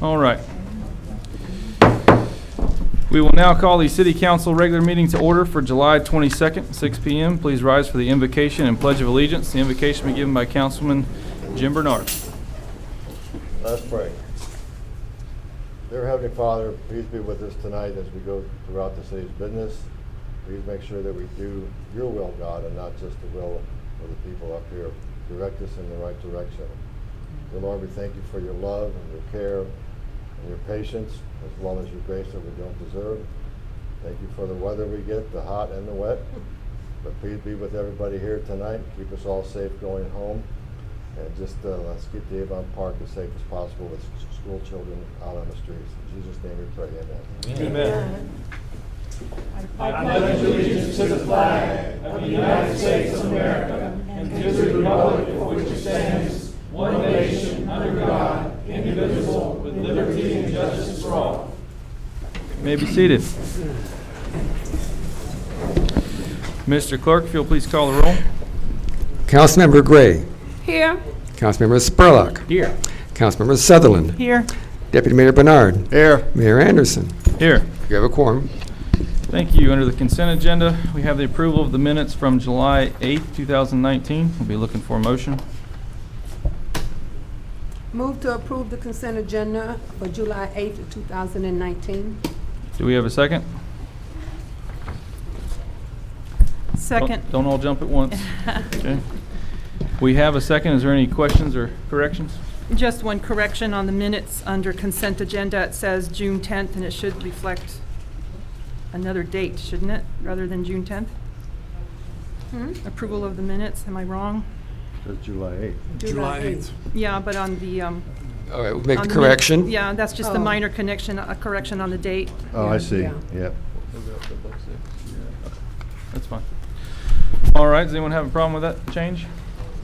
All right. We will now call the City Council regular meeting to order for July 22nd, 6 p.m. Please rise for the invocation and Pledge of Allegiance. The invocation will be given by Councilman Jim Bernard. Let's pray. Dear Heavenly Father, please be with us tonight as we go throughout the city's business. Please make sure that we do your will, God, and not just the will of the people up here. Direct us in the right direction. Dear Lord, we thank you for your love and your care and your patience, as well as your grace that we don't deserve. Thank you for the weather we get, the hot and the wet. But please be with everybody here tonight. Keep us all safe going home. And just let's keep the Avon Park as safe as possible with school children out on the streets. In Jesus' name we pray, amen. Amen. I pledge allegiance to the flag of the United States of America and to the republic for which it stands, one nation, under God, indivisible, with liberty and justice for all. You may be seated. Mr. Clerk, if you'll please call the roll. Councilmember Gray. Here. Councilmember Spurlock. Here. Councilmember Sutherland. Here. Deputy Mayor Bernard. Here. Mayor Anderson. Here. You have a quorum. Thank you. Under the consent agenda, we have the approval of the minutes from July 8th, 2019. We'll be looking for a motion. Move to approve the consent agenda for July 8th, 2019. Do we have a second? Second. Don't all jump at once. Okay. We have a second. Is there any questions or corrections? Just one correction on the minutes under consent agenda. It says June 10th, and it should reflect another date, shouldn't it, rather than June 10th? Approval of the minutes, am I wrong? It's July 8th. July 8th. Yeah, but on the... All right, we'll make on the the correction. Yeah, that's just the Oh. minor correction on the date. Oh, I see. Yeah. Yep. That's fine. All right. Does anyone have a problem with that change?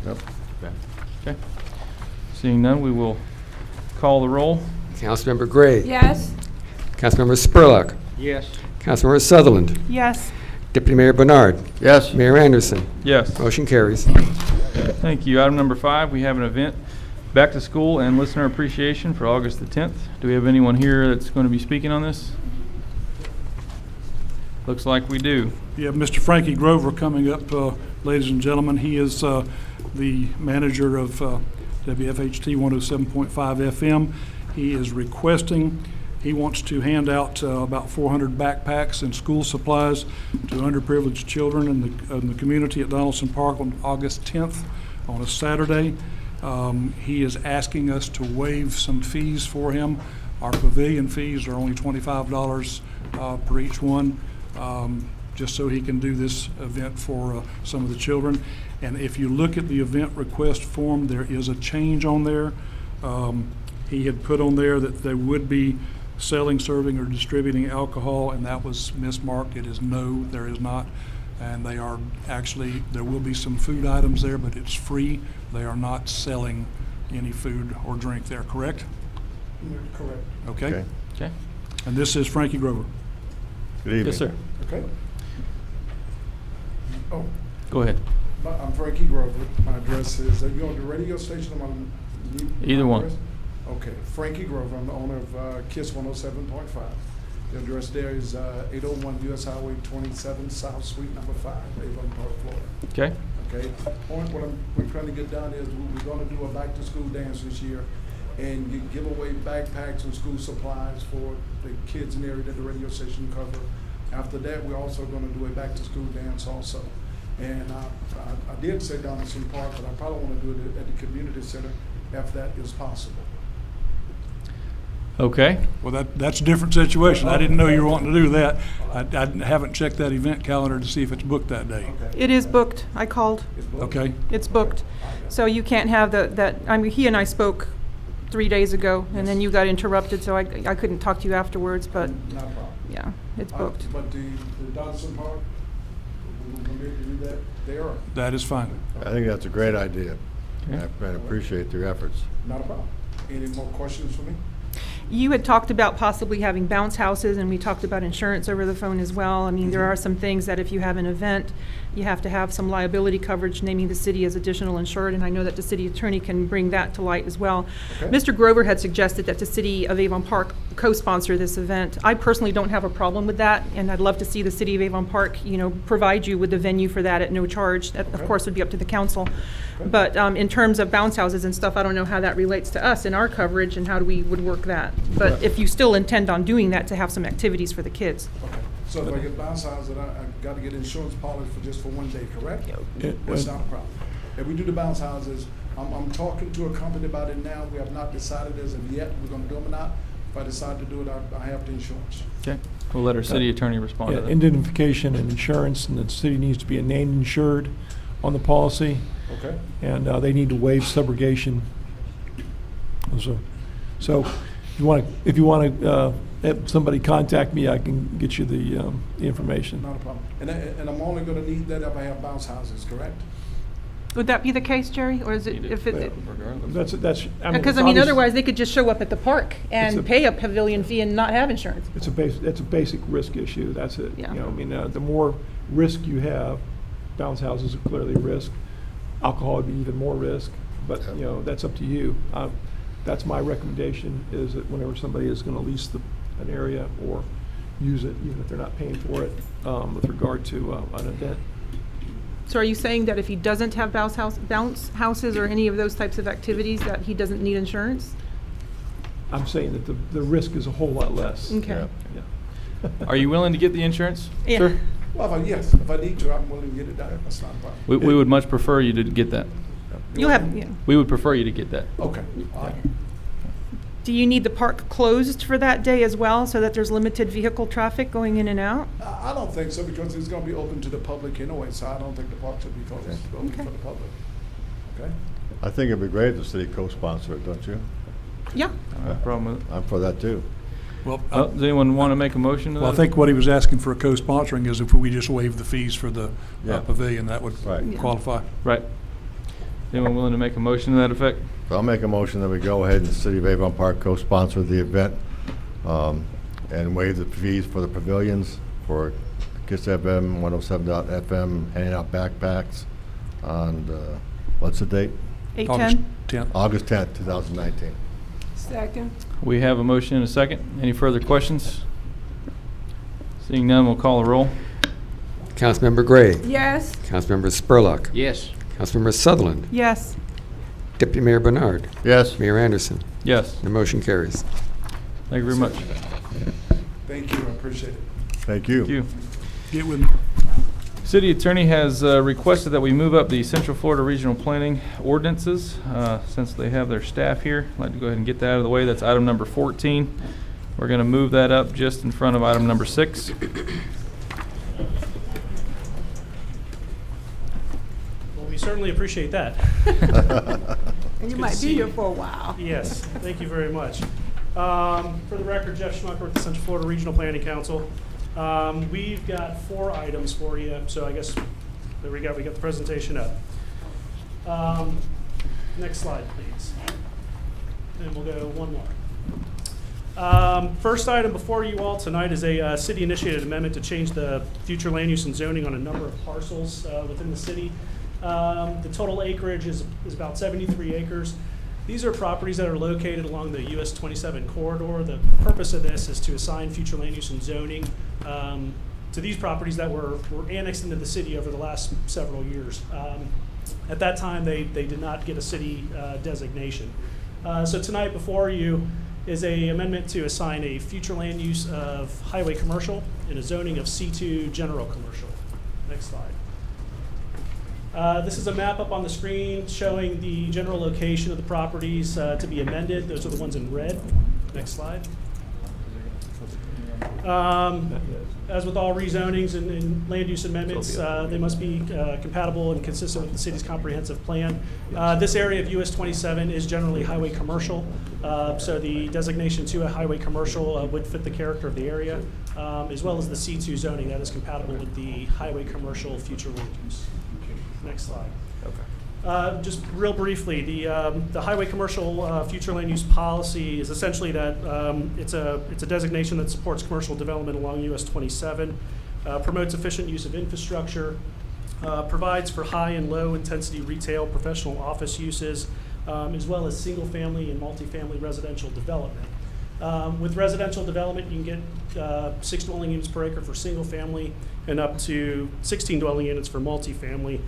Nope. Okay. Seeing none, we will call the roll. Councilmember Gray. Yes. Councilmember Spurlock. Yes. Councilmember Sutherland. Yes. Deputy Mayor Bernard. Yes. Mayor Anderson. Yes. Motion carries. Thank you. Item number 5, we have an event, Back to School and Listener Appreciation for August the 10th. Do we have anyone here that's going to be speaking on this? Looks like we do. You have Mr. Frankie Grover coming up, ladies and gentlemen. He is the manager of WFHT 107.5 FM. He is requesting, he wants to hand out about 400 backpacks and school supplies to underprivileged children in the community at Donaldson Park on August 10th on a Saturday. He is asking us to waive some fees for him. Our pavilion fees are only $25 per each one, just so he can do this event for some of the children. And if you look at the event request form, there is a change on there. He had put on there that they would be selling, serving, or distributing alcohol, and that was mismarked. It is no, there is not. And they are actually, there will be some food items there, but it's free. They are not selling any food or drink there, correct? Correct. Okay. Okay. Okay. And this is Frankie Grover. Good evening. Yes, sir. Okay. Oh, Go ahead. I'm Frankie Grover. My address is, are you on the radio station or my? Either one. address? Okay, Frankie Grover. I'm the owner of KISS 107.5. The address there is 801 US Highway 27 South Suite number 5, Avon Park, Florida. Okay. Okay. Point what we're trying to get done is we're going to do a back to school dance this year and give away backpacks and school supplies for the kids in the area that the radio station cover. After that, we're also going to do a back to school dance also. And I did say Donaldson Park, but I probably want to do it at the community center if that is possible. Okay. Well, that's a different situation. I didn't know you were wanting to do that. I haven't checked that event calendar to see if it's booked that day. It is booked. I called. Okay? It's booked. So you can't have that, I mean, he and I spoke 3 days ago, and then you got interrupted, so I couldn't talk to you afterwards, but Not a problem. yeah, it's booked. But the Donaldson Park, we're going to be able to do that there. That is fine. I think that's a great idea. Okay. I appreciate their efforts. Not a problem. Any more questions for me? You had talked about possibly having bounce houses, and we talked about insurance over the phone as well. I mean, there are some things that if you have an event, you have to have some liability coverage naming the city as additional insured, and I know that the city attorney can bring that to light as well. Okay. Mr. Grover had suggested that the city of Avon Park co-sponsor this event. I personally don't have a problem with that, and I'd love to see the city of Avon Park, provide you with the venue for that at no charge. That, of Okay. course, would be up to the council. Okay. But in terms of bounce houses and stuff, I don't know how that relates to us in our coverage and how we would work that. But Right. if you still intend on doing that, to have some activities for the kids. Okay. So if I get bounce houses, I got to get insurance policy for just for one day, correct? That's not a problem. If we do the bounce houses, I'm talking to a company about it now. We have not decided as of yet we're going to do them or not. If I decide to do it, I have the insurance. Okay, we'll let our city attorney respond to Yeah, that. indemnification and insurance, and the city needs to be a named insured on the policy, Okay? and they need to waive subrogation. So if you want to have somebody contact me, I can get you the information. Not a problem. And I'm only going to need that if I have bounce houses, correct? Would that be the case, Jerry? Or is it, if it, Regardless. That's, because, it's obvious- otherwise, they could just show up at the park It's and a- pay a pavilion fee and not have insurance. It's a basic risk issue, that's it. Yeah. The more risk you have, bounce houses are clearly a risk. Alcohol would be even more risk, but, that's up to you. That's my recommendation, is that whenever somebody is going to lease an area or use it, even if they're not paying for it, with regard to an event. So are you saying that if he doesn't have bounce houses or any of those types of activities, that he doesn't need insurance? I'm saying that the risk is a whole lot less. Okay. Yeah. Are you willing to get the insurance? Yeah. Sir? Well, if I need to, I'm willing to get it done. That's not a problem. We would much prefer you to get that. You'll have, We would prefer you to get that. Okay. All right. Do you need the park closed for that day as well, so that there's limited vehicle traffic going in and out? I don't think so, because it's going to be open to the public anyway, so I don't think the park should be closed, open Okay. for the public. Okay? I think it'd be great if the city co-sponsor it, don't you? Yeah. No problem with it. I'm for that too. Well, Does anyone want to make a motion to that? I think what he was asking for a co-sponsoring is if we just waive the fees for the Yeah. pavilion, that would Right. Yeah. qualify. Right. Anyone willing to make a motion to that effect? So I'll make a motion that we go ahead and the City of Avon Park co-sponsor the event and waive the fees for the pavilions for KISS FM, 107.FM, handing out backpacks on, what's the date? 8:10? 10th. August 10th, 2019. Second. We have a motion and a second. Any further questions? Seeing none, we'll call a roll. Councilmember Gray. Yes. Councilmember Spurlock. Yes. Councilmember Sutherland. Yes. Deputy Mayor Bernard. Yes? Mayor Anderson. Yes, The motion carries. thank you very much. Thank you, I appreciate it. Thank you. Thank you. Get with me. City Attorney has requested that we move up the Central Florida Regional Planning ordinances, since they have their staff here. I'd like to go ahead and get that out of the way. That's item number 14. We're going to move that up just in front of item number 6. Well, we certainly appreciate that. And you good might to be see here you. for a while. Yes, thank you very much. For the record, Jeff Schmucker with the Central Florida Regional Planning Council. We've got 4 items for you, so I guess there we got the presentation up. Next slide, please. And we'll go one more. First item before you all tonight is a city-initiated amendment to change the future land use and zoning on a number of parcels within the city. The total acreage is about 73 acres. These are properties that are located along the US 27 corridor. The purpose of this is to assign future land use and zoning to these properties that were annexed into the city over the last several years. At that time, they did not get a city designation. So tonight before you is a amendment to assign a future land use of highway commercial and a zoning of C2 general commercial. Next slide. This is a map up on the screen showing the general location of the properties to be amended. Those are the ones in red. Next slide. As with all rezonings and land use amendments, they must be compatible and consistent with the city's comprehensive plan. This area of US 27 is generally highway commercial, so the designation to a highway commercial would fit the character of the area, as well as the C2 zoning that is compatible with the highway commercial future land use. Next slide. Just real briefly, the highway commercial future land use policy is essentially that it's a designation that supports commercial development along US 27, promotes efficient use of infrastructure, provides for high and low intensity retail, professional office uses, as well as single family and multifamily residential development. With residential development, you can get 6 dwelling units per acre for single family and up to 16 dwelling units for multifamily.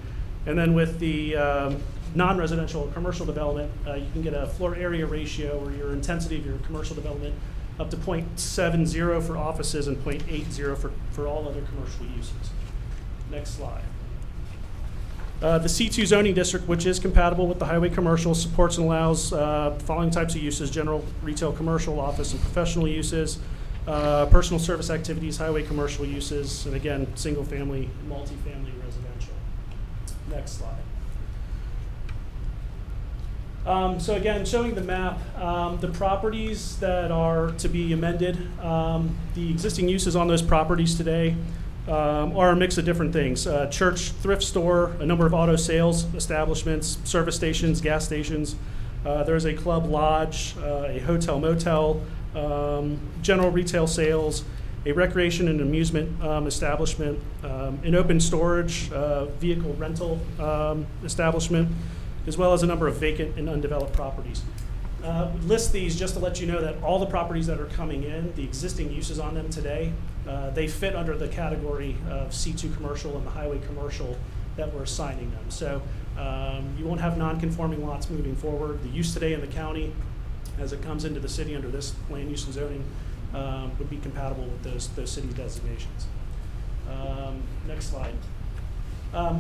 And then with the non-residential or commercial development, you can get a floor area ratio or your intensity of your commercial development up to 0.70 for offices and 0.80 for all other commercial uses. Next slide. The C2 zoning district, which is compatible with the highway commercial, supports and allows the following types of uses: general, retail, commercial, office, and professional uses, personal service activities, highway commercial uses, and again, single family, multifamily, residential. Next slide. So again, showing the map, the properties that are to be amended, the existing uses on those properties today are a mix of different things. Church, thrift store, a number of auto sales establishments, service stations, gas stations. There's a club lodge, a hotel motel, general retail sales, a recreation and amusement establishment, an open storage vehicle rental establishment, as well as a number of vacant and undeveloped properties. List these just to let you know that all the properties that are coming in, the existing uses on them today, they fit under the category of C2 commercial and the highway commercial that we're assigning them. So you won't have non-conforming lots moving forward. The use today in the county, as it comes into the city under this land use and zoning, would be compatible with those city designations. Next slide.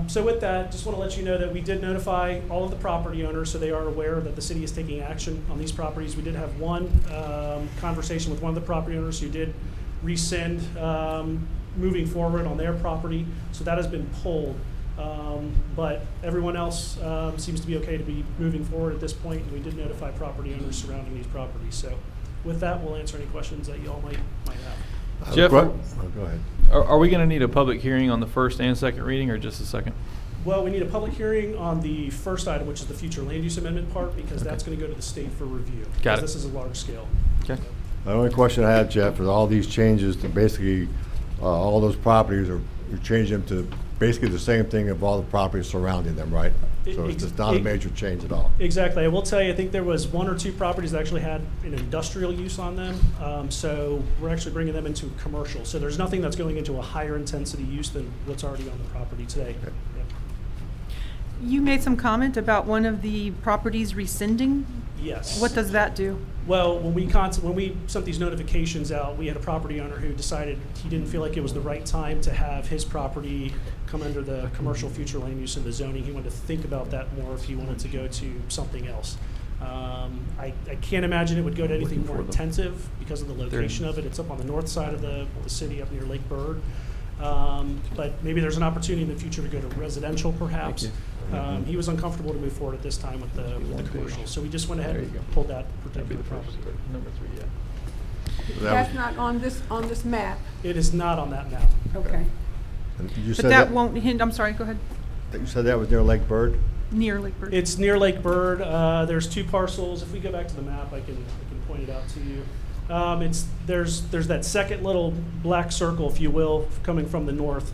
So with that, just want to let you know that we did notify all of the property owners, so they are aware that the city is taking action on these properties. We did have one conversation with one of the property owners who did rescind moving forward on their property, so that has been pulled. But everyone else seems to be okay to be moving forward at this point, and we did notify property owners surrounding these properties. So with that, we'll answer any questions that you all might have. Jeff, Go ahead. are we going to need a public hearing on the first and second reading, or just the second? Well, we need a public hearing on the first item, which is the future land use amendment part, because that's going to go to the state for review. Got it. This is a large scale. Okay. The only question I have, Jeff, is all these changes to basically, all those properties are, you're changing them to basically the same thing of all the properties surrounding them, right? So it's just not a major change at all. Exactly. I will tell you, I think there was 1 or 2 properties that actually had an industrial use on them. So we're actually bringing them into commercial. So there's nothing that's going into a higher intensity use than what's already on the property today. Okay. Yep. You made some comment about one of the properties rescinding. Yes. What does that do? Well, when we sent these notifications out, we had a property owner who decided he didn't feel like it was the right time to have his property come under the commercial future land use and the zoning. He wanted to think about that more if he wanted to go to something else. I can't imagine it would go to anything more intensive because of the location of it. It's up on the north side of the city, up near Lake Bird. But maybe there's an opportunity in the future to go to residential, perhaps. He was uncomfortable to move forward at this time with the commercial, so we just went ahead and pulled that particular property. Number 3, yeah. That's not on this map. It is not on that map. Okay. And you But said that won't hint, I'm sorry, go ahead. You said that was near Lake Bird? Near Lake Bird. It's near Lake Bird. There's 2 parcels. If we go back to the map, I can point it out to you. There's that second little black circle, if you will, coming from the north.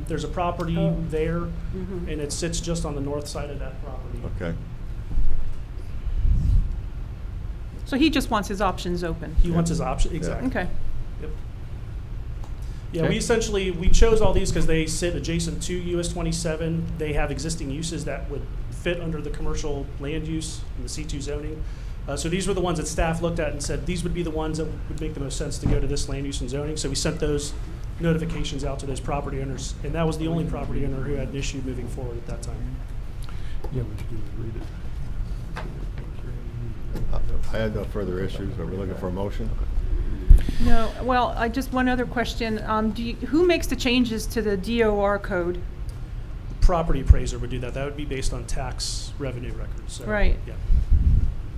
There's a property there, and it sits just on the north side of that property. Okay. So he just wants his options open. He wants his option, exactly. Okay. Yep. Yeah, Okay. we chose all these because they sit adjacent to US 27. They have existing uses that would fit under the commercial land use and the C2 zoning. So these were the ones that staff looked at and said these would be the ones that would make the most sense to go to this land use and zoning. So we sent those notifications out to those property owners, and that was the only property owner who had an issue moving forward at that time. Yeah, what you do is read it. I had no further issues. Are we looking for a motion? No, well, just one other question. Who makes the changes to the DOR code? The property appraiser would do that. That would be based on tax revenue records. So, Right. Yeah.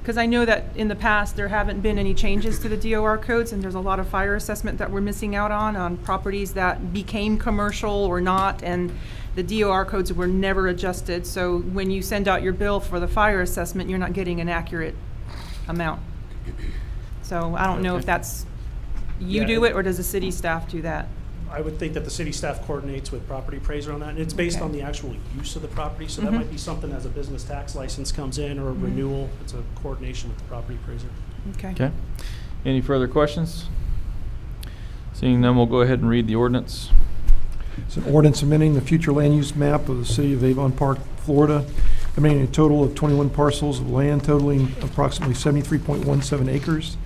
Because I know that in the past, there haven't been any changes to the DOR codes, and there's a lot of fire assessment that we're missing out on properties that became commercial or not, and the DOR codes were never adjusted. So when you send out your bill for the fire assessment, you're not getting an accurate amount. So I don't know if that's, you do it, or does the city staff do that? I would think that the city staff coordinates with property appraiser on that, and it's based Okay. on the actual use of the property, so that might be something as a business tax license comes in or a renewal, it's a coordination with the property appraiser. Okay. Okay. Any further questions? Seeing none, we'll go ahead and read the ordinance. It's an ordinance amending the future land use map of the city of Avon Park, Florida, amending a total of 21 parcels of land totaling approximately 73.17 acres,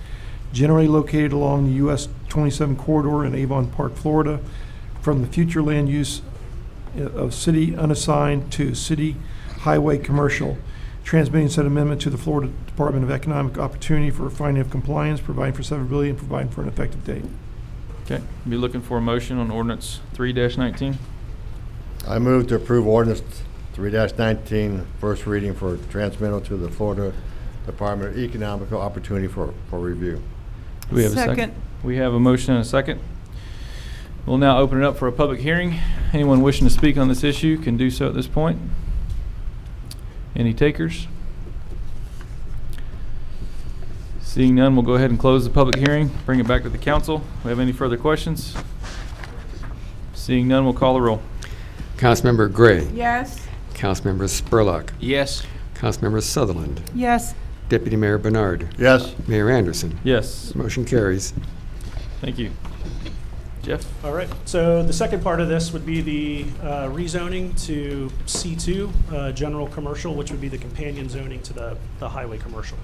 generally located along the US 27 corridor in Avon Park, Florida, from the future land use of city unassigned to city highway commercial, transmitting said amendment to the Florida Department of Economic Opportunity for finding of compliance, providing for severability, and providing for an effective date. Okay, be looking for a motion on ordinance 3-19. I move to approve ordinance 3-19, first reading for transmittal to the Florida Department of Economic Opportunity for review. Do we have a second? Second. We have a motion and a second. We'll now open it up for a public hearing. Anyone wishing to speak on this issue can do so at this point. Any takers? Seeing none, we'll go ahead and close the public hearing, bring it back to the council. We have any further questions? Seeing none, we'll call the roll. Councilmember Gray. Yes. Councilmember Spurlock. Yes. Councilmember Sutherland. Yes. Deputy Mayor Bernard. Yes. Mayor Anderson. Yes, Motion carries. thank you. Jeff? All right, so the second part of this would be the rezoning to C2, general commercial, which would be the companion zoning to the highway commercial.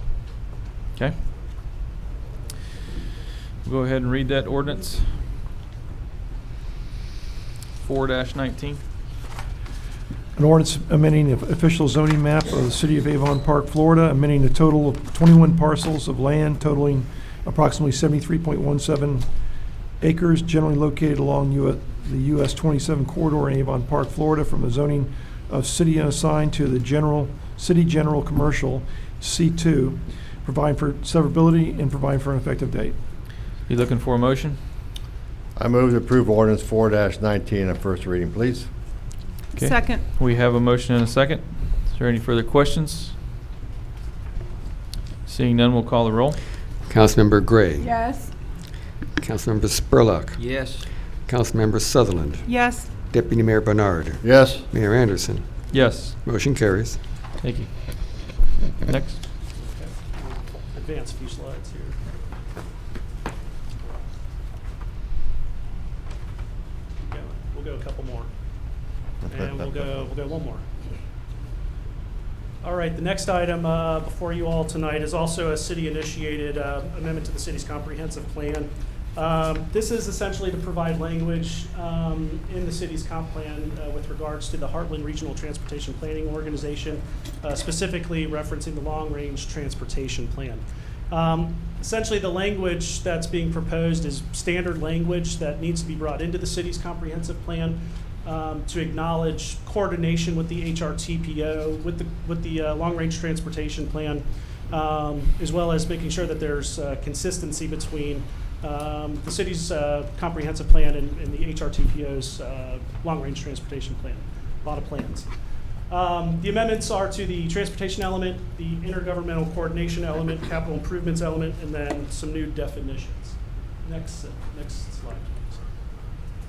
Okay. We'll go ahead and read that ordinance. 4-19. An ordinance amending the official zoning map of the city of Avon Park, Florida, amending a total of 21 parcels of land totaling approximately 73.17 acres, generally located along the US 27 corridor in Avon Park, Florida, from the zoning of city unassigned to the city general commercial, C2, providing for severability and providing for an effective date. You looking for a motion? I move to approve ordinance 4-19 on first reading, please. Okay. Second. We have a motion and a second. Is there any further questions? Seeing none, we'll call the roll. Councilmember Gray. Yes. Councilmember Spurlock. Yes. Councilmember Sutherland. Yes. Deputy Mayor Bernard. Yes. Mayor Anderson. Yes, Motion carries. thank you. Next. Advance a few slides here. Yeah, we'll go a couple more. And we'll go one more. All right, the next item before you all tonight is also a city-initiated amendment to the city's comprehensive plan. This is essentially to provide language in the city's comp plan with regards to the Heartland Regional Transportation Planning Organization, specifically referencing the Long-Range Transportation Plan. Essentially, the language that's being proposed is standard language that needs to be brought into the city's comprehensive plan to acknowledge coordination with the HRTPO, with the Long-Range Transportation Plan, as well as making sure that there's consistency between the city's comprehensive plan and the HRTPO's long-range transportation plan. A lot of plans. The amendments are to the transportation element, the intergovernmental coordination element, capital improvements element, and then some new definitions. Next slide,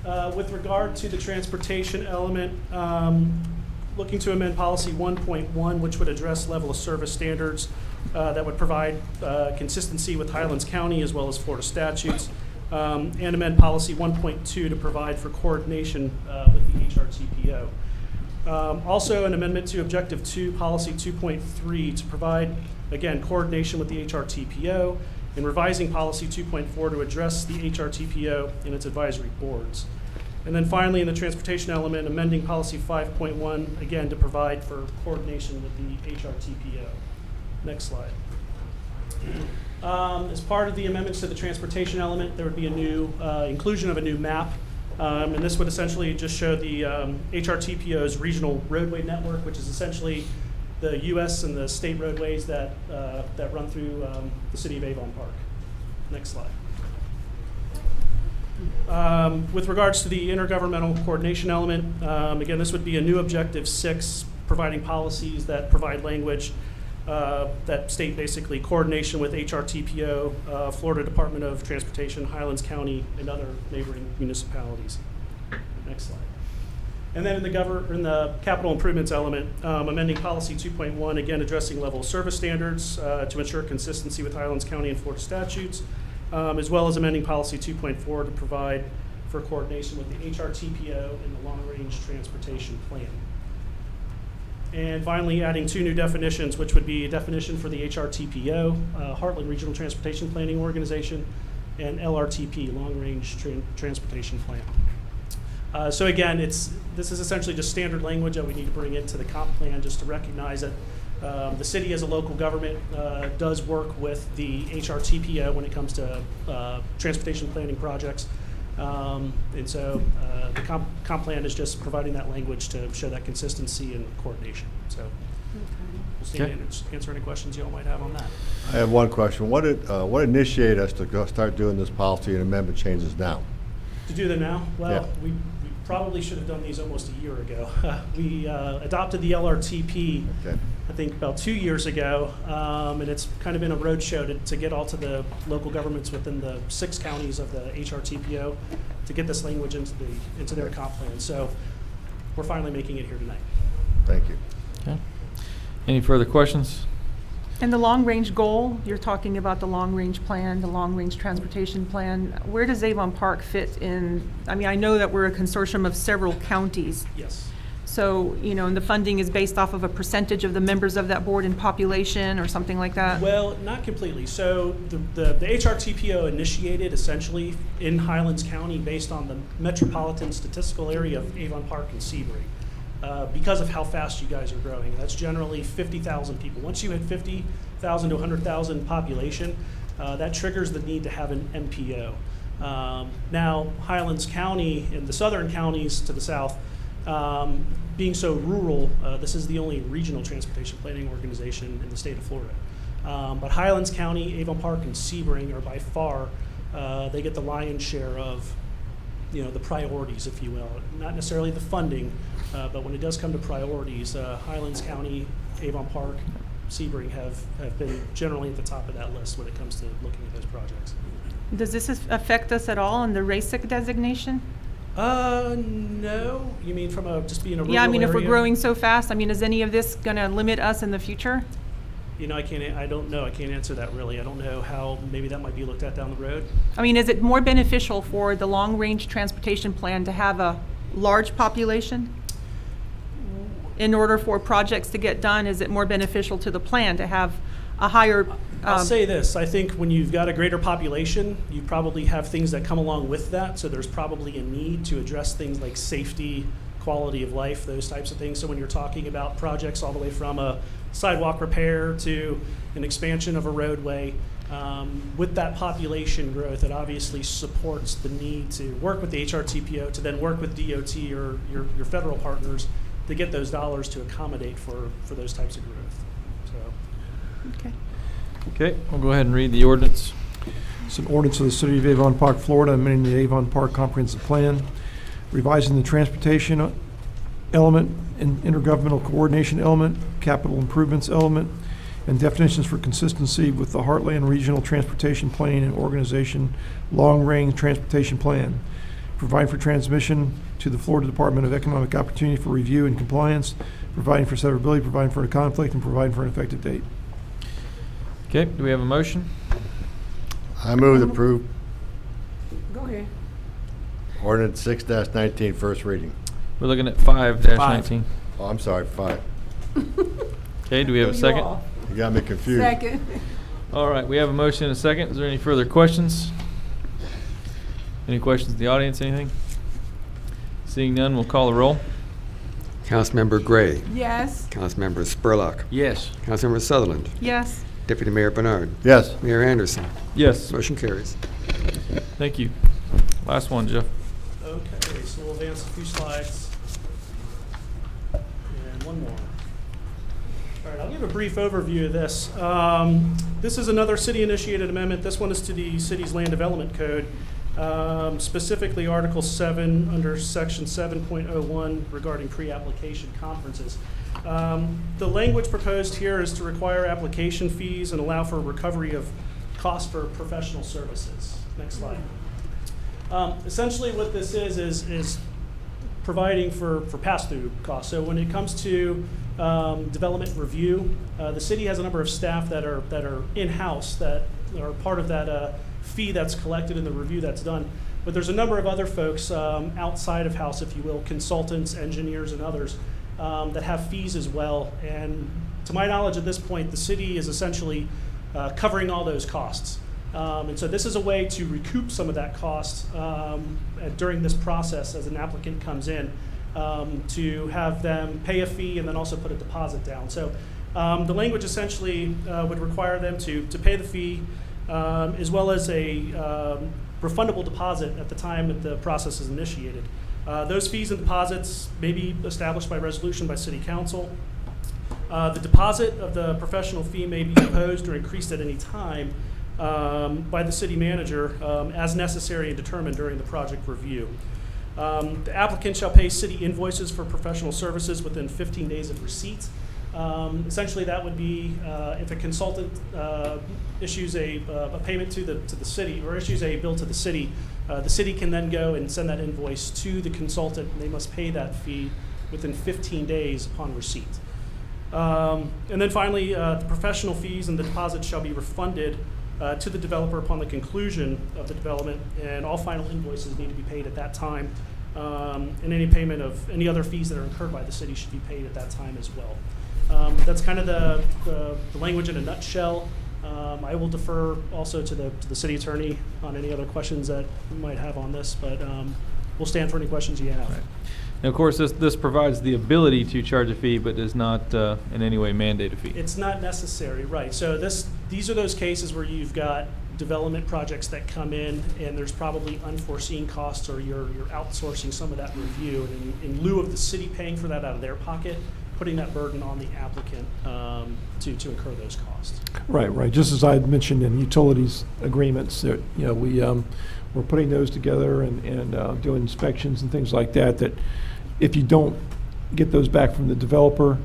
please. With regard to the transportation element, looking to amend policy 1.1, which would address level of service standards that would provide consistency with Highlands County as well as Florida statutes, and amend policy 1.2 to provide for coordination with the HRTPO. Also, an amendment to Objective 2, Policy 2.3 to provide, again, coordination with the HRTPO, and revising Policy 2.4 to address the HRTPO and its advisory boards. And then finally, in the transportation element, amending Policy 5.1, again, to provide for coordination with the HRTPO. Next slide. As part of the amendments to the transportation element, there would be a new inclusion of a new map. And this would essentially just show the HRTPO's regional roadway network, which is essentially the U.S. and the state roadways that run through the city of Avon Park. Next slide. With regards to the intergovernmental coordination element, again, this would be a new Objective 6, providing policies that provide language that state basically coordination with HRTPO, Florida Department of Transportation, Highlands County, and other neighboring municipalities. Next slide. And then in the capital improvements element, amending policy 2.1, again addressing level of service standards to ensure consistency with Highlands County and Florida statutes, as well as amending policy 2.4 to provide for coordination with the HRTPO and the long-range transportation plan. And finally, adding 2 new definitions, which would be a definition for the HRTPO, Heartland Regional Transportation Planning Organization, and LRTP, Long Range Transportation Plan. So again, this is essentially just standard language that we need to bring into the comp plan just to recognize that the city as a local government does work with the HRTPO when it comes to transportation planning projects. And so the comp plan is just providing that language to show that consistency and coordination. So we'll see Okay. answer any questions you all might have on that. I have one question. What initiated us to go start doing this policy and amendment changes now? To do them now? Well, Yeah. we probably should have done these almost a year ago. We adopted the LRTP, Okay. I think, about 2 years ago, and it's kind of been a roadshow to get all to the local governments within the 6 counties of the HRTPO to get this language into their comp plan. So we're finally making it here tonight. Thank you. Okay. Any further questions? And the long-range goal, you're talking about the long-range plan, the long-range transportation plan. Where does Avon Park fit in? I mean, I know that we're a consortium of several counties. Yes. So, and the funding is based off of a percentage of the members of that board in population or something like that? Well, not completely. So the HRTPO initiated essentially in Highlands County based on the metropolitan statistical area of Avon Park and Sebring. Because of how fast you guys are growing. That's generally 50,000 people. Once you hit 50,000 to 100,000 population, that triggers the need to have an MPO. Now, Highlands County and the southern counties to the south, being so rural, this is the only regional transportation planning organization in the state of Florida. But Highlands County, Avon Park, and Sebring are by far, they get the lion's share of the priorities, if you will. Not necessarily the funding, but when it does come to priorities, Highlands County, Avon Park, Sebring have been generally at the top of that list when it comes to looking at those projects. Does this affect us at all in the RACIC designation? No. You mean from just being a rural Yeah, I mean, if we're area? growing so fast, I mean, is any of this going to limit us in the future? I don't know. I can't answer that really. I don't know how maybe that might be looked at down the road. I mean, is it more beneficial for the long-range transportation plan to have a large population? In order for projects to get done, is it more beneficial to the plan to have a higher? I'll say this. I think when you've got a greater population, you probably have things that come along with that. So there's probably a need to address things like safety, quality of life, those types of things. So when you're talking about projects all the way from a sidewalk repair to an expansion of a roadway, with that population growth, it obviously supports the need to work with the HRTPO to then work with DOT or your federal partners to get those dollars to accommodate for those types of growth. So. Okay. Okay, we'll go ahead and read the ordinance. It's an ordinance of the City of Avon Park, Florida, amending the Avon Park Comprehensive Plan, revising the transportation element and intergovernmental coordination element, capital improvements element, and definitions for consistency with the Heartland Regional Transportation Plan and Organization Long-Range Transportation Plan, providing for transmission to the Florida Department of Economic Opportunity for review and compliance, providing for severability, providing for a conflict, and providing for an effective date. Okay, do we have a motion? I move to approve Go ahead. ordinance 6-19, first reading. We're looking at 5-19. Oh, I'm sorry, 5. Okay, do we have a Threw you second? off. You got me confused. Second. All right, we have a motion and a second. Is there any further questions? Any questions in the audience, anything? Seeing none, we'll call the roll. Councilmember Gray. Yes. Councilmember Spurlock. Yes. Councilmember Sutherland. Yes. Deputy Mayor Bernard. Yes. Mayor Anderson. Yes. Motion carries. Thank you. Last one, Jeff. Okay, so we'll advance a few slides. And one more. All right, I'll give a brief overview of this. This is another city-initiated amendment. This one is to the city's land development code, specifically Article 7 under Section 7.01 regarding pre-application conferences. The language proposed here is to require application fees and allow for recovery of costs for professional services. Next slide. Essentially what this is providing for pass-through costs. So when it comes to development review, the city has a number of staff that are in-house that are part of that fee that's collected in the review that's done. But there's a number of other folks outside of house, if you will, consultants, engineers, and others that have fees as well. And to my knowledge at this point, the city is essentially covering all those costs. And so this is a way to recoup some of that cost during this process as an applicant comes in, to have them pay a fee and then also put a deposit down. So the language essentially would require them to pay the fee as well as a refundable deposit at the time that the process is initiated. Those fees and deposits may be established by resolution by City Council. The deposit of the professional fee may be imposed or increased at any time by the city manager as necessary and determined during the project review. The applicant shall pay city invoices for professional services within 15 days of receipt. Essentially, that would be if a consultant issues a payment to the city or issues a bill to the city can then go and send that invoice to the consultant, and they must pay that fee within 15 days upon receipt. And then finally, the professional fees and the deposit shall be refunded to the developer upon the conclusion of the development, and all final invoices need to be paid at that time. And any payment of any other fees that are incurred by the city should be paid at that time as well. That's kind of the language in a nutshell. I will defer also to the city attorney on any other questions that you might have on this, but we'll stand for any questions you have. Right. And of course, this provides the ability to charge a fee, but does not in any way mandate a fee. It's not necessary, right. So these are those cases where you've got development projects that come in and there's probably unforeseen costs, or you're outsourcing some of that review, and in lieu of the city paying for that out of their pocket, putting that burden on the applicant to incur those costs. Right. Just as I had mentioned in utilities agreements, that, you know, we're putting those together and doing inspections and things like that, that if you don't get those back from the developer,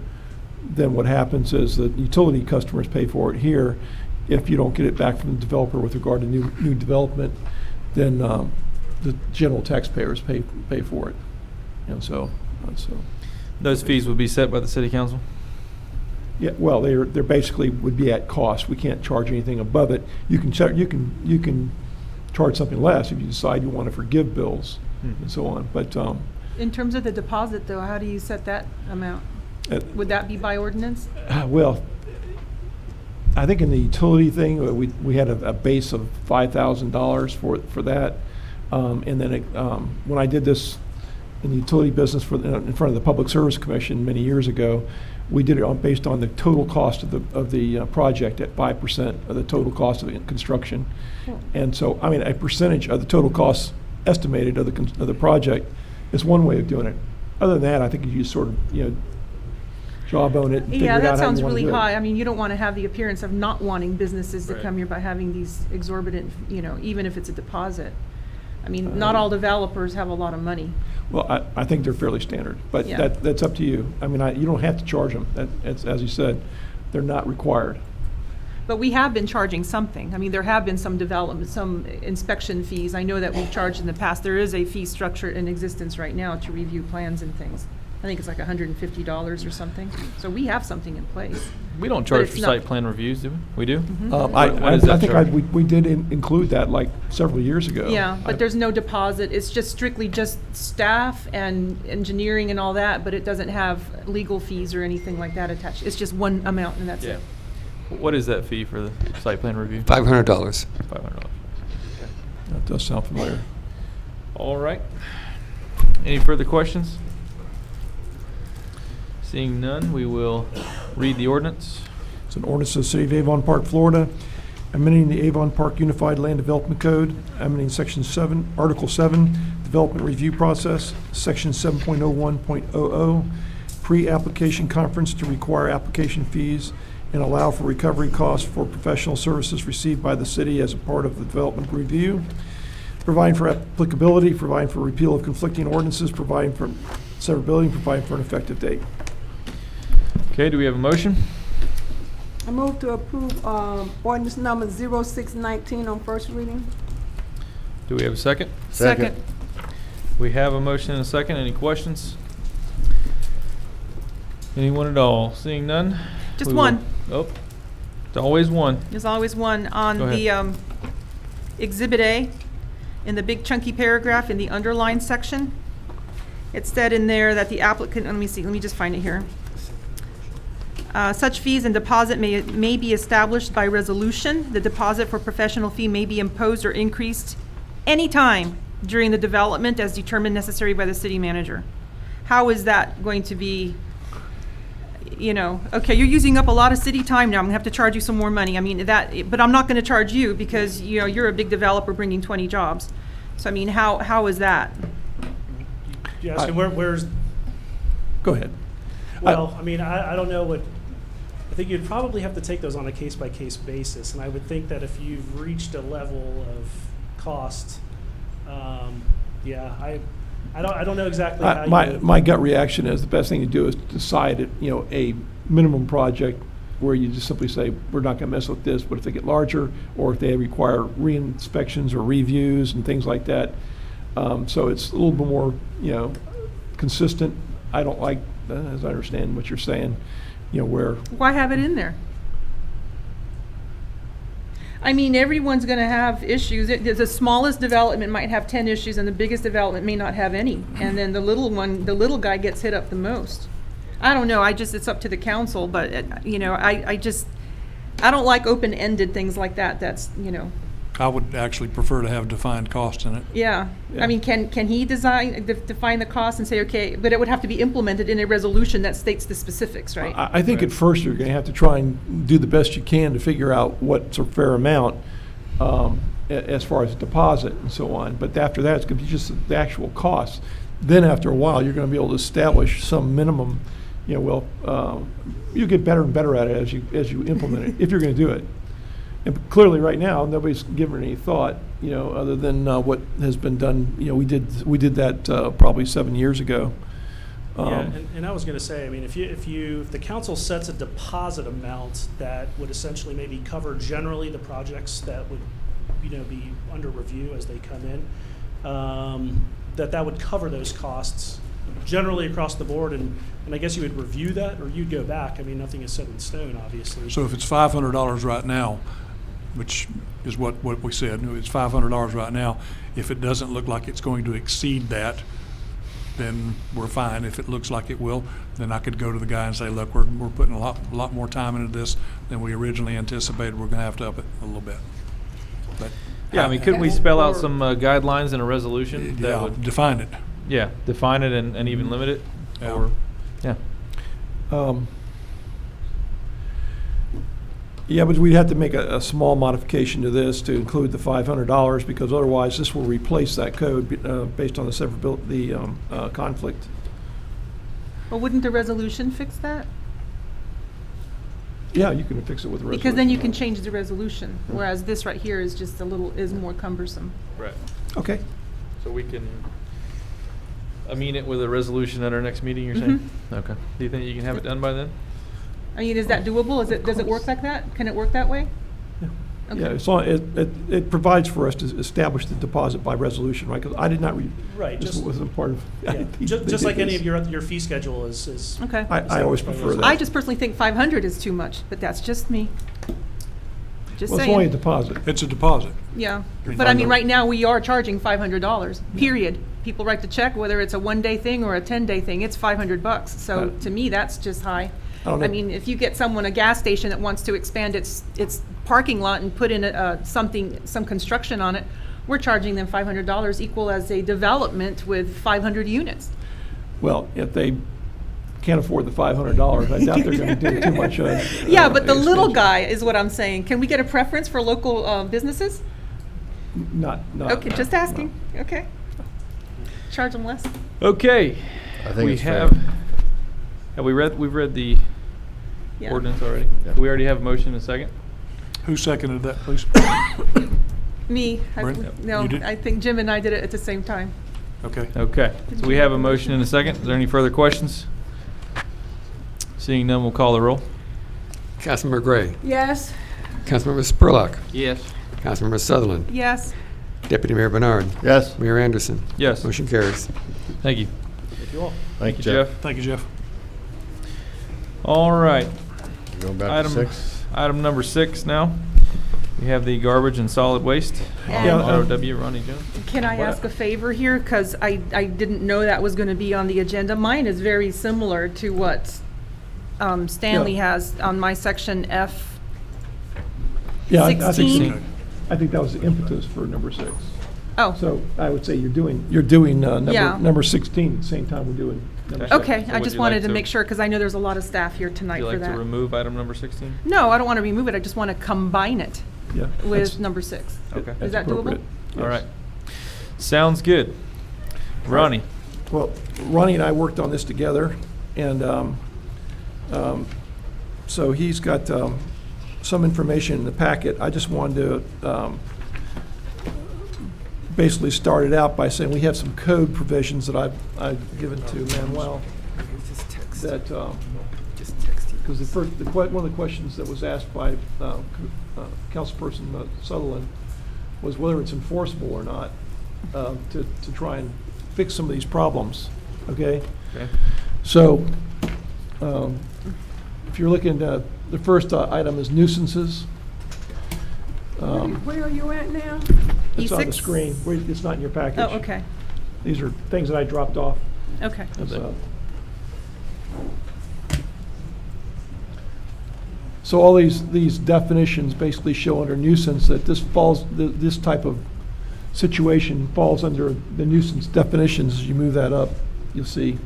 then what happens is that utility customers pay for it here. If you don't get it back from the developer with regard to new development, then the general taxpayers pay for it. You know, so. Those fees would be set by the city council? Yeah, well, they're basically would be at cost. We can't charge anything above it. You can charge something less if you decide you want to forgive bills and so on. But In terms of the deposit, though, how do you set that amount? Would that be by ordinance? Well, I think in the utility thing, we had a base of $5,000 for that, and then when I did this in the utility business in front of the Public Service Commission many years ago, we did it based on the total cost of the project at 5% of the total cost of construction. Cool. And so, I mean, a percentage of the total cost estimated of the project is one way of doing it. Other than that, I think you just sort of, you know, jawbone it and figure Yeah, it out that how you sounds want to really do it. high. I mean, you don't want to have the appearance of not wanting businesses to Right. come here by having these exorbitant, you know, even if it's a deposit. I mean, not all developers have a lot of money. Well, I think they're fairly standard, but Yeah. that's up to you. I mean, you don't have to charge them. It's, as you said, they're not required. But we have been charging something. I mean, there have been some development, some inspection fees. I know that we've charged in the past. There is a fee structure in existence right now to review plans and things. I think it's like $150 or something. So we have something in place. We don't charge it's for not- site plan reviews, do we? We do? I What is that think charge? we did include that like several years ago. Yeah, but there's no deposit. It's just strictly just staff and engineering and all that, but it doesn't have legal fees or anything like that attached. It's just one amount and that's Yeah. it. What is that fee for the site plan review? $500. $500. That does sound familiar. All right. Any further questions? Seeing none, we will read the ordinance. It's an ordinance of the City of Avon Park, Florida, amending the Avon Park Unified Land Development Code, amending Section 7, Article 7, Development Review Process, Section 7.01.00, Pre-Application Conference to require application fees and allow for recovery costs for professional services received by the city as a part of the development review, providing for applicability, providing for repeal of conflicting ordinances, providing for severability, and providing for an effective date. Okay, do we have a motion? I move to approve, ordinance number 0619 on first reading. Do we have a second? Second. We have a motion and a second. Any questions? Anyone at all? Seeing none? Just we will- one. Oh, it's always one. There's always one on Go the Exhibit A, in the big chunky paragraph in the underlined section. It said in there that the applicant, let me see, let me just find it here. Such fees and deposit may be established by resolution. The deposit for professional fee may be imposed or increased anytime during the development as determined necessary by the city manager. How is that going to be, you know, okay, you're using up a lot of city time now, I'm gonna have to charge you some more money. I mean, that, but I'm not gonna charge you because, you know, you're a big developer bringing 20 jobs. So I mean, how is that? You asking where's, Go ahead. well, I mean, I don't know what, I think you'd probably have to take those on a case-by-case basis, and I would think that if you've reached a level of cost, yeah, I don't know exactly how you. My gut reaction is the best thing to do is decide, a minimum project where you just simply say, we're not going to mess with this, but if they get larger, or if they require re-inspections or reviews and things like that, so it's a little bit more, consistent. I don't like, as I understand what you're saying, where, Why have it in there? I mean, everyone's gonna have issues. The smallest development might have 10 issues and the biggest development may not have any. And then the little guy gets hit up the most. I don't know, it's up to the council, but, I don't like open-ended things like that. That's, I would actually prefer to have defined cost in it. yeah. Yeah. I mean, can he define the cost and say, okay, but it would have to be implemented in a resolution that states the specifics, right? I think at first you're going to have to try and do the best you can to figure out what's a fair amount as far as deposit and so on. But after that, it's going to be just the actual cost. Then after a while, you're going to be able to establish some minimum, you get better and better at it as you implement it, if you're going to do it. And clearly, right now, nobody's given it any thought, other than what has been done. We did that probably 7 years ago. Yeah, and I was going to say, I mean, if the council sets a deposit amount that would essentially maybe cover generally the projects that would, be under review as they come in, that would cover those costs generally across the board, and I guess you would review that, or you'd go back. I mean, nothing is set in stone, obviously. So if it's $500 right now, which is what we said, it's $500 right now, if it doesn't look like it's going to exceed that, then we're fine. If it looks like it will, then I could go to the guy and say, look, we're putting a lot more time into this than we originally anticipated. We're going to have to up it a little bit. But Yeah, I mean, couldn't we spell out some guidelines in a resolution that yeah, would, define it. yeah, define it and even limit it? Yeah. Or, yeah. Yeah, but we'd have to make a small modification to this to include the $500, because otherwise this will replace that code based on the severability, conflict. Well, wouldn't the resolution fix that? Yeah, you can fix it with a resolution. Because then you can change the resolution, whereas this right here is just is more cumbersome. Right. Okay. So we can amend it with a resolution at our next meeting, you're saying? Okay. Do you think you can have it done by then? I mean, is that doable? Does it work like that? Can it work that way? Yeah. Okay. Yeah, it provides for us to establish the deposit by resolution, right? Because I did not read. Right, This just- wasn't part of. Yeah, just like any of your fee schedule is. Okay. I always prefer that. I just personally think 500 is too much, but that's just me. Just Well, it's only a saying. deposit. It's a deposit. Yeah, but I mean, right now, we are charging $500, period. People write the check, whether it's a 1-day thing or a 10-day thing, it's $500. So Right. to me, that's just high. I don't know. I mean, if you get a gas station that wants to expand its parking lot and put in some construction on it, we're charging them $500 equal as a development with 500 units. Well, if they can't afford the $500, I doubt they're going to do too much. Yeah, but the little extension. guy is what I'm saying. Can we get a preference for local businesses? Not. Okay, just asking. Okay. Charge them less. Okay. I think We it's fair. we've read the Yeah. ordinance already? Yeah. We already have a motion and a second? Who seconded that, please? Me. Brent? No, You did? I think Jim and I did it at the same time. Okay. Okay. So we have a motion and a second. Is there any further questions? Seeing none, we'll call the roll. Councilmember Gray. Yes. Councilmember Spurlock. Yes. Councilmember Sutherland. Yes. Deputy Mayor Bernard. Yes. Mayor Anderson. Yes. Motion carries. Thank you. Thank you all. Thank you, Jeff. Thank you, Jeff. All right. Going back to Item 6. Item number 6 now. We have the garbage and solid waste. Yeah, ROW, Ronnie Jones. Can I What? ask a favor here? Because I didn't know that was going to be on the agenda. Mine is very similar to what Stanley Yeah. has on my section F. Yeah, I think, 16. I think that was the impetus for number 6. Oh, So I would say you're doing Yeah. number 16 at the same time we're doing number 6. okay. So I would just you wanted like to to- make sure, because I know there's a lot of staff here Would tonight you for like to that. remove item number 16? No, I don't want to remove it. I just want to combine it Yeah. with number 6. Okay. Is that doable? appropriate. All Yes. right. Sounds good. Ronnie? Well, Ronnie and I worked on this together, and so he's got some information in the packet. I just wanted to basically start it out by saying we have some code provisions that I've given to Manuel that, because one of the questions that was asked by Councilperson Sutherland was whether it's enforceable or not to try and fix some of these problems, okay? Okay. So, if you're looking at, the first item is nuisances. Where are you at now? It's on the E6? screen. It's not in your package. Oh, okay. These are things that I dropped off. Okay. So all these definitions basically show under nuisance that this type of situation falls under the nuisance definitions. As you move that up, you'll see.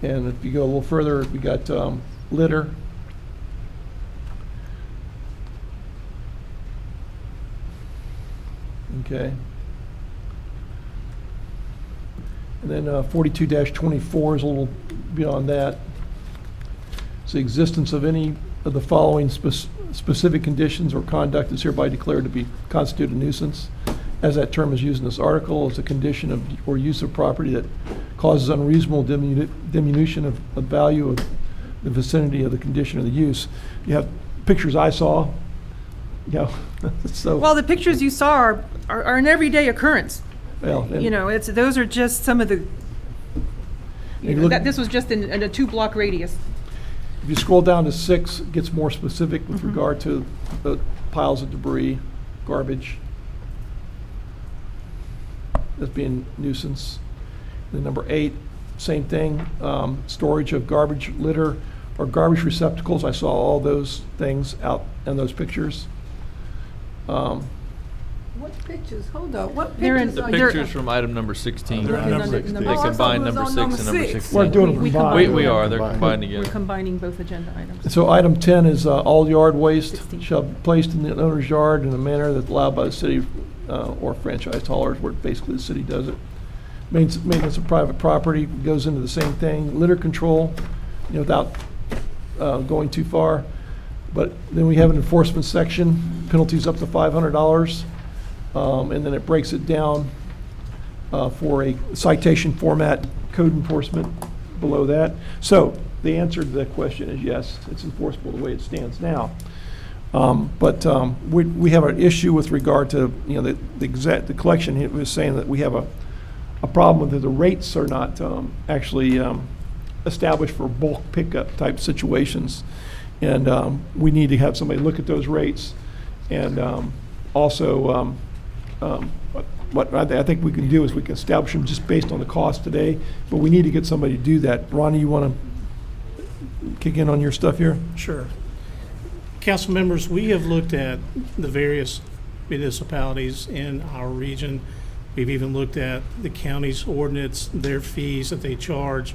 And if you go a little further, we got litter. Okay. And then 42-24 is a little beyond that. It's the existence of any of the following specific conditions or conduct is hereby declared to be constitute a nuisance, as that term is used in this article, as a condition of or use of property that causes unreasonable diminution of value of the vicinity of the condition or the use. You have pictures I saw, you know, so. Well, the pictures you saw are an everyday occurrence. Well, and- You know, those are just some of the, you look- this was just in a 2-block radius. If you scroll down to 6, it gets more specific with regard to the piles of debris, garbage. That's being nuisance. Then number 8, same thing, storage of garbage, litter, or garbage receptacles. I saw all those things out in those pictures. What pictures? Hold up. What They're in- pictures The are They're- pictures from item number 16. They're Looking number under 16. They Oh, I thought combine it was number on 6 and number 6. 16. We're doing them We combined. We are, they're Combined. combined We're together. combining both agenda items. So item 10 is all yard waste 16. shall be placed in the owner's yard in a manner that's allowed by the city or franchise haulers, where basically the city does it. Maintenance of private property goes into the same thing. Litter control, you know, without going too far. But then we have an enforcement section, penalties up to $500. And then it breaks it down for a citation format, code enforcement below that. So the answer to that question is yes, it's enforceable the way it stands now. But we have an issue with regard to, you know, the collection. It was saying that we have a problem with the rates are not actually established for bulk pickup type situations. And we need to have somebody look at those rates. And also, what I think we can do is we can establish them just based on the cost today, but we need to get somebody to do that. Ronnie, you want to kick in on your stuff here? Sure. Council members, we have looked at the various municipalities in our region. We've even looked at the county's ordinance, their fees that they charge,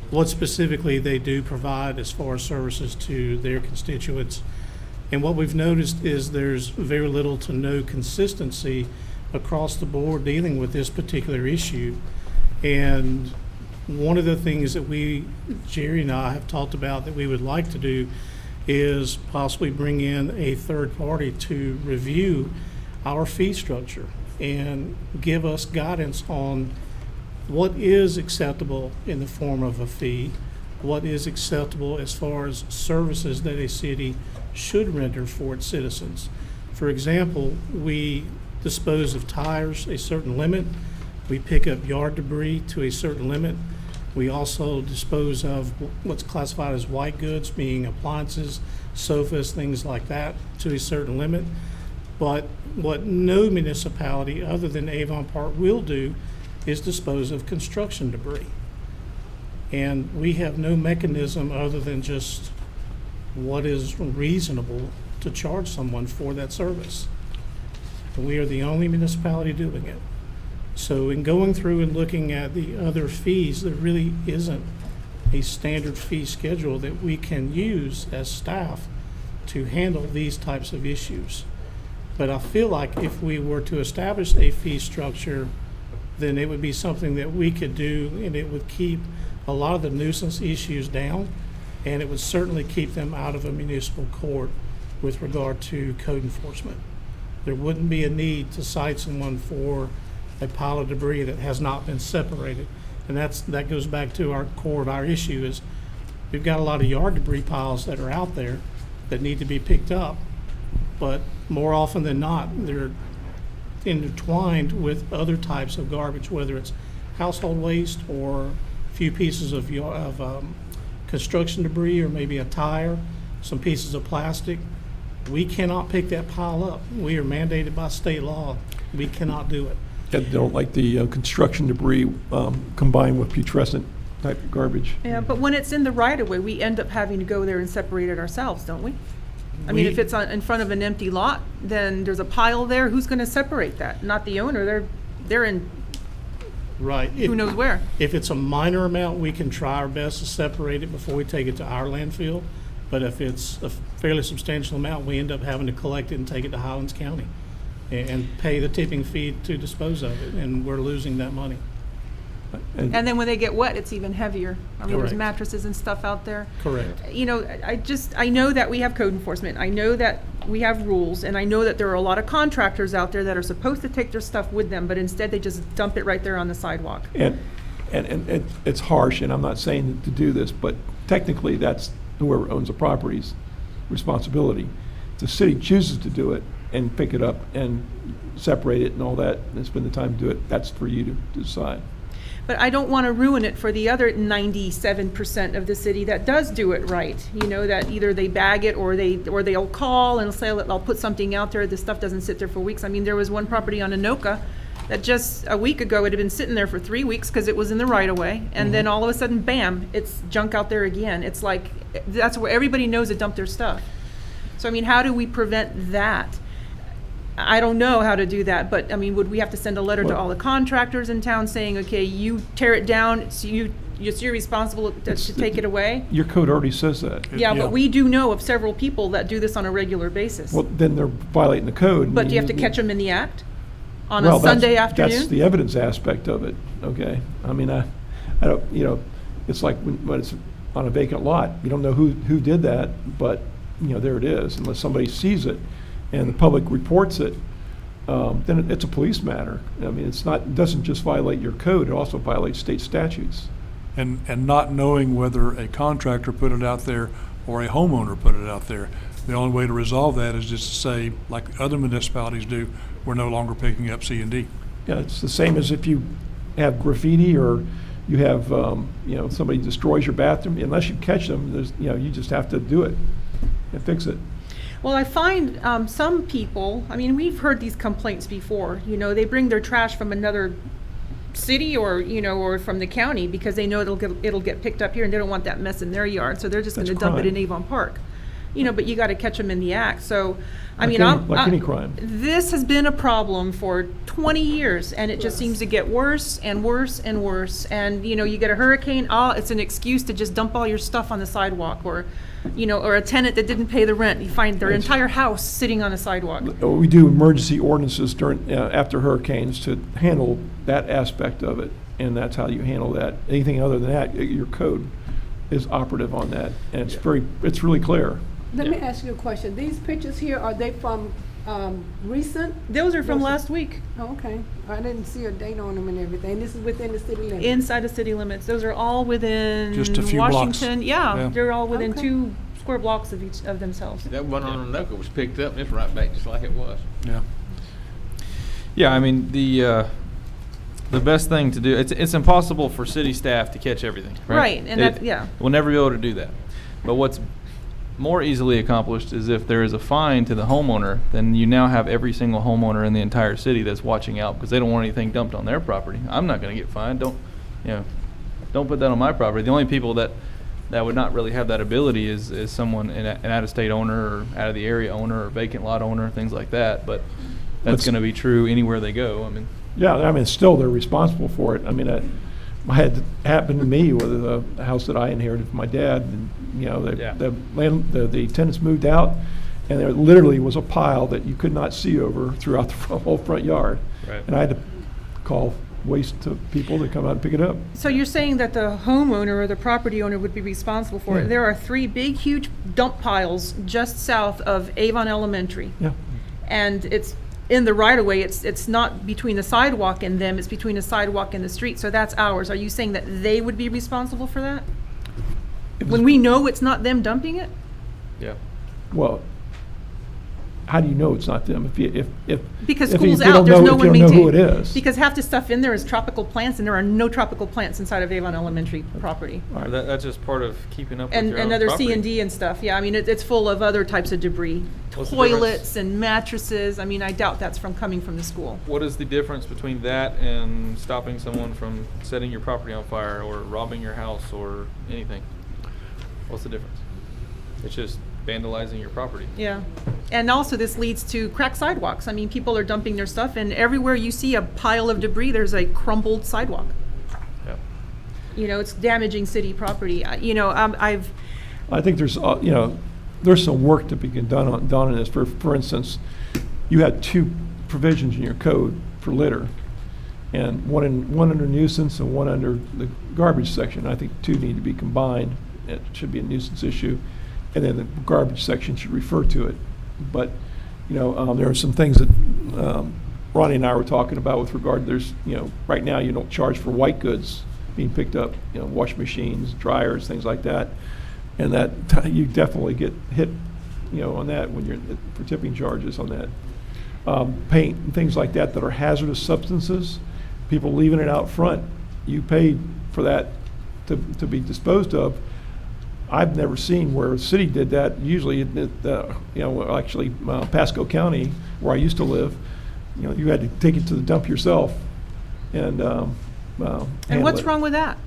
what specifically they do provide as far as services to their constituents. And what we've noticed is there's very little to no consistency across the board dealing with this particular issue. And one of the things that Jerry and I have talked about that we would like to do is possibly bring in a third party to review our fee structure and give us guidance on what is acceptable in the form of a fee, what is acceptable as far as services that a city should render for its citizens. For example, we dispose of tires a certain limit, we pick up yard debris to a certain limit. We also dispose of what's classified as white goods, being appliances, sofas, things like that, to a certain limit. But what no municipality other than Avon Park will do is dispose of construction debris. And we have no mechanism other than just what is reasonable to charge someone for that service. We are the only municipality doing it. So in going through and looking at the other fees, there really isn't a standard fee schedule that we can use as staff to handle these types of issues. But I feel like if we were to establish a fee structure, then it would be something that we could do, and it would keep a lot of the nuisance issues down, and it would certainly keep them out of a municipal court with regard to code enforcement. There wouldn't be a need to cite someone for a pile of debris that has not been separated. And that goes back to our core of our issue is we've got a lot of yard debris piles that are out there that need to be picked up. But more often than not, they're intertwined with other types of garbage, whether it's household waste or a few pieces of construction debris, or maybe a tire, some pieces of plastic. We cannot pick that pile up. We are mandated by state law. We cannot do it. They don't like the construction debris combined with putrescent type of garbage. Yeah, but when it's in the right of way, we end up having to go there and separate it ourselves, don't we? I mean, if it's in front of an empty lot, then there's a pile there. Who's going to separate that? Not the owner. They're in Right. who knows where. If it's a minor amount, we can try our best to separate it before we take it to our landfill. But if it's a fairly substantial amount, we end up having to collect it and take it to Highlands County and pay the tipping fee to dispose of it, and we're losing that money. And then when they get wet, it's even heavier. I mean, there's Correct. mattresses and stuff out there. Correct. You know, I know that we have code enforcement. I know that we have rules, and I know that there are a lot of contractors out there that are supposed to take their stuff with them, but instead they just dump it right there on the sidewalk. And it's harsh, and I'm not saying to do this, but technically that's whoever owns the property's responsibility. If the city chooses to do it and pick it up and separate it and all that, and spend the time to do it, that's for you to decide. But I don't want to ruin it for the other 97% of the city that does do it right. You know, that either they bag it or they'll call and say, I'll put something out there. This stuff doesn't sit there for weeks. I mean, there was one property on Anoka that just a week ago it had been sitting there for 3 weeks because it was in the right of way, and then all of a sudden, bam, it's junk out there again. It's like that's where everybody knows to dump their stuff. So I mean, how do we prevent that? I don't know how to do that, but I mean, would we have to send a letter to all the contractors in town saying, okay, you tear it down, it's you're responsible to take it away? Your code already says that. Yeah, but we do know of several people that do this on a regular basis. Well, then they're violating the code. But do you have to catch them in the act? On Well, a Sunday That's afternoon? the evidence aspect of it, okay? I mean, I don't, it's like when it's on a vacant lot, you don't know who did that, but, there it is. Unless somebody sees it and the public reports it, then it's a police matter. I mean, it doesn't just violate your code, it also violates state statutes. And not knowing whether a contractor put it out there or a homeowner put it out there. The only way to resolve that is just to say, like other municipalities do, we're no longer picking up C and D. Yeah, it's the same as if you have graffiti or you have, somebody destroys your bathroom. Unless you catch them, you just have to do it and fix it. Well, I find some people, I mean, we've heard these complaints before, they bring their trash from another city or, or from the county because they know it'll get picked up here and they don't want that mess in their yard, so they're just going to That's dump it crime. in Avon Park. But you got to catch them in the act. So, Like any crime. This has been a problem for 20 years, and it just seems to get worse and worse and worse. And, you get a hurricane, it's an excuse to just dump all your stuff on the sidewalk, or a tenant that didn't pay the rent. You find their entire house sitting on a sidewalk. We do emergency ordinances after hurricanes to handle that aspect of it, and that's how you handle that. Anything other than that, your code is operative on that, and it's really clear. Let me ask you a question. These pictures here, are they from recent? Those are from Those are- last week, Oh, okay. I didn't see a date on them and everything. This is within the city limits? inside the city limits. Those are all within Just a few blocks. Washington. Yeah, Yeah. they're all within Okay. 2 square blocks of each of themselves. That one on Anoka was picked up and it's right back just like it was. Yeah. Yeah, I mean, the best thing to do, it's impossible for city staff to catch everything, right? Right, and that, yeah. We'll never be able to do that. But what's more easily accomplished is if there is a fine to the homeowner, then you now have every single homeowner in the entire city that's watching out because they don't want anything dumped on their property. I'm not gonna get fined, don't put that on my property. The only people that would not really have that ability is someone, an out-of-state owner or out-of-the-area owner or vacant lot owner, things like that. But that's What's- gonna be true anywhere they go. I mean, Yeah, I mean, still, they're responsible for it. I mean, I had it happen to me with a house that I inherited from my dad, and, Yeah. the tenants moved out, and there literally was a pile that you could not see over throughout the whole front yard. Right. And I had to call waste people to come out and pick it up. So you're saying that the homeowner or the property owner would be responsible for Yeah. it? There are 3 big, huge dump piles just south of Avon Elementary. Yeah. And it's in the right-of-way, it's not between the sidewalk and them, it's between the sidewalk and the street, so that's ours. Are you saying that they would be responsible for that? When we know it's not them dumping it? yeah. Well, how do you know it's not them? If Because if you school's don't out, there's know- no if one you don't know maintaining. who it is. Because half the stuff in there is tropical plants, and there are no tropical plants inside of Avon Elementary property. All right. That's just part of keeping up with And your own other property. C and D and stuff, yeah, I mean, it's full of other types of debris. What's the difference? Toilets and mattresses, I mean, I doubt that's coming from the school. What is the difference between that and stopping someone from setting your property on fire or robbing your house or anything? What's the difference? It's just vandalizing your property. Yeah, and also this leads to cracked sidewalks. I mean, people are dumping their stuff, and everywhere you see a pile of debris, there's a crumbled sidewalk. Yeah. It's damaging city property. I think there's some work to be done on this. For instance, you had 2 provisions in your code for litter, and one under nuisance and one under the garbage section. I think 2 need to be combined. It should be a nuisance issue, and then the garbage section should refer to it. But there are some things that Ronnie and I were talking about with regard. There's right now you don't charge for white goods being picked up. Washing machines, dryers, things like that. And that you definitely get hit, on that when you're for tipping charges on that. Paint and things like that are hazardous substances, people leaving it out front, you pay for that to be disposed of. I've never seen where a city did that. Usually, Pasco County, where I used to live, you had to take it to the dump yourself, and And handle what's it. wrong with that?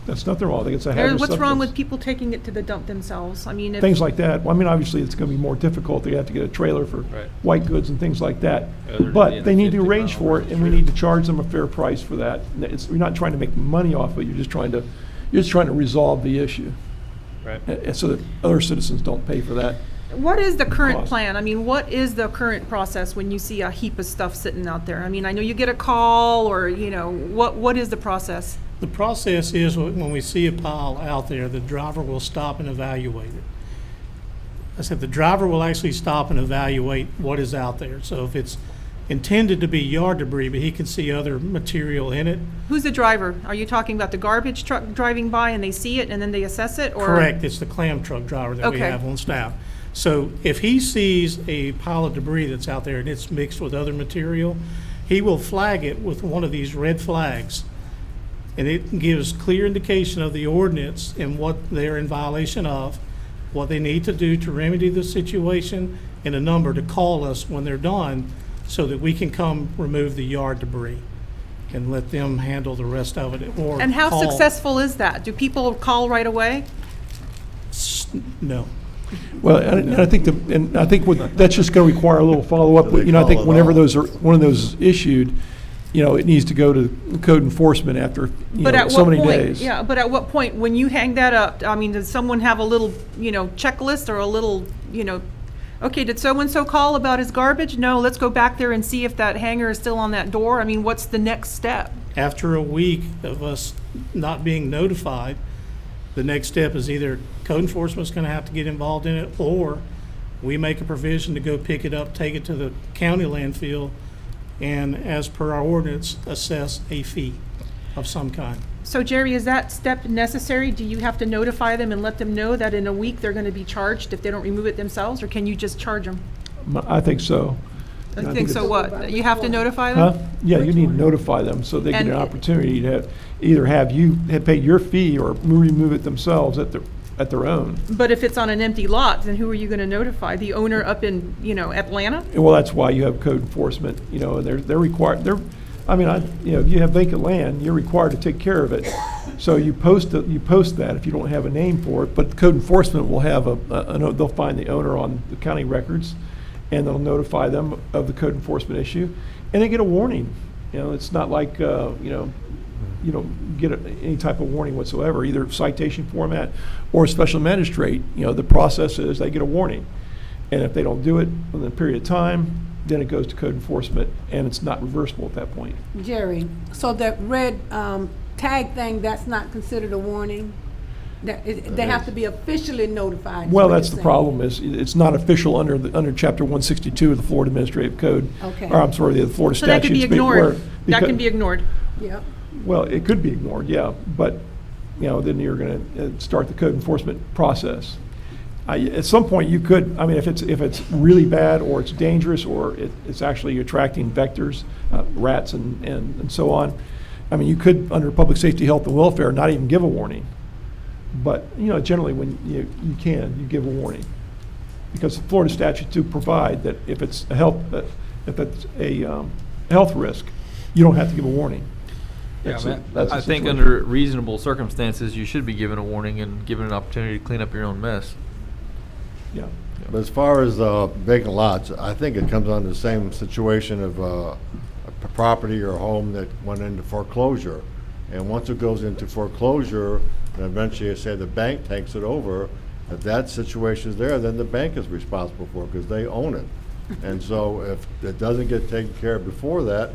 That's nothing wrong. I think it's a hazardous What's wrong substance. with people taking it to the dump themselves? I mean, if. Things like that. Well, I mean, obviously, it's going to be more difficult. They have to get a trailer for Right. white goods and things like that. Other than But being they a need to 50 arrange mile for it, range and we trip. need to charge them a fair price for that. You're not trying to make money off it. You're just trying to resolve the issue, Right. and so that other citizens don't pay for that. What is the current Cost. plan? I mean, what is the current process when you see a heap of stuff sitting out there? I mean, I know you get a call or, what is the process? The process is when we see a pile out there, the driver will stop and evaluate it. I said the driver will actually stop and evaluate what is out there. So if it's intended to be yard debris, but he can see other material in it, Who's the driver? Are you talking about the garbage truck driving by and they see it and then they assess it? Or correct, it's the clam truck driver that we Okay. have on staff. So if he sees a pile of debris that's out there and it's mixed with other material, he will flag it with one of these red flags. And it gives clear indication of the ordinance and what they're in violation of, what they need to do to remedy the situation, and a number to call us when they're done so that we can come remove the yard debris and let them handle the rest of it. Or And how call- successful is that? Do people call right away? No. Well, and I think that's just going to require a little follow-up. Do they I think call it whenever off? one of those issued, it needs to go to code enforcement after, But at so what many point? days. Yeah, but at what point, when you hang that up, I mean, does someone have a little, checklist or a little, okay, did so-and-so call about his garbage? No, let's go back there and see if that hanger is still on that door. I mean, what's the next step? After a week of us not being notified, the next step is either code enforcement's gonna have to get involved in it, or We make a provision to go pick it up, take it to the county landfill, and as per our ordinance, assess a fee of some kind. So Jerry, is that step necessary? Do you have to notify them and let them know that in a week they're gonna be charged if they don't remove it themselves, or can you just charge them? I think so. I Yeah, think so it's- what? You have to notify Huh? them? Yeah, you need to notify them so they get an And- opportunity to either have you pay your fee or remove it themselves at their own. But if it's on an empty lot, then who are you gonna notify? The owner up in, Atlanta? Well, that's why you have code enforcement, and they're required, if you have vacant land, you're required to take care of it. So you post that if you don't have a name for it, but code enforcement will have they'll find the owner on the county records, and they'll notify them of the code enforcement issue, and they get a warning. It's not like, you don't get any type of warning whatsoever, either citation format or special magistrate. The process is they get a warning. And if they don't do it within a period of time, then it goes to code enforcement, and it's not reversible at that point. Jerry, so that red tag thing, that's not considered a warning? They have to be officially notified? is Well, what that's you're the saying. problem, is it's not official under Chapter 162 of the Florida Administrative Code. Okay. Or, I'm sorry, the Florida So that statutes. could be ignored. That can be ignored. Yep. Well, it could be ignored, yeah, but, then you're going to start the code enforcement process. At some point, you could, if it's really bad, or it's dangerous, or it's actually attracting vectors, rats and so on, you could, under public safety, health, and welfare, not even give a warning. But, generally, when you give a warning. Because Florida statutes do provide that if it's a health risk, you don't have to give a warning. Yeah, That's the I think situation. under reasonable circumstances, you should be given a warning and given an opportunity to clean up your own mess. Yeah. But as far as vacant lots, I think it comes on the same situation of a property or home that went into foreclosure. And once it goes into foreclosure, and eventually, say, the bank takes it over, if that situation is there, then the bank is responsible for it because they own it. And so if it doesn't get taken care of before that,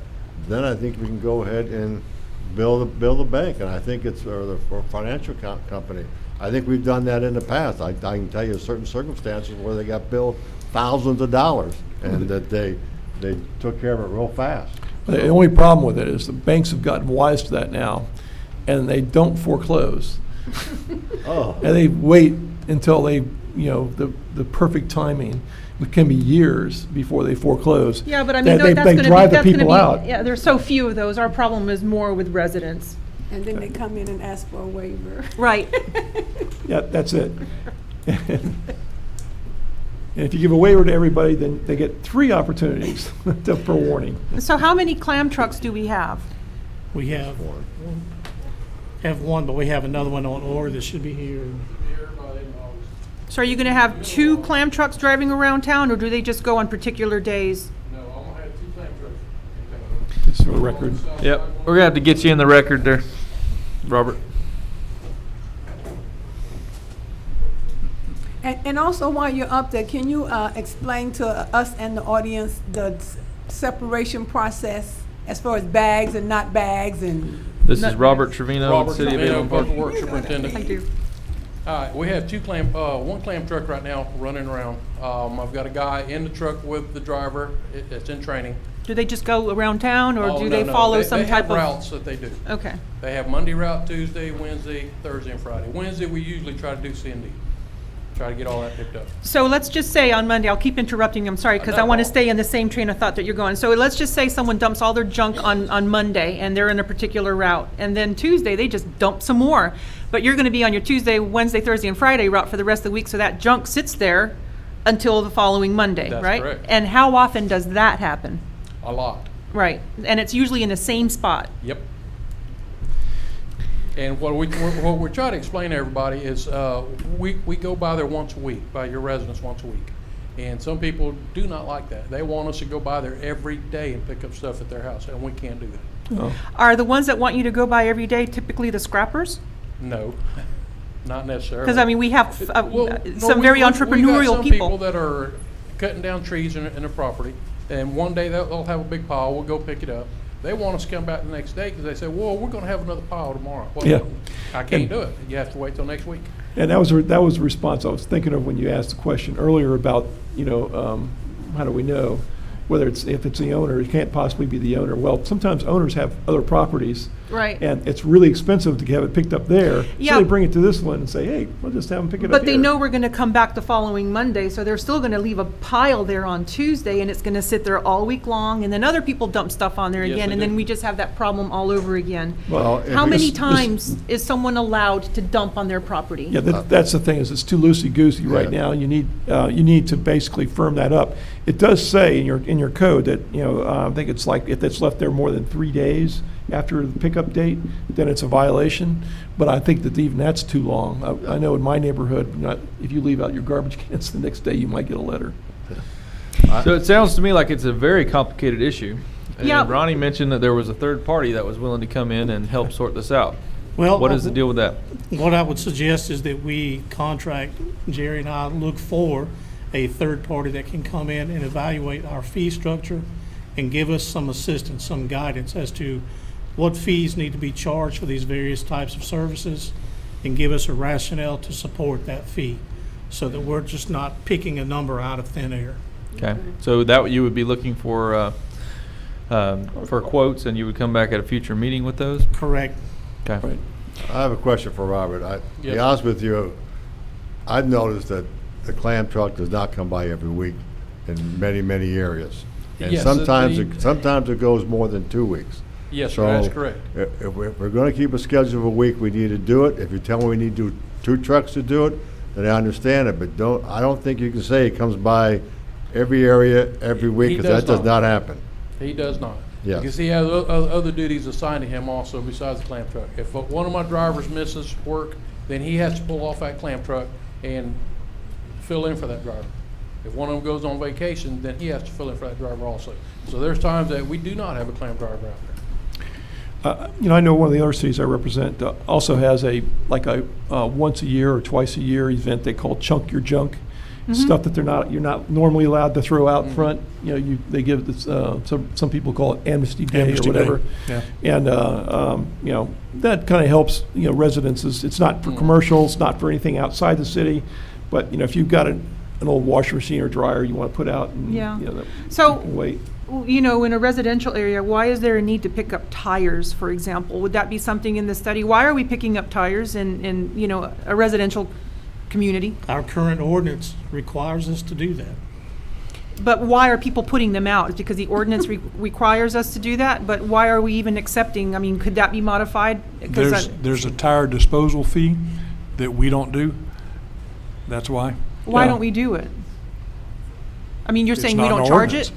then I think we can go ahead and bill the bank, and I think it's, or the financial company. I think we've done that in the past. I can tell you certain circumstances where they got billed thousands of dollars, and that they took care of it real fast. The only problem with it is the banks have gotten wise to that now, and they don't foreclose. Oh. And they wait until the perfect timing, which can be years before they foreclose. Yeah, but They that's gonna be, drive the people out. yeah, there's so few of those. Our problem is more with residents. And then they come in and ask for a waiver. Right. Yeah, that's it. And if you give a waiver to everybody, then they get 3 opportunities for warning. So how many clam trucks do we have? We have one, but we have another one on order that should be here. So are you gonna have 2 clam trucks driving around town, or do they just go on particular days? No, I'm gonna have 2 clam trucks. Just for the record. Yep, we're gonna have to get you in the record there, Robert. And also, while you're up there, can you explain to us and the audience the separation process as far as bags and not bags and? This is Robert Trevino, Robert City of Trevino, Avon Public Park. Works Superintendent. I do. All right, we have one clam truck right now running around. I've got a guy in the truck with the driver. It's in training. Do they just go around town, or Oh, do no, they no, follow some they type have of? routes that they do. Okay. They have Monday route, Tuesday, Wednesday, Thursday, and Friday. Wednesday, we usually try to do C&D. Try to get all that picked up. So let's just say on Monday, I'll keep interrupting, I'm sorry, because I No want to problem. stay in the same train of thought that you're going. So let's just say someone dumps all their junk on Monday, and they're in a particular route. And then Tuesday, they just dump some more. But you're going to be on your Tuesday, Wednesday, Thursday, and Friday route for the rest of the week, so that junk sits there until the following Monday, That's right? correct. And how often does that happen? A lot. Right, and it's usually in the same spot. Yep. And what we're trying to explain to everybody is we go by there once a week, by your residents once a week. And some people do not like that. They want us to go by there every day and pick up stuff at their house, and we can't do that. Oh. Are the ones that want you to go by every day typically the scrappers? No, not necessarily. Because, I mean, we have Well, no, some we- very we got entrepreneurial some people. that are cutting down trees in a property, and one day they'll have a big pile, we'll go pick it up. They want us to come back the next day because they say, well, we're going to have another pile tomorrow. Well, Yeah. I can't do it. You have to wait till next week. And that was the response I was thinking of when you asked the question earlier about, how do we know? Whether if it's the owner, it can't possibly be the owner. Well, sometimes owners have other properties. Right. And it's really expensive to have it picked up there. Yeah. So they bring it to this one and say, hey, we'll just have them pick it up But they here. know we're gonna come back the following Monday, so they're still gonna leave a pile there on Tuesday, and it's gonna sit there all week long, and then other people dump stuff on there Yes, again, they and do. then we just have that problem all over again. Well, How many this- times is someone allowed to dump on their property? Yeah, that's the thing, is it's too loosey-goosey right Yeah. now. You need to basically firm that up. It does say in your code that, I think it's like if it's left there more than 3 days after the pickup date, then it's a violation. But I think that even that's too long. I know in my neighborhood, if you leave out your garbage cans the next day, you might get a letter. So it sounds to me like it's a very complicated issue. And Yeah. Ronnie mentioned that there was a third party that was willing to come in and help sort this out. Well, What is the deal with that? What I would suggest is that we contract, Jerry and I look for a third party that can come in and evaluate our fee structure and give us some assistance, some guidance as to what fees need to be charged for these various types of services, and give us a rationale to support that fee, so that we're just not picking a number out of thin air. Okay, so that you would be looking for quotes, and you would come back at a future meeting with those? Correct. Okay. Right. I have a question for Robert. To Yes. be honest with you, I've noticed that the clam truck does not come by every week in many, many areas. And Yes, sometimes it goes more than 2 weeks. Yes, sir, that's So, correct. If we're going to keep a schedule of a week, we need to do it. If you tell me we need to do 2 trucks to do it, then I understand it. But I don't think you can say it comes by every area, every week, He because that does does not. not happen. He does not. Yes. Because he has other duties assigned to him also besides the clam truck. If one of my drivers misses work, then he has to pull off that clam truck and fill in for that driver. If one of them goes on vacation, then he has to fill in for that driver also. So there's times that we do not have a clam driver out there. I know one of the other cities I represent also has a once a year or twice a year event they call Chunk Your Junk. Stuff that you're not normally allowed to throw out front. They give this, some people call it Amnesty Day Amnesty or Day, whatever. yeah. And that kind of helps residences. It's not for commercial, it's not for anything outside the city, but if you've got an old washing machine or dryer you want to put out, and Yeah. that So- you can wait. In a residential area, why is there a need to pick up tires, for example? Would that be something in the study? Why are we picking up tires in a residential community? Our current ordinance requires us to do that. But why are people putting them out? It's because the ordinance requires us to do that, but why are we even accepting? I mean, could that be modified? 'Cause There's a tire disposal fee that we don't do. That's why. why Yeah. don't we do it? I mean, you're It's saying we not don't an charge ordinance. it?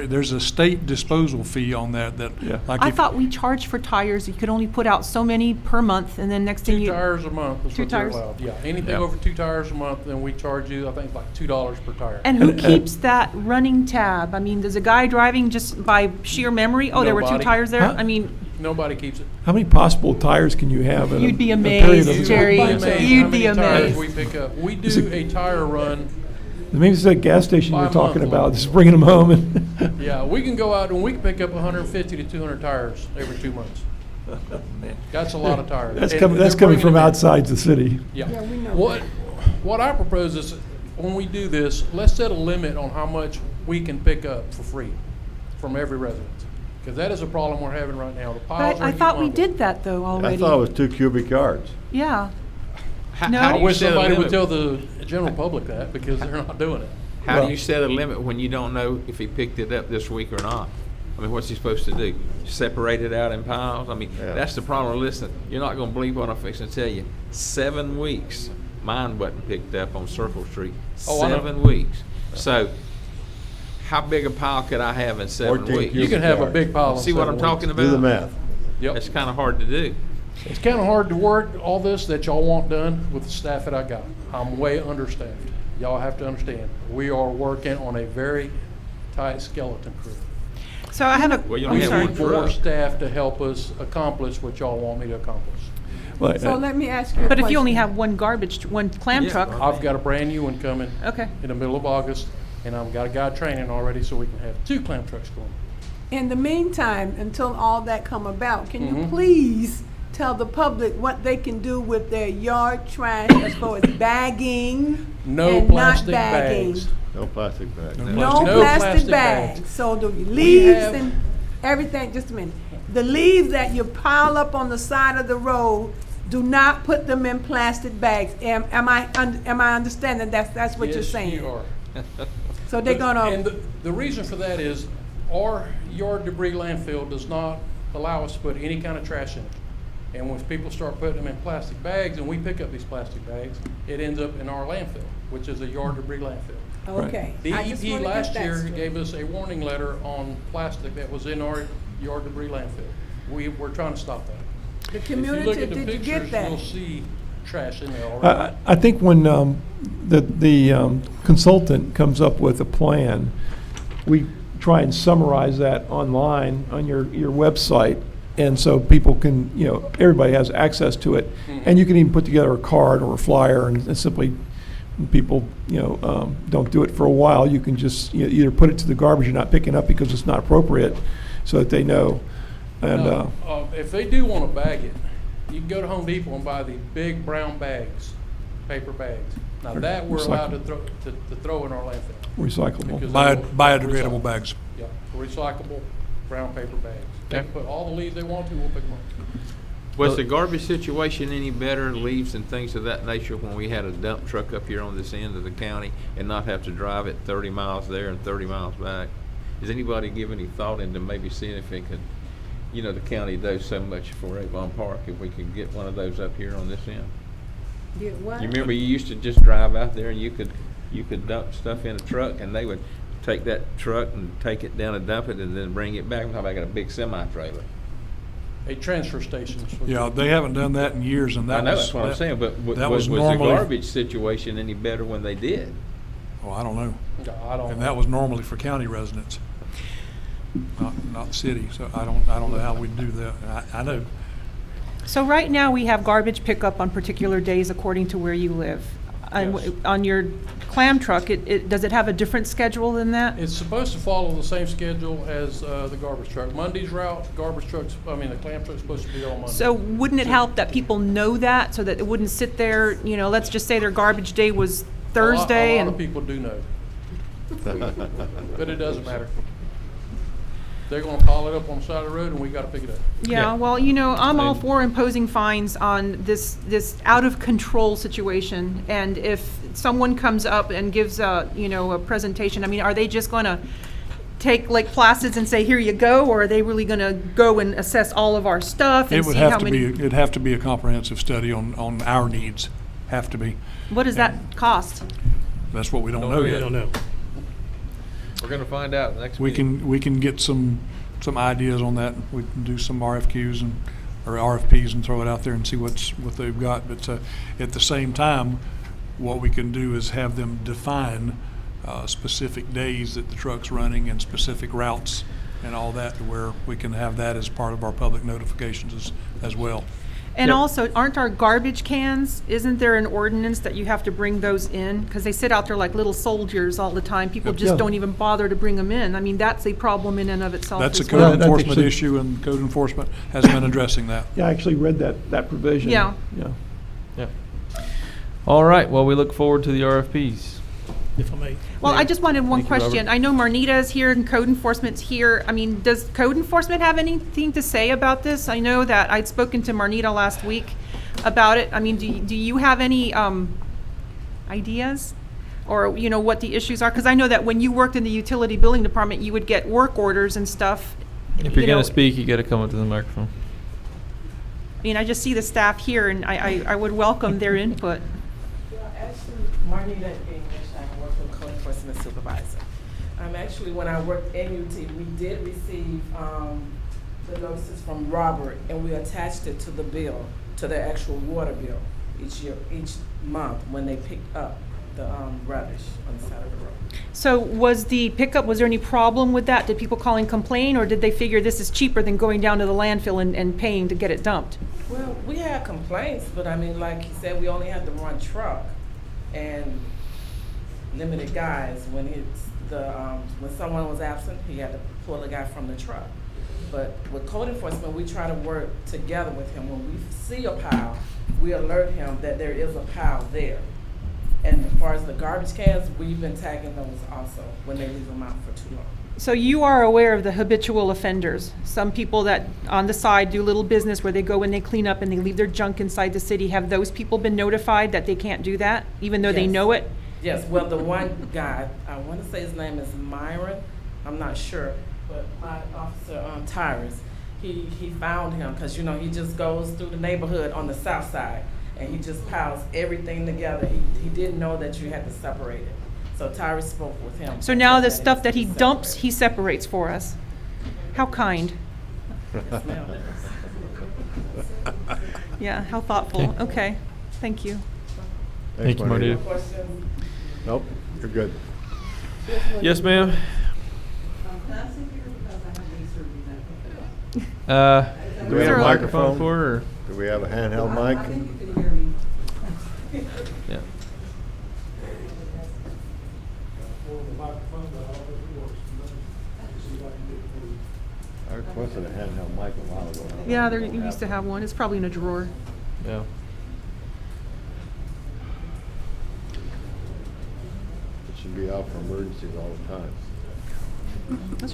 There's a state disposal fee on that, Yeah. like I if, thought we charged for tires, you could only put out so many per month, and then next thing 2 you. tires a month is 2 what they're tires? allowed. Yeah, anything Yeah. over 2 tires a month, then we charge you, I think, like $2 per tire. And who And- keeps that running tab? I mean, does a guy driving just by sheer memory, oh, there were 2 Nobody. tires there? Huh? I mean, Nobody keeps it. How many possible tires can you have? In You'd be a amazed, period of- Jerry. You'd be amazed You'd how be many tires amazed. we pick up. We Is do it- a tire run. Maybe it's that gas station you were By talking month about, long. just bringing them home and. Yeah, we can go out and we can pick up 150 to 200 tires every 2 months. That's a lot of tires. That's And coming, that's they're coming bringing from them in. outside the city. Yeah. Yeah, we know What I propose is, when we do this, let's set a limit on how much we can pick up for free from every resident. Because that is a problem we're having right now. The piles but are I thought we humongous. did that though I already. thought it was 2 cubic yards. Yeah. No. I How do wish set a somebody would limit? tell the general public that, because they're not doing it. How do you set a limit when you don't know if he picked it up this week or not? I mean, what's he supposed to do? Separate it out in piles? I mean, Yeah. that's the problem. Listen, you're not gonna believe what I'm fixing to tell you. 7 weeks, mine wasn't picked up on Circle Street. Oh, I know. 7 weeks. So, how big a pile could I have in 7 14 weeks? You can have a yards. big pile in See what 7 I'm talking weeks. about? Do the math. Yep. It's kind of hard to do. It's kind of hard to work all this that y'all want done with the staff that I got. I'm way understaffed. Y'all have to understand, we are working on a very tight skeleton crew. So I have a, Well, you I'm only have sorry. one More truck. staff to help us accomplish what y'all want me to accomplish. Well, So let me ask you a But if question. you only have one one clam Yeah. truck, I've got a brand new one coming okay. in the middle of August, and I've got a guy training already, so we can have 2 clam trucks going. In the meantime, until all that come about, can you Mhm. please tell the public what they can do with their yard trash as far as bagging No and not plastic bagging? bags. No plastic bags. No No No plastic plastic bags. bags. So the leaves have- and everything, just a minute. The leaves that you pile up on the side of the road, do not put them in plastic bags. Am I understanding that's what you're saying? Yes, you are. So they're And gonna, the reason for that is our yard debris landfill does not allow us to put any kind of trash in it. And when people start putting them in plastic bags and we pick up these plastic bags, it ends up in our landfill, which is a yard debris landfill. okay. I just DEP wanna get last that year straight. gave us a warning letter on plastic that was in our yard debris landfill. We're trying to stop that. The If you look community, at the did you get pictures, that? you'll see trash in there already. I think when the consultant comes up with a plan, we try and summarize that online on your website, and so people can, everybody has access to it. And you can even put together a card or a flyer, and simply, when people, don't do it for a while, you can just either put it to the garbage you're not picking up because it's not appropriate, so that they know. And Now, if they do want to bag it, you can go to Home Depot and buy the big brown bags, paper bags. Now that we're allowed to throw in our landfill. recyclable. Because Biodegradable bags. Yeah, recyclable brown paper bags. They Okay. can put all the leaves they want to, we'll pick them up. Was the garbage situation any better, leaves and things of that nature, when we had a dump truck up here on this end of the county and not have to drive it 30 miles there and 30 miles back? Does anybody give any thought into maybe seeing if it could, the county does so much for Avon Park, if we could get one of those up here on this end? Did what? You remember you used to just drive out there and you could dump stuff in a truck and they would take that truck and take it down and dump it and then bring it back. I'm talking about a big semi-trailer. A transfer station. is what Yeah, they haven't done that in years, and I that know, was. that's what I'm saying, but that was the normally- garbage situation any better when they did? Oh, I don't know. I don't And know. that was normally for county residents, not city, so I don't know how we'd do that. I know, So right now, we have garbage pickup on particular days according to where you live. Yes. On your clam truck, does it have a different schedule than that? It's supposed to follow the same schedule as the garbage truck. Monday's route, the clam truck's supposed to be on Monday. So wouldn't it help that people know that, so that it wouldn't sit there, let's just say their garbage day was Thursday A lot of and, people do know. But it doesn't matter. They're gonna pile it up on the side of the road and we gotta pick it up. yeah, well, I'm all for imposing fines on this out-of-control situation. And if someone comes up and gives a presentation, are they just gonna take Lake Placids and say, here you go, or are they really gonna go and assess all of our stuff and it would see how have to many? be, it'd have to be a comprehensive study on our needs, have to be. What does that cost? That's what we don't Don't know know We yet. don't know. We're gonna find out next We meeting. can get some ideas on that. We can do some RFQs or RFPs and throw it out there and see what they've got. But at the same time, what we can do is have them define specific days that the truck's running and specific routes and all that, to where we can have that as part of our public notifications as well. And Yep. also, aren't our garbage cans, isn't there an ordinance that you have to bring those in? Because they sit out there like little soldiers all the time. People just Yeah. don't even bother to bring them in. That's a problem in and of itself That's a as well. code that enforcement actually- issue, and code enforcement has been addressing that. Yeah, I actually read that provision. Yeah. Yeah. All right, well, we look forward to the RFPs. If I may. Well, I just wanted one Thank you, Robert. question. I know Marnita is here and code enforcement's here. Does code enforcement have anything to say about this? I know that I'd spoken to Marnita last week about it. Do you have any ideas? Or, what the issues are? Because I know that when you worked in the utility billing department, you would get work orders and stuff. If you're You know, gonna speak, you gotta come up to the microphone. I just see the staff here and I would welcome their input. Well, actually, Marnita English, I work with code enforcement supervisor. Actually, when I worked in UT, we did receive the notices from Robert, and we attached it to the bill, to the actual water bill each month when they picked up the rubbish on the side of the road. So was there any problem with that? Did people call and complain, or did they figure this is cheaper than going down to the landfill and paying to get it dumped? Well, we had complaints, but like he said, we only had to run truck and limited guys. When someone was absent, he had to pull a guy from the truck. But with code enforcement, we try to work together with him. When we see a pile, we alert him that there is a pile there. And as far as the garbage cans, we've been tagging those also when they leave them out for too long. So you are aware of the habitual offenders, some people that on the side do little business where they go and they clean up and they leave their junk inside the city. Have those people been notified that they can't do that, even though they Yes. know it? Yes, well, the one guy, I want to say his name is Myron, I'm not sure, but my officer, Tyrus, he found him, because, you know, he just goes through the neighborhood on the south side, and he just piles everything together. He didn't know that you had to separate it. So Tyrus spoke with him. So now the That stuff needs that to he be dumps, separated. he separates for us. How kind. Yes, ma'am. Yeah, how thoughtful. Okay, thank you. Thank you, Marnita. Marnita. Questions? Nope, you're good. Yes, ma'am. Can I sit here because I have knee surgery now? Do we have a Sir. microphone for her? Or? Do we have a handheld I mic? think you can hear me. Yeah. I requested a handheld mic a while ago. Yeah, there, you used to have one. It's probably in a drawer. Yeah. It should be out for emergencies all the time.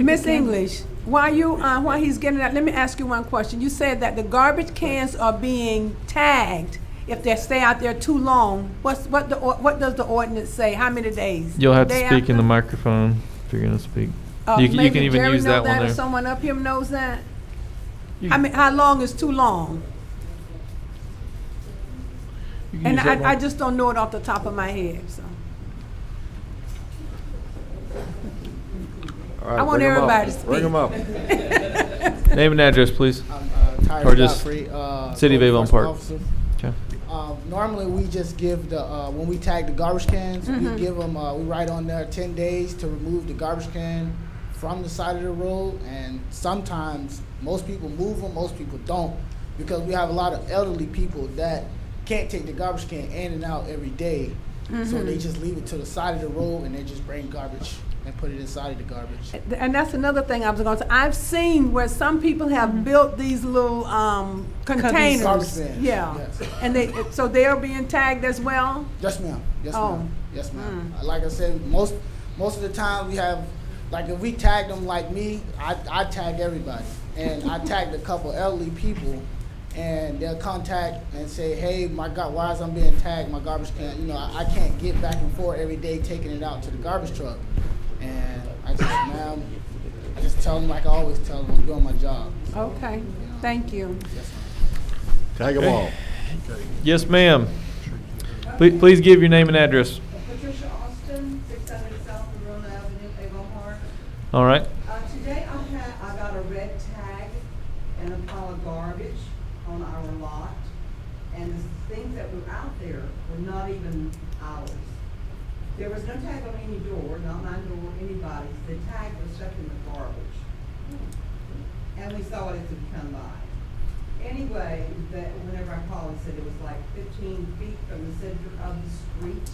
Miss English, while he's getting that, let me ask you one question. You said that the garbage cans are being tagged if they stay out there too long. What does the ordinance say? How many days? You'll have to Day speak in the after? microphone if you're gonna speak. You Maybe can even Jerry use know that one Or there. someone up here knows that? I mean, how long is too long? You can And use that I one. just don't know it off the top of my head, so. All right, I want bring 'em up. everybody to Bring 'em up. Name and address, please. I'm Or just Godfrey, City of code Avon enforcement Park. officer. Okay. Normally, we just give the, when we tag the garbage cans, Mm-hmm. we give them, we write on there 10 days to remove the garbage can from the side of the road. And sometimes, most people move them, most people don't, because we have a lot of elderly people that can't take the garbage can in and out every day. So they just leave it to the side of the road and they just bring garbage and put it inside of the garbage. And that's another thing I was going to say. I've seen where some people have built these little containers. Garbage bins, Yeah. yes. And so they're being tagged as well? Yes, ma'am. Yes, Oh. ma'am. Yes, ma'am. Like I said, most of the time we have, like if we tag them like me, I tag everybody. And I tagged a couple elderly people, and they'll contact and say, hey, my God, why is I'm being tagged, my garbage can, you know, I can't get back and forth every day taking it out to the garbage truck. And I just tell them like I always tell them, I'm doing my job. Okay, thank you. Tag them all. Yes, ma'am. Please give your name and address. Patricia Austin, 600 South Verona Avenue, Avon Park. All right. Today I got a red tag and a pile of garbage on our lot, and the things that were out there were not even ours. There was no tag on any door, not my door, anybody's. The tag was stuck in the garbage. And we saw it as it come by. Anyway, whenever I called, it said it was like 15 feet from the center of the street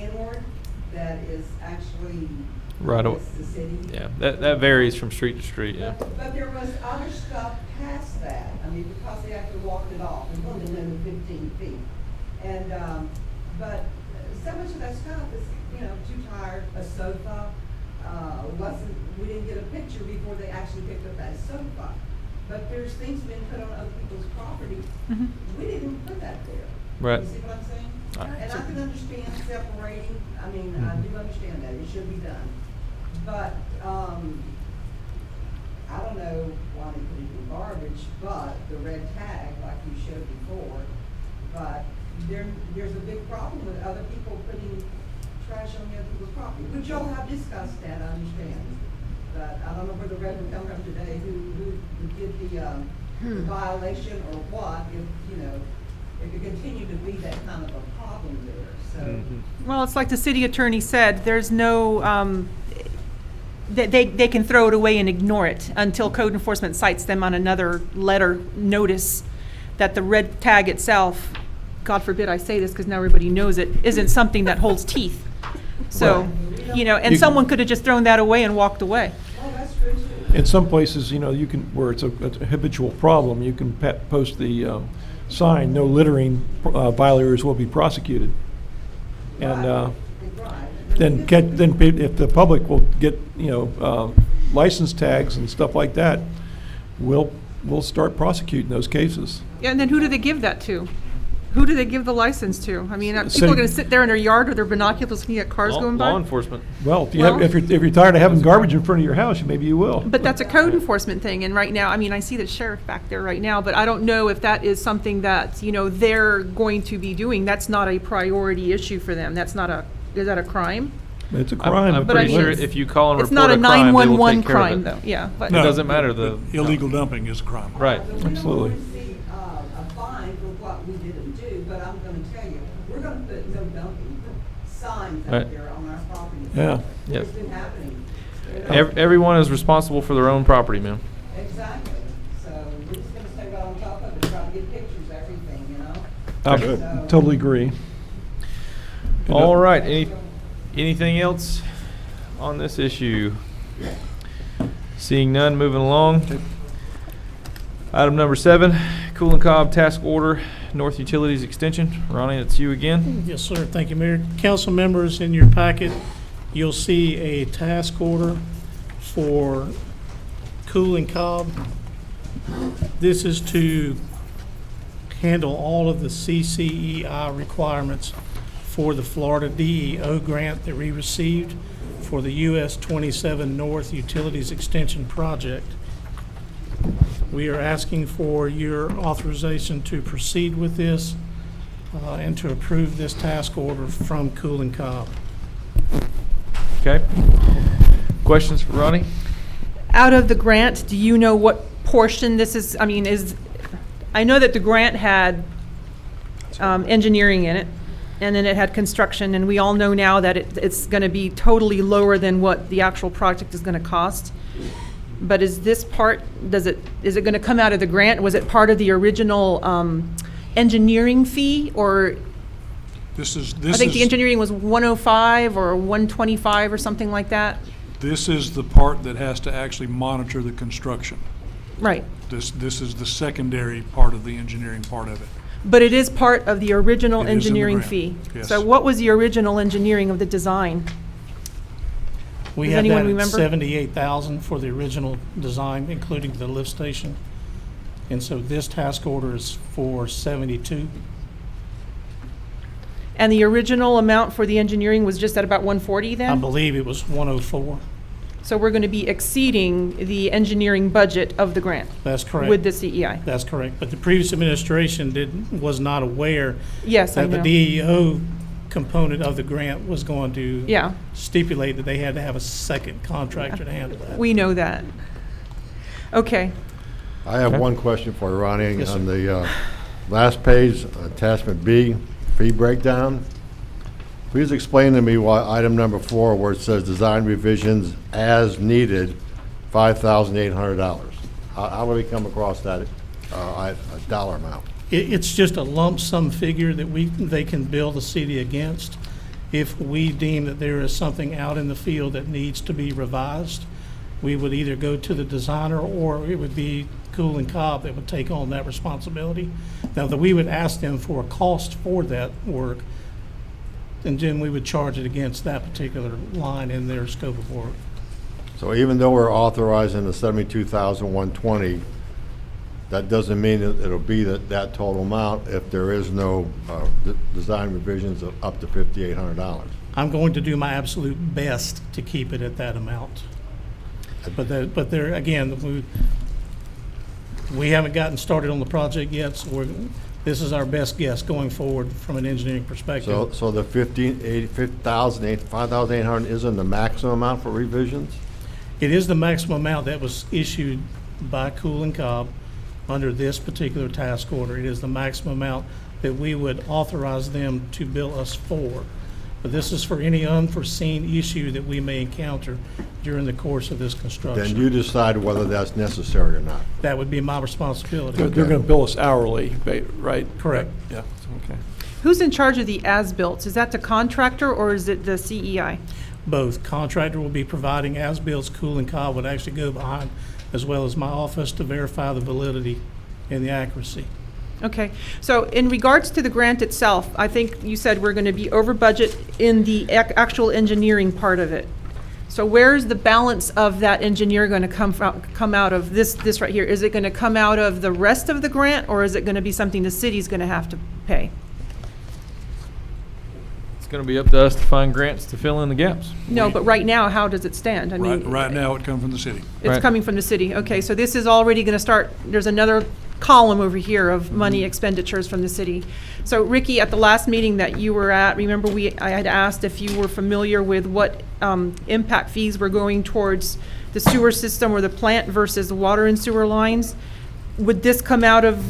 inward. That is actually Right away. against the city. Yeah, that varies from street to street. Yeah. But there was other stuff past that, I mean, because they actually walked it off and put it in the 15 feet. And, but so much of that stuff is, you know, too tired, a sofa, we didn't get a picture before they actually picked up that sofa. But there's things being put on other people's property, we didn't put that there. Right. You see what I'm saying? And I can understand separating, I mean, I do understand that, it should be done. But, I don't know why they put it in garbage, but the red tag, like you showed before, but there's a big problem with other people putting trash on other people's property, which y'all have discussed that, I understand. But I don't know where the red would come from today, who did the violation or what, if, you know, if it continued to be that kind of a problem there, so. Well, it's like the city attorney said, there's no, they can throw it away and ignore it until code enforcement cites them on another letter notice that the red tag itself, God forbid I say this because now everybody knows it, isn't something that holds teeth. So, you know, and someone could have just thrown that away and walked away. Oh, that's true too. In some places, you know, you can, where it's a habitual problem, you can post the sign, no littering, violators will be prosecuted. And if the public will get, license tags and stuff like that, we'll start prosecuting those cases. Yeah, and then who do they give that to? Who do they give the license to? I mean, people City- are gonna sit there in their yard with their binoculars looking at cars going by? Law enforcement. Well, if Well- you're tired of having garbage in front of your house, maybe you will. But that's a code enforcement thing, and right now, I mean, I see the sheriff back there right now, but I don't know if that is something that, they're going to be doing. That's not a priority issue for them. That's not is that a crime? It's a crime. I'm But I pretty mean, sure if you call and It's report not a a crime, they will 911 take care of crime, it. though, yeah. But It doesn't matter, Illegal dumping is a crime. Right. Absolutely. Receive a fine for what we didn't do, but I'm gonna tell you, we're gonna put no dumping signs Right. out there on our property. Yeah. Yep. It's been happening. Everyone is responsible for their own property, ma'am. Exactly. So we're just gonna stay right on top of it, try to get pictures, everything, I So- totally agree. All right, anything else on this issue? Seeing none, moving along. Item number 7, Cool and Cobb Task Order, North Utilities Extension. Ronnie, it's you again. Yes, sir. Thank you, Mayor. Council members, in your packet, you'll see a task order for Cool and Cobb. This is to handle all of the CCEI requirements for the Florida DEO grant that we received for the US 27 North Utilities Extension Project. We are asking for your authorization to proceed with this and to approve this task order from Cool and Cobb. Okay. Questions for Ronnie? out of the grant, do you know what portion this is? I mean, I know that the grant had engineering in it, and then it had construction, and we all know now that it's going to be totally lower than what the actual project is going to cost. But is this part, is it going to come out of the grant? Was it part of the original engineering fee, or? I think the engineering was 105 or 125 or something like that. This is the part that has to actually monitor the construction. Right. This is the secondary part of the engineering part of it. But it is part of the original It is in the engineering grant, fee. yes. So what was the original engineering of the design? We Does had anyone that at remember? 78,000 for the original design, including the lift station. And so this task order is for 72. And the original amount for the engineering was just at about 140 I then? believe it was 104. So we're going to be exceeding the engineering budget of the grant That's correct. with the CEI? That's correct. But the previous administration was not aware Yes, I that the know. DEO component of the grant was going to Yeah. stipulate that they had to have a second contractor to handle that. We know that. Okay. I have one question for you, Ronnie. Yes, On the last page, attachment B, fee breakdown. Please explain to me why item number 4, where it says design revisions as needed, $5,800. How do we come across that dollar amount? It's just a lump sum figure that they can bill the city against if we deem that there is something out in the field that needs to be revised. We would either go to the designer, or it would be Cool and Cobb that would take on that responsibility. Now, that we would ask them for a cost for that work, and then we would charge it against that particular line in their scope of work. So even though we're authorizing the $72,120, that doesn't mean that it'll be that total amount if there is no design revisions of up to $5,800. I'm going to do my absolute best to keep it at that amount. But there, again, we haven't gotten started on the project yet, so this is our best guess going forward from an engineering perspective. So the $5,800 isn't the maximum amount for revisions? It is the maximum amount that was issued by Cool and Cobb under this particular task order. It is the maximum amount that we would authorize them to bill us for. But this is for any unforeseen issue that we may encounter during the course of this construction. Then you decide whether that's necessary or not. That would be my responsibility. They're going to bill us hourly, right? Correct. Yeah, okay. Who's in charge of the as-built? Is that the contractor or is it the CEI? Both. Contractor will be providing as-bills. Cool and Cobb would actually go behind, as well as my office, to verify the validity and the accuracy. Okay, so in regards to the grant itself, I think you said we're gonna be over budget in the actual engineering part of it. So where's the balance of that engineer gonna come out of this right here? Is it gonna come out of the rest of the grant, or is it gonna be something the city's gonna have to pay? It's gonna be up to us to find grants to fill in the gaps. No, but right now, how does it stand? I Right, mean, right now, it comes from the city. it's Right. coming from the city. Okay, so this is already gonna start, there's another column over here of money expenditures from the city. So Ricky, at the last meeting that you were at, remember I had asked if you were familiar with what impact fees were going towards the sewer system or the plant versus the water and sewer lines? Would this come out of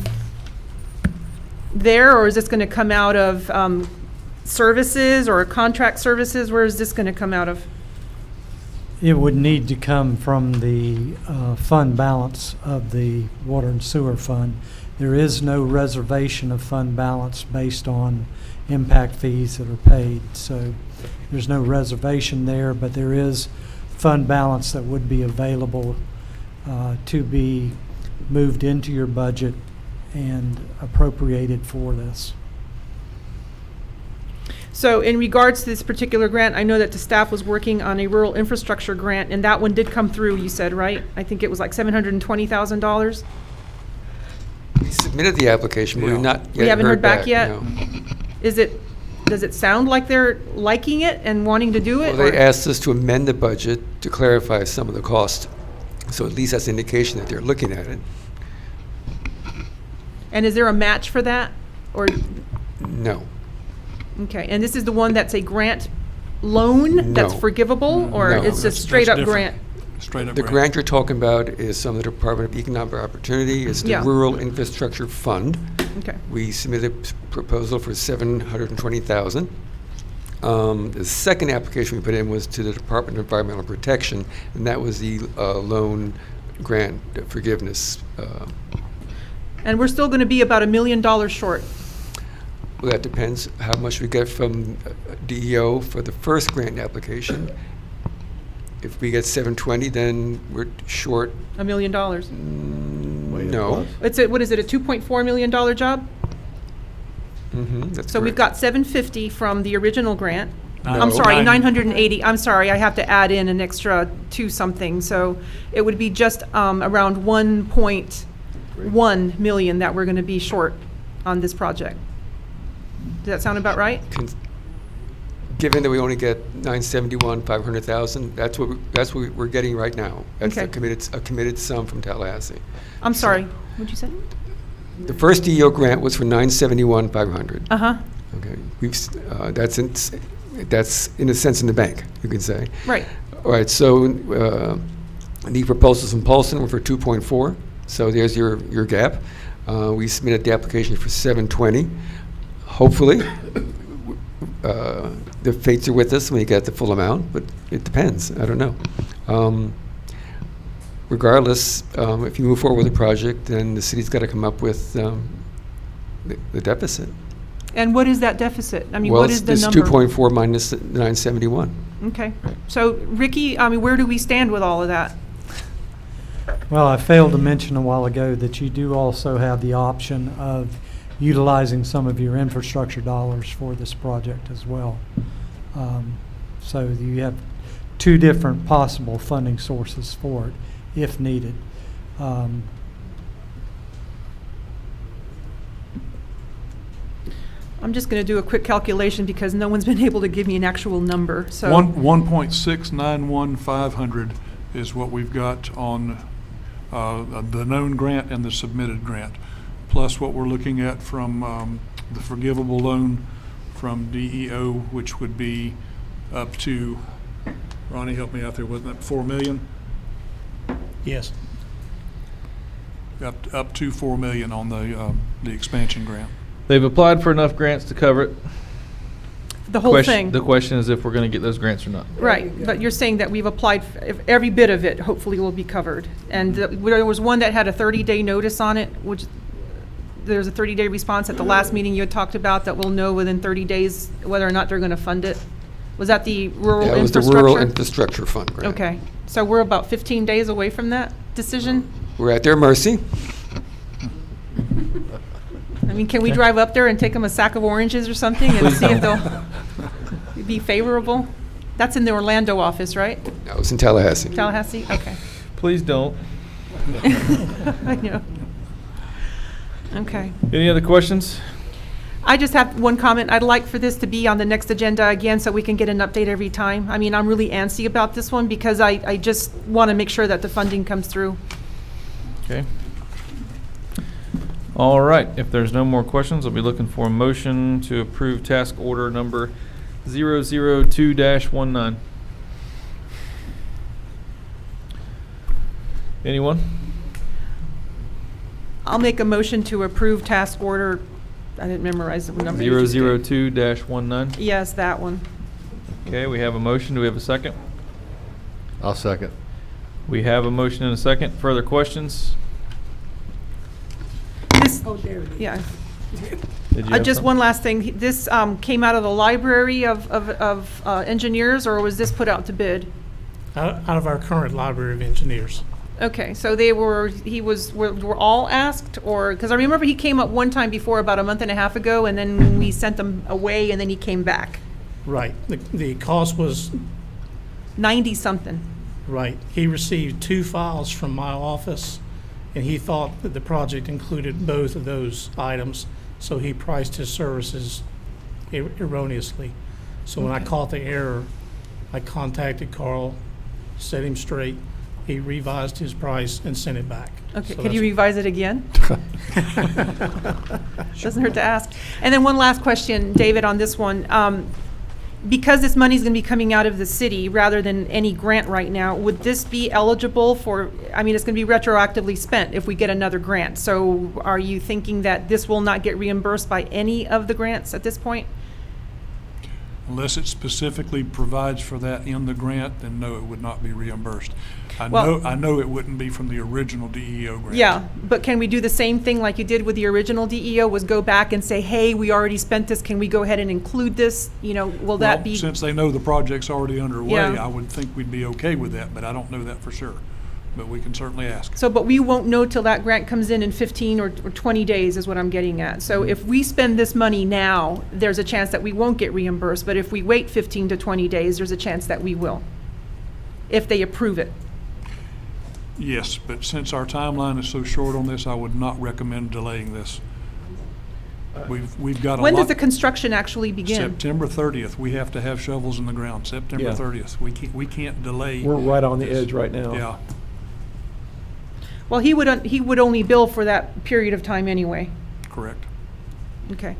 there, or is this gonna come out of services or contract services? Where is this gonna come out of? It would need to come from the fund balance of the water and sewer fund. There is no reservation of fund balance based on impact fees that are paid. So there's no reservation there, but there is fund balance that would be available to be moved into your budget and appropriated for this. So in regards to this particular grant, I know that the staff was working on a rural infrastructure grant, and that one did come through, you said, right? I think it was like $720,000. We submitted the application, but we've not yet We haven't heard back yet? no. Does it sound like they're liking it and wanting to do it? Well, they or- asked us to amend the budget to clarify some of the cost. So at least that's an indication that they're looking at it. And is there a match for that? Or, No. okay, and this is the one that's a grant loan that's No. forgivable? Or No. it's That's- just straight up that's grant? different. Straight up The grant. grant you're talking about is from the Department of Economic Opportunity. It's the Yeah. Rural Infrastructure Fund. Okay. We submitted a proposal for $720,000. The second application we put in was to the Department of Environmental Protection, and that was the loan grant forgiveness. And we're still gonna be about $1 million short. Well, that depends how much we get from DEO for the first grant application. If we get 720, then we're short. $1 million. No. What is it, a $2.4 million job? That's So we've correct. got 750 from the original grant. No. I'm sorry, Nine. 980. I'm sorry, I have to add in an extra 2 something. So it would be just around 1.1 million that we're going to be short on this project. Does that sound about right? Given that we only get 971, 500,000, that's what we're getting right now. That's Okay. a committed sum from Tallahassee. I'm sorry, what'd you say? The first DEO grant was for 971, 500. Uh-huh, Okay, that's in a sense in the bank, you could say. right. All right, so the proposals from Paulson were for 2.4, so there's your gap. We submitted the application for 720. Hopefully, the fates are with us when we get the full amount, but it depends. I don't know. Regardless, if you move forward with the project, then the city's got to come up with the deficit. And what is that deficit? I mean, Well, what is the it's number? 2.4 minus 971. Okay, so Ricky, I mean, where do we stand with all of that? Well, I failed to mention a while ago that you do also have the option of utilizing some of your infrastructure dollars for this project as well. So you have 2 different possible funding sources for it, if needed. I'm just going to do a quick calculation because no one's been able to give me an actual number, so. 1.691500 is what we've got on the known grant and the submitted grant, plus what we're looking at from the forgivable loan from DEO, which would be up to, Ronnie, help me out there, wasn't that 4 million? Yes. Up to 4 million on the expansion grant. They've applied for enough grants to cover it. The whole thing. The question is if we're going to get those grants or not. Right, but you're saying that we've applied, if every bit of it hopefully will be covered. And there was one that had a 30-day notice on it, which there's a 30-day response at the last meeting you had talked about that we'll know within 30 days whether or not they're going to fund it. Was that the rural That was the infrastructure? Rural Infrastructure Fund grant. Okay, so we're about 15 days away from that decision? We're at their mercy. I mean, can we Okay. drive up there and take them a sack of oranges or something and Please see if don't. they'll be favorable? That's in the Orlando office, right? I was in Tallahassee. Tallahassee? Okay. Please don't. I know. Okay. Any other questions? I just have one comment. I'd like for this to be on the next agenda again so we can get an update every time. I mean, I'm really antsy about this one because I just want to make sure that the funding comes through. Okay. All right, if there's no more questions, I'll be looking for a motion to approve task order number 002-19. Anyone? I'll make a motion to approve task order, I didn't memorize the number. 002-19. Yes, that one. Okay, we have a motion. Do we have a second? I'll second. We have a motion and a second. Further questions? This, Oh, there it is. yeah. Did you have Just something? one last thing. This came out of the library of engineers, or was this put out to bid? Out of our current library of engineers. Okay, so were all asked, or, because I remember he came up one time before about a month and a half ago, and then we sent him away, and then he came back. Right. The cost was, 90-something. right, he received 2 files from my office, and he thought that the project included both of those items, so he priced his services erroneously. So when I caught the error, I contacted Carl, set him straight, he revised his price and sent it back. Okay, So can you that's- revise it again? Doesn't hurt to ask. And then one last question, David, on this one. Because this money's going to be coming out of the city rather than any grant right now, would this be eligible for, I mean, it's going to be retroactively spent if we get another grant. So are you thinking that this will not get reimbursed by any of the grants at this point? Unless it specifically provides for that in the grant, then no, it would not be reimbursed. Well- I know it wouldn't be from the original DEO grant. Yeah, but can we do the same thing like you did with the original DEO, was go back and say, hey, we already spent this, can we go ahead and include this? You know, will that Well, be? since they know the project's already underway, Yeah. I would think we'd be okay with that, but I don't know that for sure. But we can certainly ask. So, but we won't know till that grant comes in 15 or 20 days is what I'm getting at. So if we spend this money now, there's a chance that we won't get reimbursed. But if we wait 15 to 20 days, there's a chance that we will, if they approve it. Yes, but since our timeline is so short on this, I would not recommend delaying this. We've got a lot. When does the construction actually begin? September 30th, we have to have shovels in the ground, September Yeah. 30th. We can't delay. We're right on the this. edge right now. Yeah, Well, he would only bill for that period of time anyway. correct. Okay.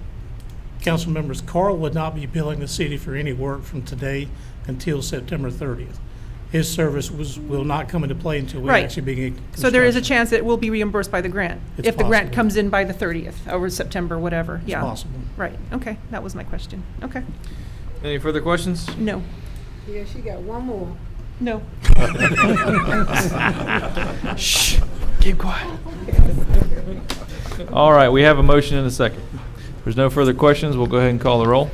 Council members, Carl would not be billing the city for any work from today until September 30th. His service will not come into play until we Right. actually begin So there is a construction. chance that it will be reimbursed by the grant? It's If the grant possible. comes in by the 30th, or September, whatever, It's yeah. possible. Right, okay, that was my question. Okay, Any further questions? no, Yeah, she got one more. no. Shh, keep quiet. All right, we have a motion and a second. If there's no further questions, we'll go ahead and call the roll.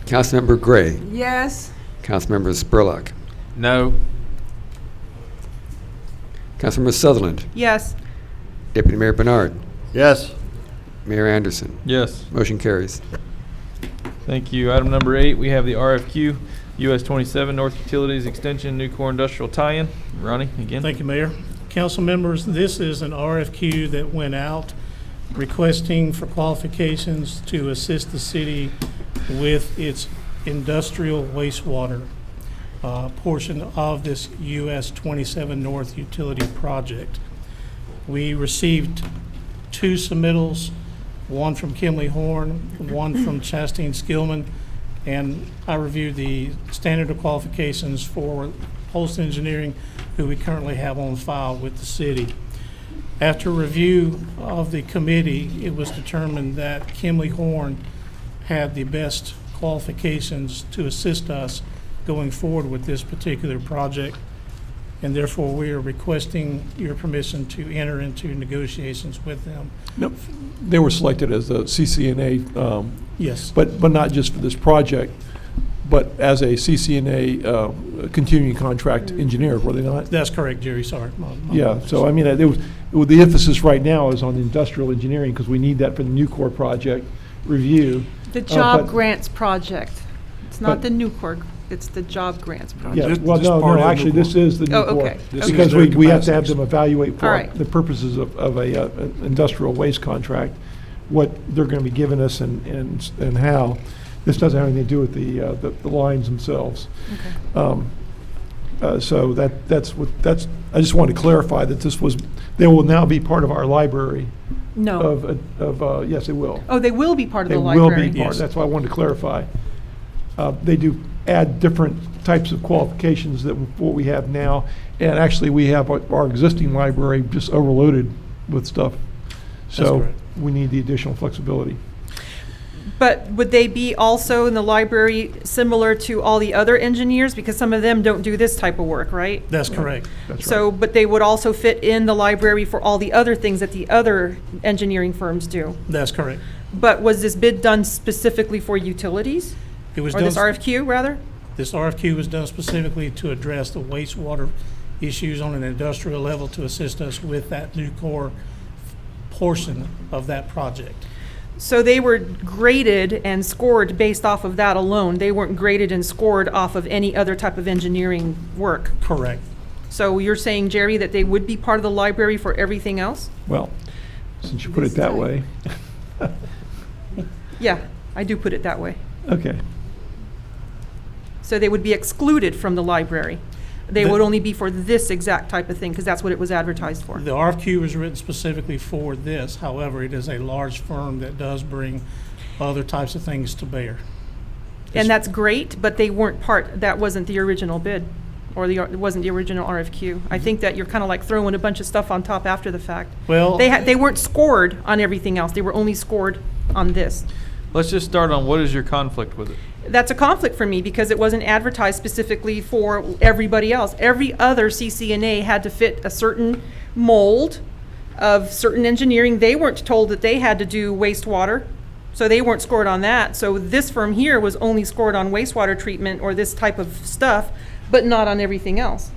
Councilmember Gray, Yes, Councilmember Spurlock, No. Councilmember Sutherland, Yes, Deputy Mayor Bernard, Yes. Mayor Anderson. Yes. Motion carries. Thank you. Item number 8, we have the RFQ, US 27 North Utilities Extension, New Core Industrial Tie-In. Ronnie, again? Thank you, Mayor. Council members, this is an RFQ that went out requesting for qualifications to assist the city with its industrial wastewater portion of this US 27 North utility project. We received 2 submittals, one from Kimley Horn, one from Chastain Skillman, and I reviewed the standard of qualifications for Holst Engineering, who we currently have on file with the city. After review of the committee, it was determined that Kimley Horn had the best qualifications to assist us going forward with this particular project, and therefore we are requesting your permission to enter into negotiations with them. Nope. They were selected as a CCNA, Yes. but not just for this project, but as a CCNA continuing contract engineer, were they not? That's correct, Jerry, sorry. Yeah, so I mean, the emphasis right now is on the industrial engineering, because we need that for the Nucor project review. The job but- grants project. It's not but- the Newport, it's the job grants project. Yeah, This- well, this no, part of actually, this Nucor. is the Oh, Nucor. okay. This is Because their we have to have capacities. them evaluate All for right. the purposes of an industrial waste contract, what they're going to be giving us and how. This doesn't have anything to do with the lines themselves. So that's, I just wanted to clarify that they will now be part of our library No. yes, they will. Oh, they will be part of They the will library? be part, that's why I wanted to clarify. They do add different types of qualifications than what we have now, and actually, we have our existing library just overloaded with stuff. So correct. we need the additional flexibility. But would they be also in the library similar to all the other engineers? Because some of them don't do this type of work, right? That's correct. That's So, right. but they would also fit in the library for all the other things that the other engineering firms do. That's correct. But was this bid done specifically for utilities? It was Or this done- RFQ, rather? This RFQ was done specifically to address the wastewater issues on an industrial level to assist us with that Nucor portion of that project. So they were graded and scored based off of that alone. They weren't graded and scored off of any other type of engineering work. Correct. So you're saying, Jerry, that they would be part of the library for everything else? Well, since you put it that way, Yeah, I do put it that way. okay. So they would be excluded from the library. They The- would only be for this exact type of thing, because that's what it was advertised for. The RFQ was written specifically for this. However, it is a large firm that does bring other types of things to bear. And that's great, but they weren't part, that wasn't the original bid, or it wasn't the original RFQ. I think that you're kind of like throwing a bunch of stuff on top after the fact. Well, They weren't scored on everything else, they were only scored on this. Let's just start on what is your conflict with it? That's a conflict for me, because it wasn't advertised specifically for everybody else. Every other CCNA had to fit a certain mold of certain engineering. They weren't told that they had to do wastewater, so they weren't scored on that. So this firm here was only scored on wastewater treatment or this type of stuff, but not on everything else.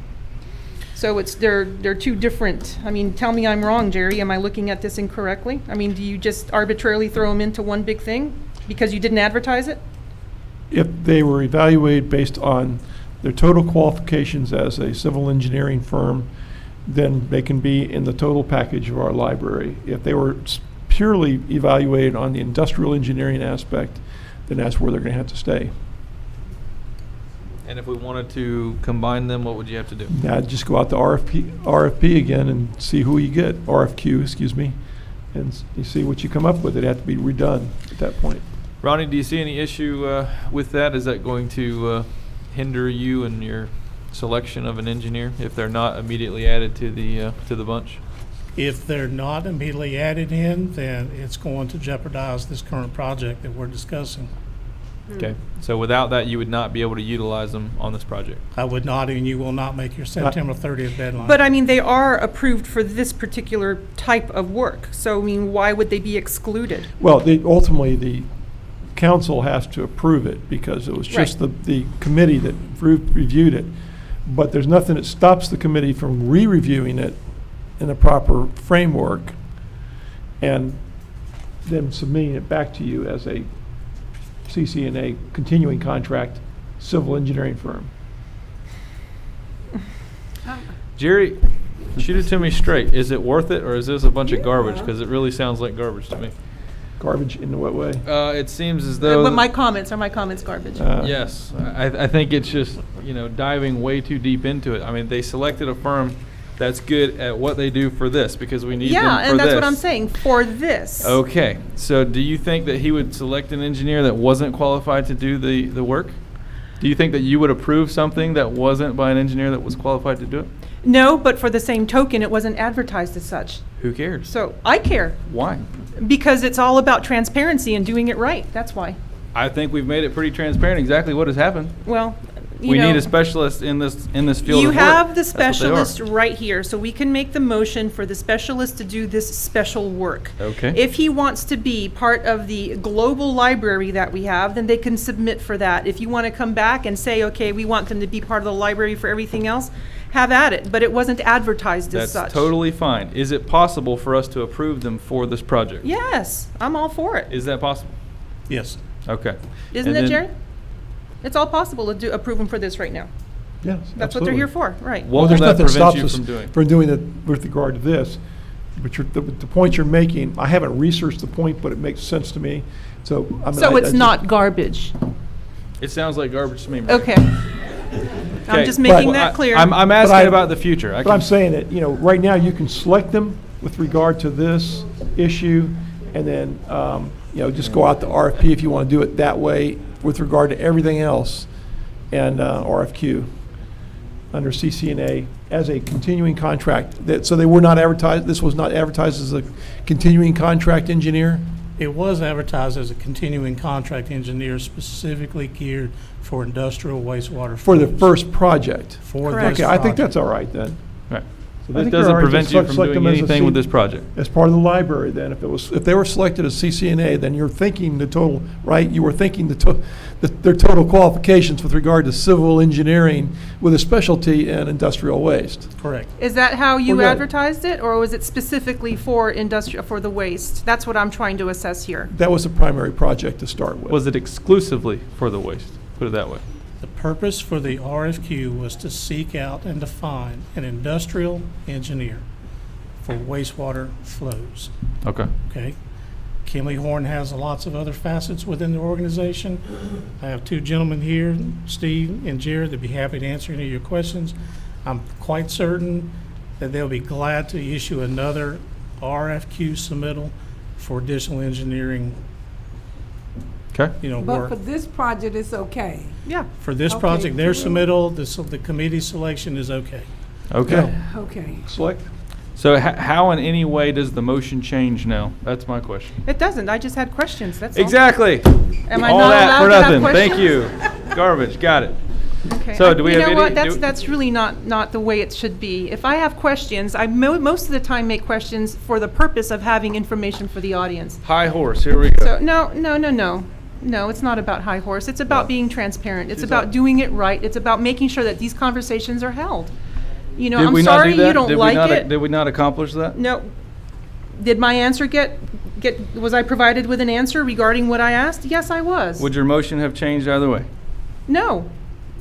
So they're two different, I mean, tell me I'm wrong, Jerry, am I looking at this incorrectly? I mean, do you just arbitrarily throw them into one big thing because you didn't advertise it? If they were evaluated based on their total qualifications as a civil engineering firm, then they can be in the total package of our library. If they were purely evaluated on the industrial engineering aspect, then that's where they're going to have to stay. And if we wanted to combine them, what would you have to do? Now, just go out to RFP again and see who you get, RFQ, excuse me, and you see what you come up with. It'd have to be redone at that point. Ronnie, do you see any issue with that? Is that going to hinder you in your selection of an engineer if they're not immediately added to the bunch? if they're not immediately added in, then it's going to jeopardize this current project that we're discussing. Okay, so without that, you would not be able to utilize them on this project? I would not, and you will not make your September 30th deadline. But I mean, they are approved for this particular type of work, so I mean, why would they be excluded? Well, ultimately, the council has to approve it because it was just the committee that reviewed it. But there's nothing that stops the committee from re-reviewing it in a proper framework and then submitting it back to you as a CCNA continuing contract civil engineering firm. Jerry, shoot it to me straight. Is it worth it, or is this a bunch of garbage? Because it really sounds like garbage to me. Garbage in what way? It seems as though... But my comments garbage? Yes, I think it's just, diving way too deep into it. I mean, they selected a firm that's good at what they do for this, because we need them for Yeah, and that's this. what I'm saying, for this. Okay, so do you think that he would select an engineer that wasn't qualified to do the work? Do you think that you would approve something that wasn't by an engineer that was qualified to do it? No, but for the same token, it wasn't advertised as such. Who cares? So I care, Why? because it's all about transparency and doing it right, that's why. I think we've made it pretty transparent exactly what has happened. Well, We need know, a specialist in this field you of work. have the That's what they are. specialist right here, so we can make the motion for the specialist to do this special work. Okay. If he wants to be part of the global library that we have, then they can submit for that. If you want to come back and say, okay, we want them to be part of the library for everything else, have at it, but it wasn't advertised as such. That's totally fine. Is it possible for us to approve them for this project? Yes, I'm all for it. Is that possible? Yes. Okay. Isn't And it, then Jerry? It's all possible to approve them for this right now. Yes, That's what they're here for, right? What will there's that nothing that prevent stops you us from doing? from doing it with regard to this. But the point you're making, I haven't researched the point, but it makes sense to me. So, I mean, So I it's just- not garbage. It sounds like garbage to me. Mary. Okay. I'm Okay, just making but that clear. I'm But asking I- about the future. But I'm saying that, right now, you can select them with regard to this issue, and then, just go out to RFP if you want to do it that way with regard to everything else, and RFQ under CCNA as a continuing contract. So they were not advertised, this was not advertised as a continuing contract engineer? It was advertised as a continuing contract engineer specifically geared for industrial wastewater. For the flows. first project? For Correct. this Okay, I think project. that's all right then. Right. So I That think doesn't you're all right. prevent Just you from select doing them as a anything with C- this project. As part of the library then, if they were selected as CCNA, then you're thinking the total, right? You were thinking their total qualifications with regard to civil engineering with a specialty in industrial waste. Correct. Is that how you Well, yeah. advertised it, or was it specifically for for the waste? That's what I'm trying to assess here. That was the primary project to start with. Was it exclusively for the waste? Put it that way. The purpose for the RFQ was to seek out and define an industrial engineer for wastewater flows. Okay. Okay? Kimley Horn has lots of other facets within the organization. I have two gentlemen here, Steve and Jared, that'd be happy to answer any of your questions. I'm quite certain that they'll be glad to issue another RFQ submittal for additional engineering, Okay. But work. for this project, it's okay. Yeah. For this Okay. project, their submittal, the committee selection is okay. Okay. Okay. Select? So how in any way does the motion change now? That's my question. It doesn't. I just had questions. That's all. Exactly. Am I All not that for allowed to have nothing. Thank questions? you. Garbage. Got it. Okay. So do we you have know any- what? do- That's really not the way it should be. If I have questions, I most of the time make questions for the purpose of having information for the audience. High horse. Here we go. So no, it's not about high horse. It's about being transparent. It's about doing it right. It's about making sure that these conversations are held. Did I'm we not sorry do that? you don't Did we like not, it. Did we not accomplish that? No. Did my answer was I provided with an answer regarding what I asked? Yes, I was. Would your motion have changed either way? No.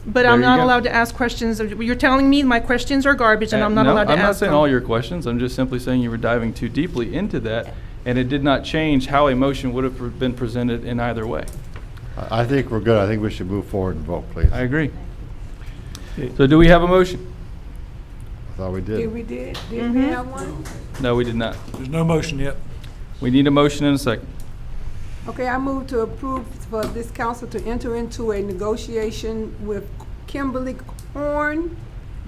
But There I'm you not go. allowed to ask questions. You're telling me my questions are garbage and I'm not No, allowed to ask I'm not saying them. all your questions. I'm just simply saying you were diving too deeply into that, and it did not change how a motion would have been presented in either way. I think we're good. I think we should move forward and vote, please. I agree. So do we have a motion? I thought we Did did. we did we have one? No, we did not. There's no motion yet. We need a motion in a second. Okay, I move to approve for this council to enter into a negotiation with Kimberly Horn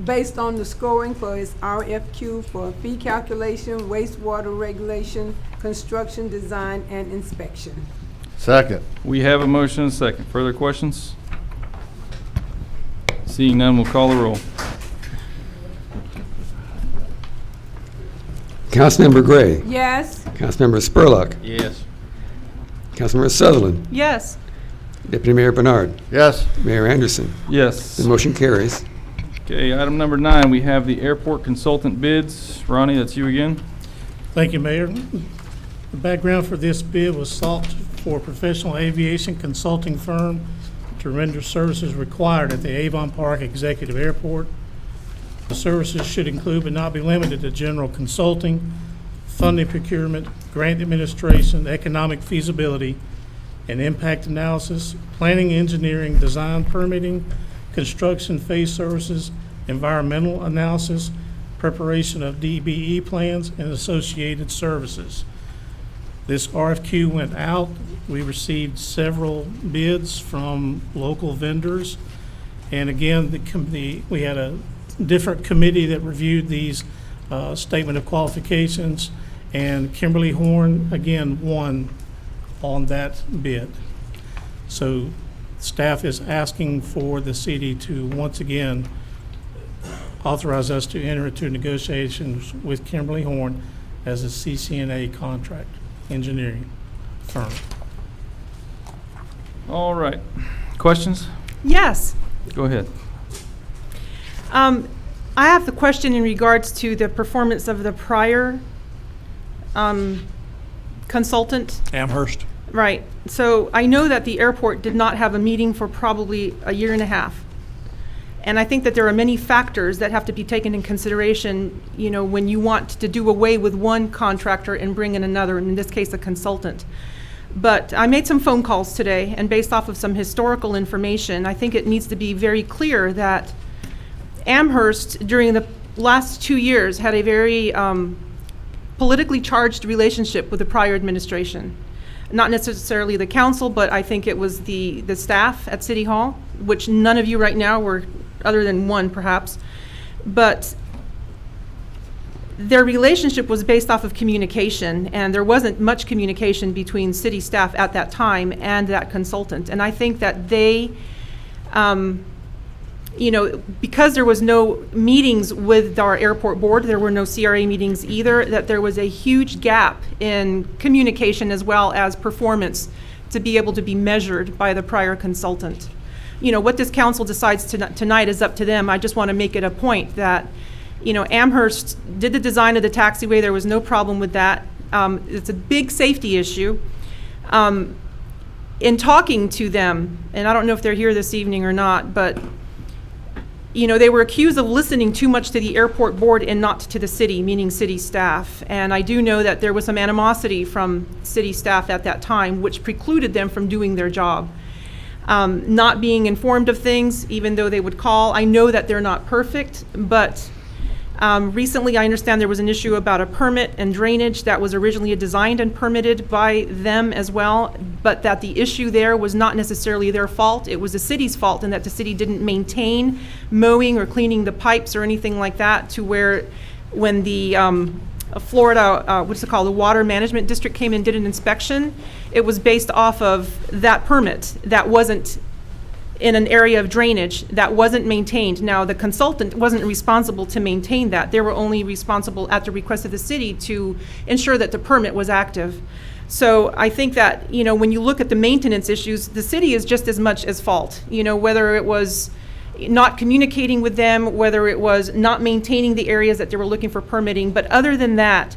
based on the scoring for its RFQ for fee calculation, wastewater regulation, construction, design, and inspection. Second. We have a motion and a second. Further questions? Seeing none, we'll call the roll. Councilmember Gray, Yes? Councilmember Spurlock, Yes. Councilmember Sutherland, Yes. Deputy Mayor Bernard, Yes. Mayor Anderson. Yes. The motion carries. Okay, item number 9, we have the airport consultant bids. Ronnie, that's you again. Thank you, Mayor. The background for this bid was sought for a professional aviation consulting firm to render services required at the Avon Park Executive Airport. The services should include but not be limited to general consulting, funding procurement, grant administration, economic feasibility, and impact analysis, planning, engineering, design, permitting, construction phase services, environmental analysis, preparation of DBE plans, and associated services. This RFQ went out. We received several bids from local vendors. And again, we had a different committee that reviewed these statement of qualifications. And Kimberly Horn, again, won on that bid. So Staff is asking for the city to once again authorize us to enter into negotiations with Kimberly Horn as a CCNA contract engineering firm. All right. Questions? Yes. Go ahead. I have the question in regards to the performance of the prior consultant. Amherst. Right. So I know that the airport did not have a meeting for probably a year and a half. And I think that there are many factors that have to be taken in consideration, you know, when you want to do away with one contractor and bring in another, and in this case, a consultant. But I made some phone calls today, and based off of some historical information, I think it needs to be very clear that Amherst, during the last 2 years, had a very politically charged relationship with the prior administration. Not necessarily the council, but I think it was the staff at City Hall, which none of you right now were, other than one perhaps. But their relationship was based off of communication, and there wasn't much communication between city staff at that time and that consultant. And I think that they, you know, because there was no meetings with our airport board, there were no CRA meetings either, that there was a huge gap in communication as well as performance to be able to be measured by the prior consultant. You know, what this council decides tonight is up to them. I just want to make it a point that, you know, Amherst did the design of the taxiway. There was no problem with that. It's a big safety issue. In talking to them, and I don't know if they're here this evening or not, but you know, they were accused of listening too much to the airport board and not to the city, meaning city staff. And I do know that there was some animosity from city staff at that time, which precluded them from doing their job. Not being informed of things, even though they would call. I know that they're not perfect, but recently I understand there was an issue about a permit and drainage that was originally designed and permitted by them as well, but that the issue there was not necessarily their fault. It was the city's fault, and that the city didn't maintain mowing or cleaning the pipes or anything like that, to where when the Florida, what's it called, the Water Management District came and did an inspection, it was based off of that permit that wasn't in an area of drainage that wasn't maintained. Now, the consultant wasn't responsible to maintain that. They were only responsible at the request of the city to ensure that the permit was active. So I think that, you know, when you look at the maintenance issues, the city is just as much as fault. You know, whether it was not communicating with them, whether it was not maintaining the areas that they were looking for permitting. But other than that,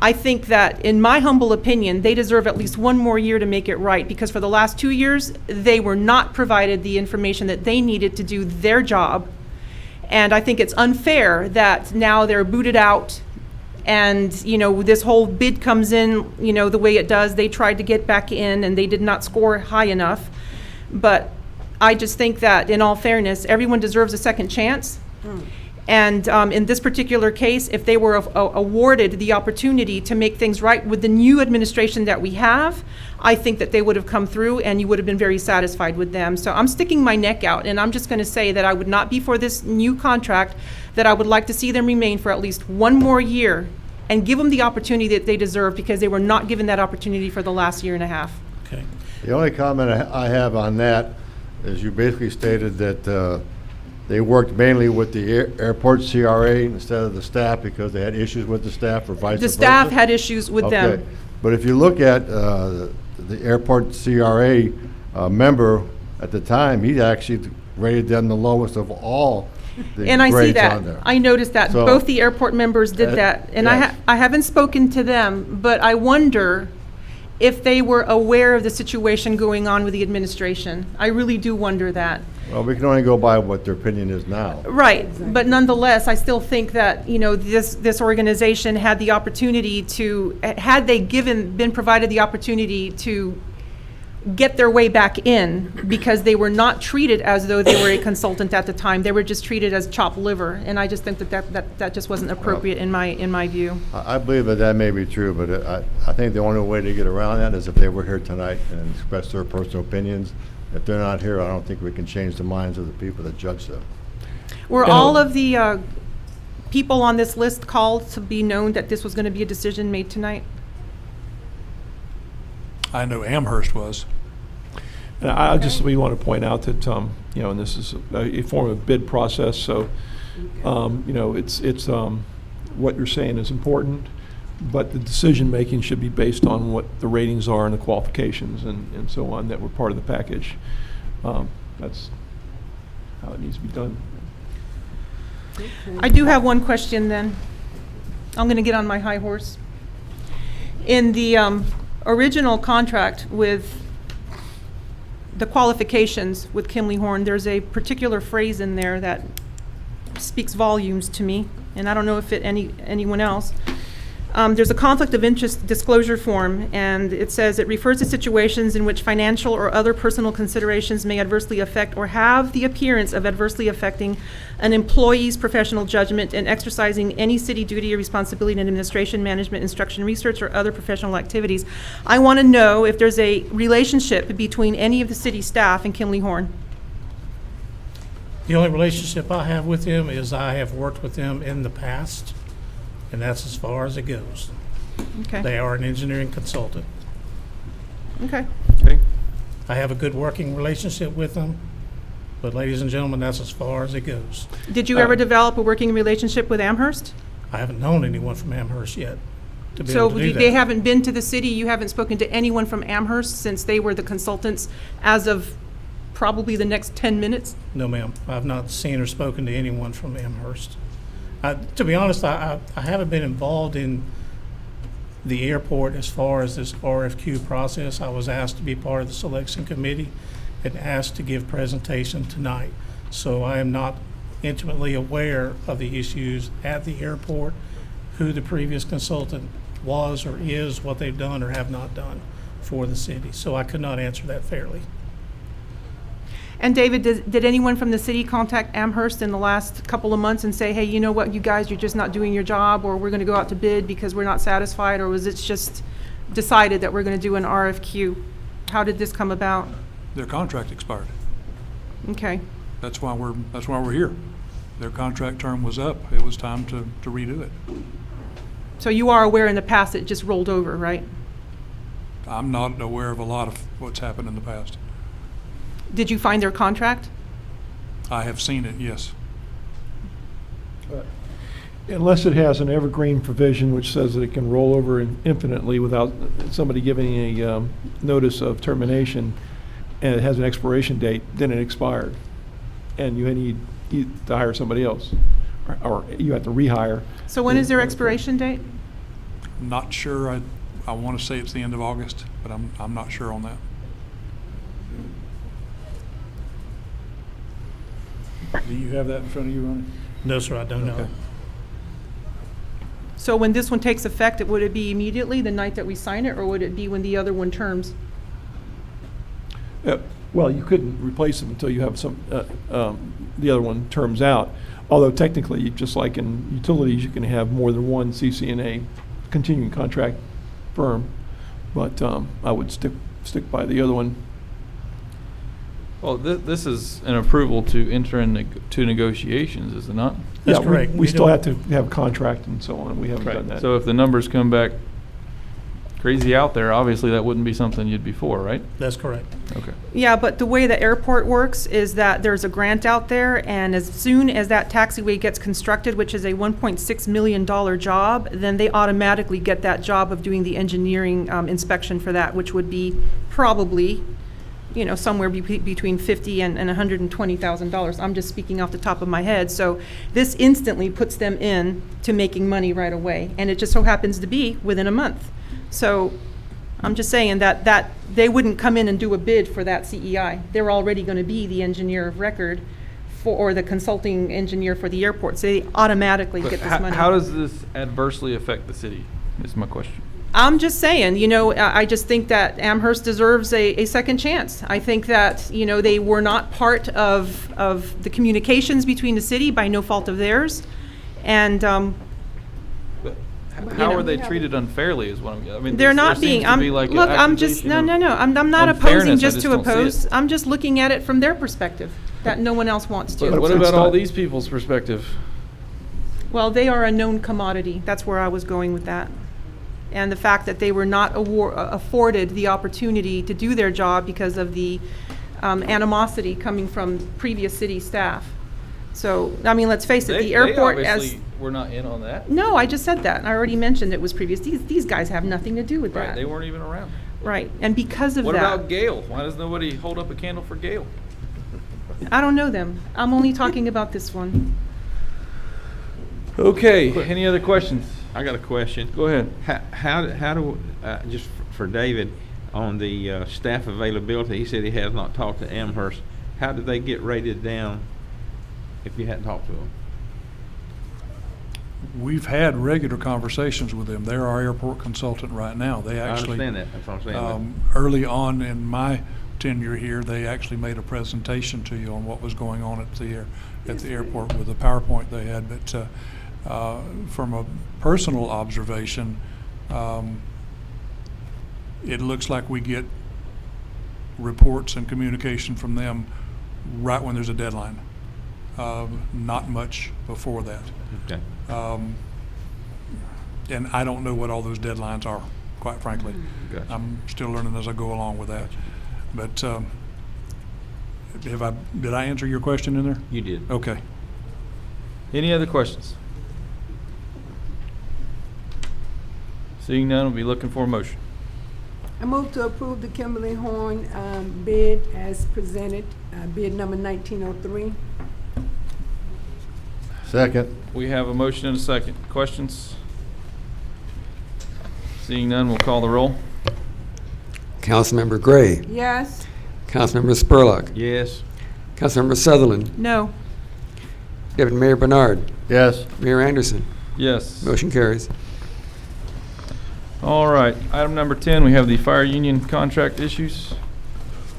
I think that, in my humble opinion, they deserve at least one more year to make it right, because for the last 2 years, they were not provided the information that they needed to do their job. And I think it's unfair that now they're booted out, and, you know, this whole bid comes in, you know, the way it does. They tried to get back in, and they did not score high enough. But I just think that, in all fairness, everyone deserves a second chance. And in this particular case, if they were awarded the opportunity to make things right with the new administration that we have, I think that they would have come through and you would have been very satisfied with them. So I'm sticking my neck out, and I'm just going to say that I would not be for this new contract, that I would like to see them remain for at least one more year and give them the opportunity that they deserve, because they were not given that opportunity for the last year and a half. Okay. The only comment I have on that is you basically stated that they worked mainly with the airport CRA instead of the staff because they had issues with the staff, or vice versa? The staff had issues with them. Okay. But if you look at the airport CRA member at the time, he actually rated them the lowest of all the And I see grades that. on there. I noticed that. So- Both the airport members did that. And yes. I haven't spoken to them, but I wonder if they were aware of the situation going on with the administration. I really do wonder that. Well, we can only go by what their opinion is now. Right, but nonetheless, I still think that, you know, this organization had the opportunity to, had they been provided the opportunity to get their way back in, because they were not treated as though they were a consultant at the time. They were just treated as chopped liver, and I just think that just wasn't appropriate in my view. I believe that may be true, but I think the only way to get around that is if they were here tonight and express their personal opinions. If they're not here, I don't think we can change the minds of the people that judge them. Were all of the people on this list called to be known that this was going to be a decision made tonight? I know Amherst was. And I just, we want to point out that, you know, and this is a form of bid process, so, you know, it's what you're saying is important, but the decision-making should be based on what the ratings are and the qualifications and so on that were part of the package. That's how it needs to be done. I do have one question then. I'm going to get on my high horse. In the original contract with the qualifications with Kimley Horn, there's a particular phrase in there that speaks volumes to me, and I don't know if anyone else. There's a conflict of interest disclosure form, and it says it refers to situations in which financial or other personal considerations may adversely affect or have the appearance of adversely affecting an employee's professional judgment in exercising any city duty or responsibility in administration, management, instruction, research, or other professional activities. I want to know if there's a relationship between any of the city staff and Kimley Horn. The only relationship I have with them is I have worked with them in the past, and that's as far as it goes. Okay. They are an engineering consultant. Okay. Okay. I have a good working relationship with them, but ladies and gentlemen, that's as far as it goes. Did you ever develop a working relationship with Amherst? I haven't known anyone from Amherst yet to be So able to do that. they haven't been to the city, you haven't spoken to anyone from Amherst since they were the consultants as of probably the next 10 minutes? No, ma'am. I've not seen or spoken to anyone from Amherst. To be honest, I haven't been involved in the airport as far as this RFQ process. I was asked to be part of the selection committee and asked to give presentation tonight. So I am not intimately aware of the issues at the airport, who the previous consultant was or is, what they've done or have not done for the city. So I could not answer that fairly. And David, did anyone from the city contact Amherst in the last couple of months and say, hey, you know what, you guys, you're just not doing your job, or we're going to go out to bid because we're not satisfied, or was it just decided that we're going to do an RFQ? How did this come about? Their contract expired. Okay. That's why we're here. Their contract term was up. It was time to redo it. So you are aware in the past it just rolled over, right? I'm not aware of a lot of what's happened in the past. Did you find their contract? I have seen it, yes. Unless it has an evergreen provision which says that it can roll over infinitely without somebody giving a notice of termination, and it has an expiration date, then it expired. And you need to hire somebody else, or you have to rehire. So when is their expiration date? Not sure. I want to say it's the end of August, but I'm not sure on that. Do you have that in front of you, Ronnie? No, sir, I don't know. Okay. So when this one takes effect, would it be immediately the night that we sign it, or would it be when the other one terms? Well, you couldn't replace them until you have the other one terms out. Although technically, just like in utilities, you can have more than one CCNA continuing contract firm. But I would stick by the other one. Well, this is an approval to enter into negotiations, is it not? That's Yeah, correct. we We still don't- have to have a contract and so on. We haven't done that. So if the numbers come back crazy out there, obviously that wouldn't be something you'd be for, right? That's correct. Okay. Yeah, but the way the airport works is that there's a grant out there, and as soon as that taxiway gets constructed, which is a $1.6 million job, then they automatically get that job of doing the engineering inspection for that, which would be probably, you know, somewhere between $50,000 and $120,000. I'm just speaking off the top of my head. So this instantly puts them in to making money right away, and it just so happens to be within a month. So I'm just saying that they wouldn't come in and do a bid for that CEI. They're already going to be the engineer of record or the consulting engineer for the airport, so they automatically get this money. How does this adversely affect the city, is my question. I'm just saying, you know, I just think that Amherst deserves a second chance. I think that, you know, they were not part of the communications between the city by no fault of theirs. And How are they treated unfairly is what I mean. they're there not seems being, to be like an look, I'm just, accusation no, of I'm not opposing unfairness. I just to don't see it. oppose. I'm just looking at it from their perspective, that no one else wants to. But what It's about all not- these people's perspective? Well, they are a known commodity. That's where I was going with that. and the fact that they were not afforded the opportunity to do their job because of the animosity coming from previous city staff. So, I mean, let's face it, the airport They obviously were not in on that. No, I just said that. I already mentioned it was previous. These guys have nothing to do with Right, that. they weren't even around. Right, and because of What that. about Gale? Why does nobody hold up a candle for Gale? I don't know them. I'm only talking about this one. Okay, any other questions? I got a question. Go ahead. How do, just for David, on the staff availability, he said he has not talked to Amherst. How did they get rated down if you hadn't talked to them? We've had regular conversations with them. They're our airport consultant right now. They actually. I understand that. That's what I'm saying. Early on in my tenure here, they actually made a presentation to you on what was going on at the airport with the PowerPoint they had. But from a personal observation, it looks like we get reports and communication from them right when there's a deadline. Not much before that. Okay. And I don't know what all those deadlines are, quite frankly. Gotcha. I'm still learning as I go along with that. But did I answer your question in there? You did. Okay. Any other questions? Seeing none, we'll be looking for a motion. I move to approve the Kimberly Horn bid as presented, bid number 1903. Second. We have a motion and a second. Questions? Seeing none, we'll call the roll. Councilmember Gray. Yes. Councilmember Spurlock. Yes. Councilmember Sutherland. No. Deputy Mayor Bernard. Yes. Mayor Anderson. Yes. Motion carries. All right, item number 10, we have the fire union contract issues.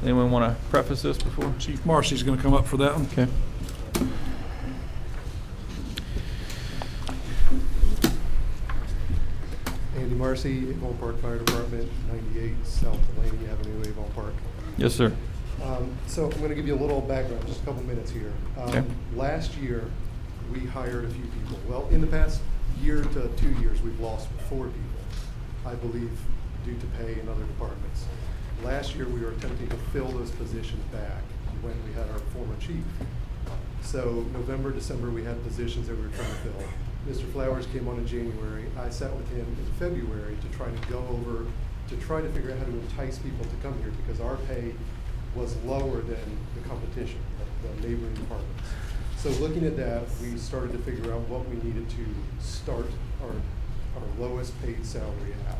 Anyone want to preface this before? Chief Marcy's going to come up for that one. Okay. Andy Marcy, Avon Park Fire Department, 98 South Delaney Avenue, Avon Park. Yes, sir. So I'm going to give you a little background, just a couple minutes here. Okay. Last year, we hired a few people. Well, in the past year to 2 years, we've lost 4 people, I believe, due to pay in other departments. Last year, we were attempting to fill those positions back when we had our former chief. So November, December, we had positions that we were trying to fill. Mr. Flowers came on in January. I sat with him in February to try to go over, to try to figure out how to entice people to come here because our pay was lower than the competition, the neighboring departments. So looking at that, we started to figure out what we needed to start our lowest paid salary at.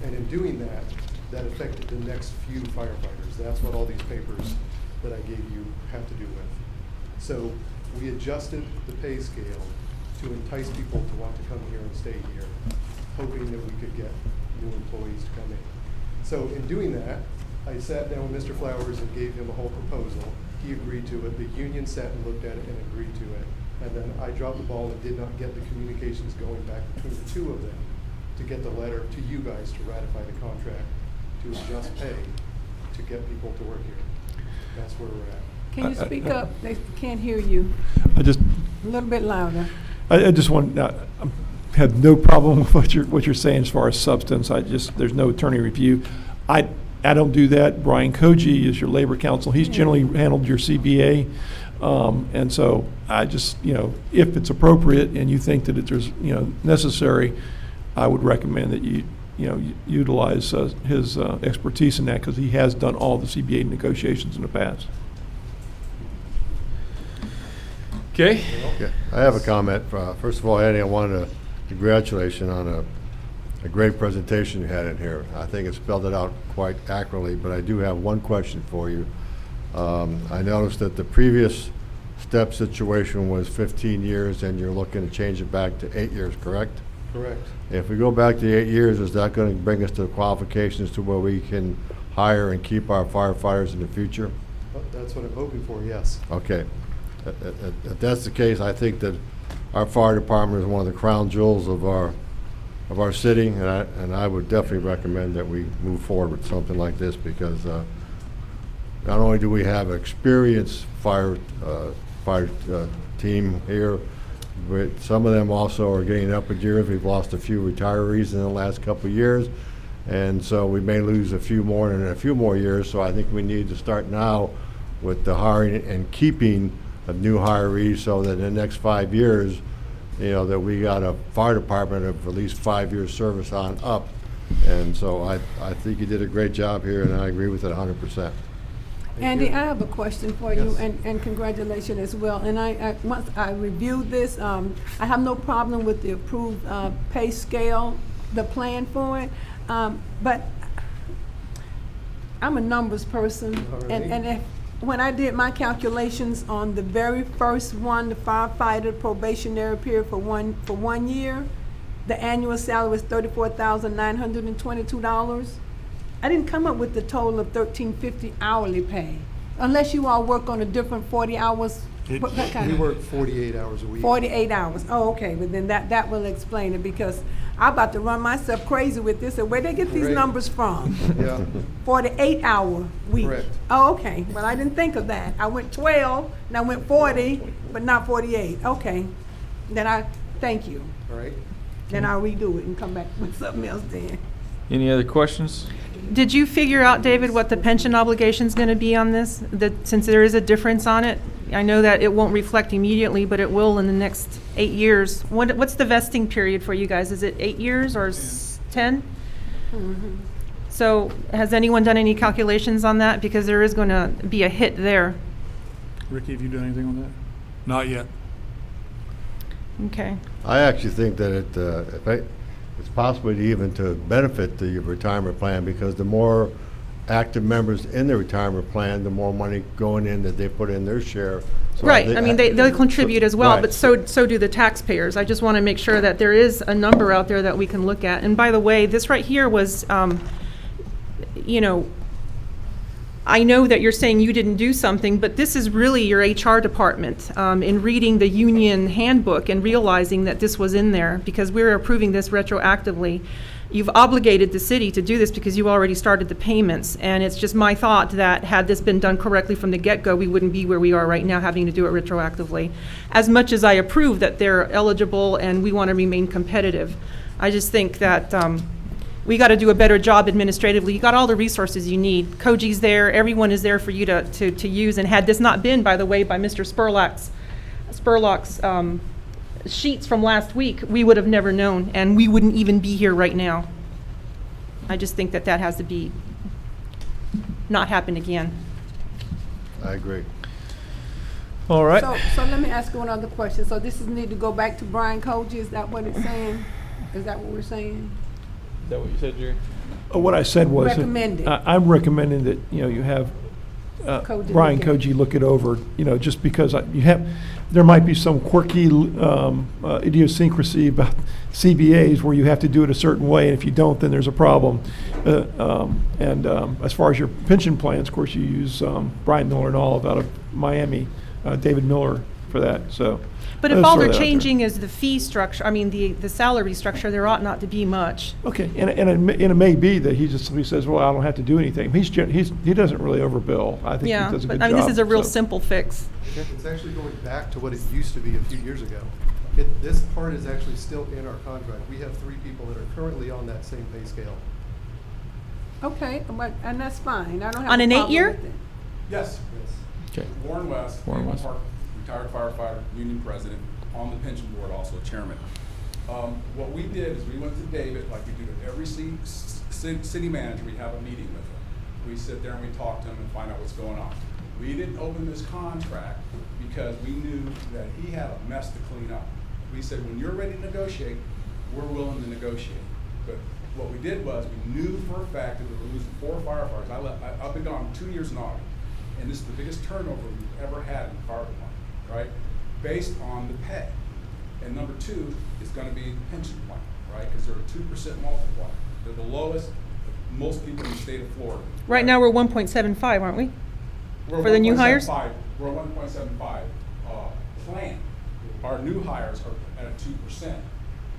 And in doing that, that affected the next few firefighters. That's what all these papers that I gave you have to do with. So we adjusted the pay scale to entice people to want to come here and stay here, hoping that we could get new employees to come in. So in doing that, I sat down with Mr. Flowers and gave him a whole proposal. He agreed to it. The union sat and looked at it and agreed to it. And then I dropped the ball and did not get the communications going back between the two of them to get the letter to you guys to ratify the contract, to adjust pay, to get people to work here. That's where we're at. Can you speak up? They can't hear you. I just, A little bit louder. I just want, I had no problem with what you're saying as far as substance. There's no attorney review. I don't do that. Brian Koji is your labor counsel. He's generally handled your CBA. And so I just, if it's appropriate and you think that there's, necessary, I would recommend that you utilize his expertise in that because he has done all the CBA negotiations in the past. Okay. I have a comment. First of all, Eddie, I wanted to congratulate you on a great presentation you had in here. I think it spelled it out quite accurately, but I do have one question for you. I noticed that the previous step situation was 15 years and you're looking to change it back to 8 years, correct? Correct. If we go back to 8 years, is that going to bring us to the qualifications to where we can hire and keep our firefighters in the future? Well, that's what I'm hoping for, yes. Okay. If that's the case, I think that our fire department is one of the crown jewels of our city, and I would definitely recommend that we move forward with something like this because not only do we have an experienced fire team here, but some of them also are getting up in years. We've lost a few retirees in the last couple of years, and so we may lose a few more in a few more years. So I think we need to start now with the hiring and keeping of new hirees, so that in the next 5 years, that we got a fire department of at least 5 years service on up. And so I think you did a great job here, and I agree with it 100%. Andy, I have a question for you, Yes. and congratulations as well. And once I reviewed this, I have no problem with the approved pay scale, the plan for it. But I'm a numbers person, and when I did my calculations on the very first one, the firefighter probationary period for 1 year, the annual salary was $34,922. I didn't come up with the total of $13.50 hourly pay, unless you all work on a different 40 hours. What kind We of- work 48 hours a week. 48 hours. Oh, okay. But then that will explain it, because I'm about to run myself crazy with this. And where they get these Right. numbers from? Yeah. 48-hour week. Correct. Oh, okay. Well, I didn't think of that. I went 12, and I went 40, but not 48. Okay. Then thank you. All right. Then I'll redo it and come back with something else then. Any other questions? Did you figure out, David, what the pension obligation's going to be on this? Since there is a difference on it? I know that it won't reflect immediately, but it will in the next 8 years. What's the vesting period for you guys? Is it 8 years or 10? So has anyone done any calculations on that? Because there is going to be a hit there. Ricky, have you done anything on that? Not yet. Okay. I actually think that it's possible even to benefit the retirement plan, because the more active members in the retirement plan, the more money going in that they put in their share. So Right, I mean, they'll contribute as well, Right. but so do the taxpayers. I just want to make sure that there is a number out there that we can look at. And by the way, this right here was, I know that you're saying you didn't do something, but this is really your HR department. In reading the union handbook and realizing that this was in there, because we're approving this retroactively, you've obligated the city to do this because you already started the payments. And it's just my thought that had this been done correctly from the get-go, we wouldn't be where we are right now having to do it retroactively. As much as I approve that they're eligible and we want to remain competitive, I just think that we got to do a better job administratively. You got all the resources you need. Koji's there, everyone is there for you to use. And had this not been, by the way, by Mr. Spurlock's sheets from last week, we would have never known, and we wouldn't even be here right now. I just think that has to be, not happen again. I agree. All right. So let me ask you one other question. So this is need to go back to Brian Koji, is that what it's saying? Is that what we're saying? Is that what you said, Jerry? What I said was, that Recommended. I'm recommending that, you have Koji Brian look at it. Koji look it over, just because there might be some quirky idiosyncrasy about CBAs where you have to do it a certain way, and if you don't, then there's a problem. As far as your pension plans, of course, you use Brian Miller and all out of Miami, David Miller for that, so. But if let's all throw they're that out there. changing is the fee structure, I mean, the salary structure, there ought not to be much. Okay, and it may be that he says, well, I don't have to do anything. He doesn't really overbill. I think he Yeah, does a good but job. I mean, this is a real so. simple fix. It's actually going back to what it used to be a few years ago. This part is actually still in our contract. We have 3 people that are currently on that same pay scale. Okay, and that's fine. I don't have On a an problem 8-year? with it. Yes. Okay. Warren West, Warren West. Park, retired firefighter, union president, on the pension board, also chairman. What we did is we went to David, like we do with every city manager, we have a meeting with him. We sit there and we talk to him and find out what's going on. We didn't open this contract because we knew that he had a mess to clean up. We said, when you're ready to negotiate, we're willing to negotiate. But what we did was, we knew for a fact that we were losing 4 firefighters. I've been gone 2 years in August, and this is the biggest turnover we've ever had in the fire department, right? Based on the pay. And number 2 is gonna be the pension plan, right? Because they're a 2% multiplier. They're the lowest of most people in the state of Florida. Right now, we're 1.75, aren't we? We're For the new hires? 1.75. We're 1.75 plan. Our new hires are at a 2%.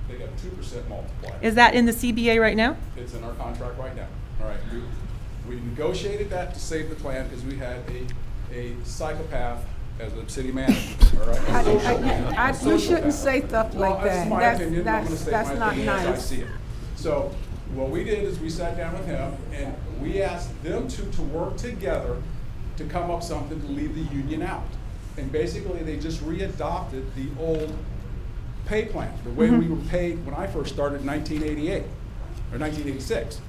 They got a 2% multiplier. Is that in the CBA right now? It's in our contract right now. All right, we negotiated that to save the plan because we had a psychopath as a city manager, all right? You shouldn't say stuff Well, like that's that. my opinion. I'm gonna state That's my not opinion as I nice. see it. So what we did is we sat down with him and we asked them to work together to come up something to leave the union out. And basically, they just readopted the old pay plan, the way we were paid when I first started in 1988 or 1986.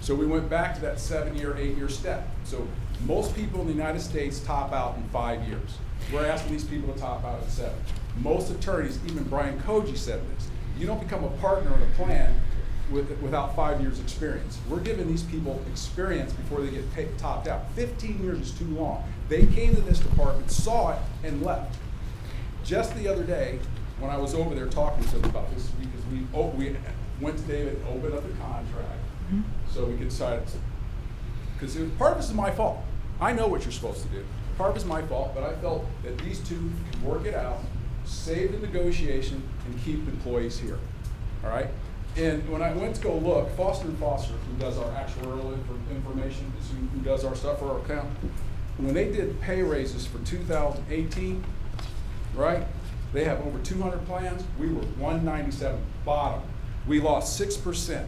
So we went back to that 7-year, 8-year step. So most people in the United States top out in 5 years. We're asking these people to top out at 7. Most attorneys, even Brian Koji said this, you don't become a partner in a plan without 5 years experience. We're giving these people experience before they get topped out. 15 years is too long. They came to this department, saw it, and left. Just the other day, when I was over there talking to them about this, because we went to David and opened up the contract so we could decide, because part of this is my fault. I know what you're supposed to do. Part of it's my fault, but I felt that these two can work it out, save the negotiation, and keep employees here, all right? And when I went to go look, Foster & Foster, who does our actuarial information, is who does our stuff for our account, when they did pay raises for 2018, right, they have over 200 plans. We were 197, bottom. We lost 6%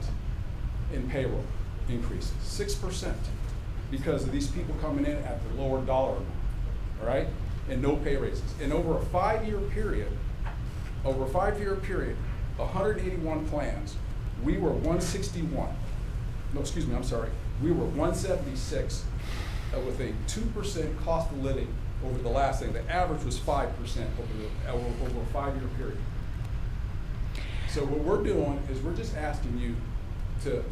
in payroll increases, 6%, because of these people coming in at the lower dollar amount, all right, and no pay raises. And over a 5-year period, 181 plans, we were 161. No, excuse me, I'm sorry. We were 176 with a 2% cost of living over the last thing. The average was 5% over a 5-year period. So what we're doing is we're just asking you to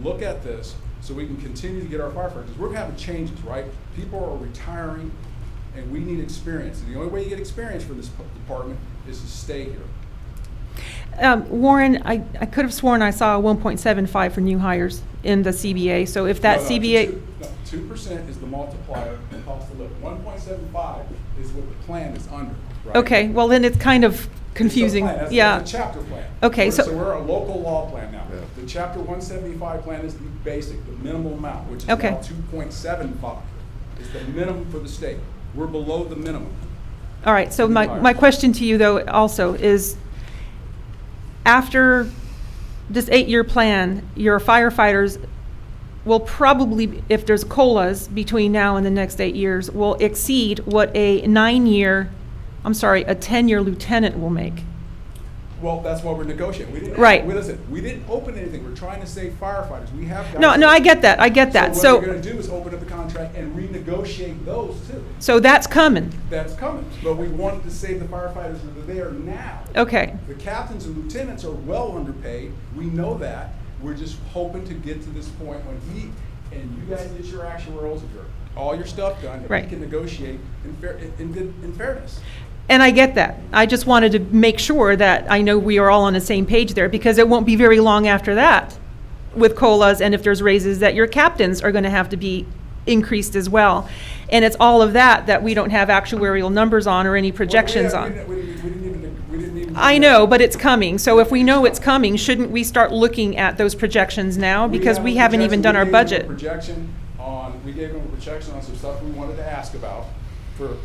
look at this so we can continue to get our firefighters. We're having changes, right? People are retiring, and we need experience. And the only way you get experience for this department is to stay here. Warren, I could have sworn I saw a 1.75 for new hires in the CBA. So if that CBA, 2% is the multiplier in cost of living. 1.75 is what the plan is under. Right? okay, well then it's kind of confusing. It's a plan. Yeah. It's a chapter plan. Okay, So we're a local law plan now. Yeah. The chapter 175 plan is the basic, the minimum amount, which is Okay. now 2.75. Is the minimum for the state. We're below the minimum. All right, so New my hires. question to you though also is, after this 8-year plan, your firefighters will probably, if there's COLAs between now and the next 8 years, will exceed what a 10-year lieutenant will make. Well, that's what we're negotiating. We didn't. Right. We didn't open anything. We're trying to save firefighters. We have guys. No, I get that, So what we're going to do is open up the contract and renegotiate those too. So that's coming. That's coming. But we wanted to save the firefighters that are there now. Okay. The captains and lieutenants are well underpaid. We know that. We're just hoping to get to this point when you guys get your actuarials, all your stuff done, and Right. we can negotiate in fairness. And I get that. I just wanted to make sure that I know we are all on the same page there, because it won't be very long after that with COLAs, and if there's raises, that your captains are going to have to be increased as well. And it's all of that we don't have actuarial numbers on or any projections on. We didn't even. I know, but it's coming. So if we know it's coming, shouldn't we start looking at those projections now? Because we haven't even done our budget. We gave them a projection on some stuff we wanted to ask about for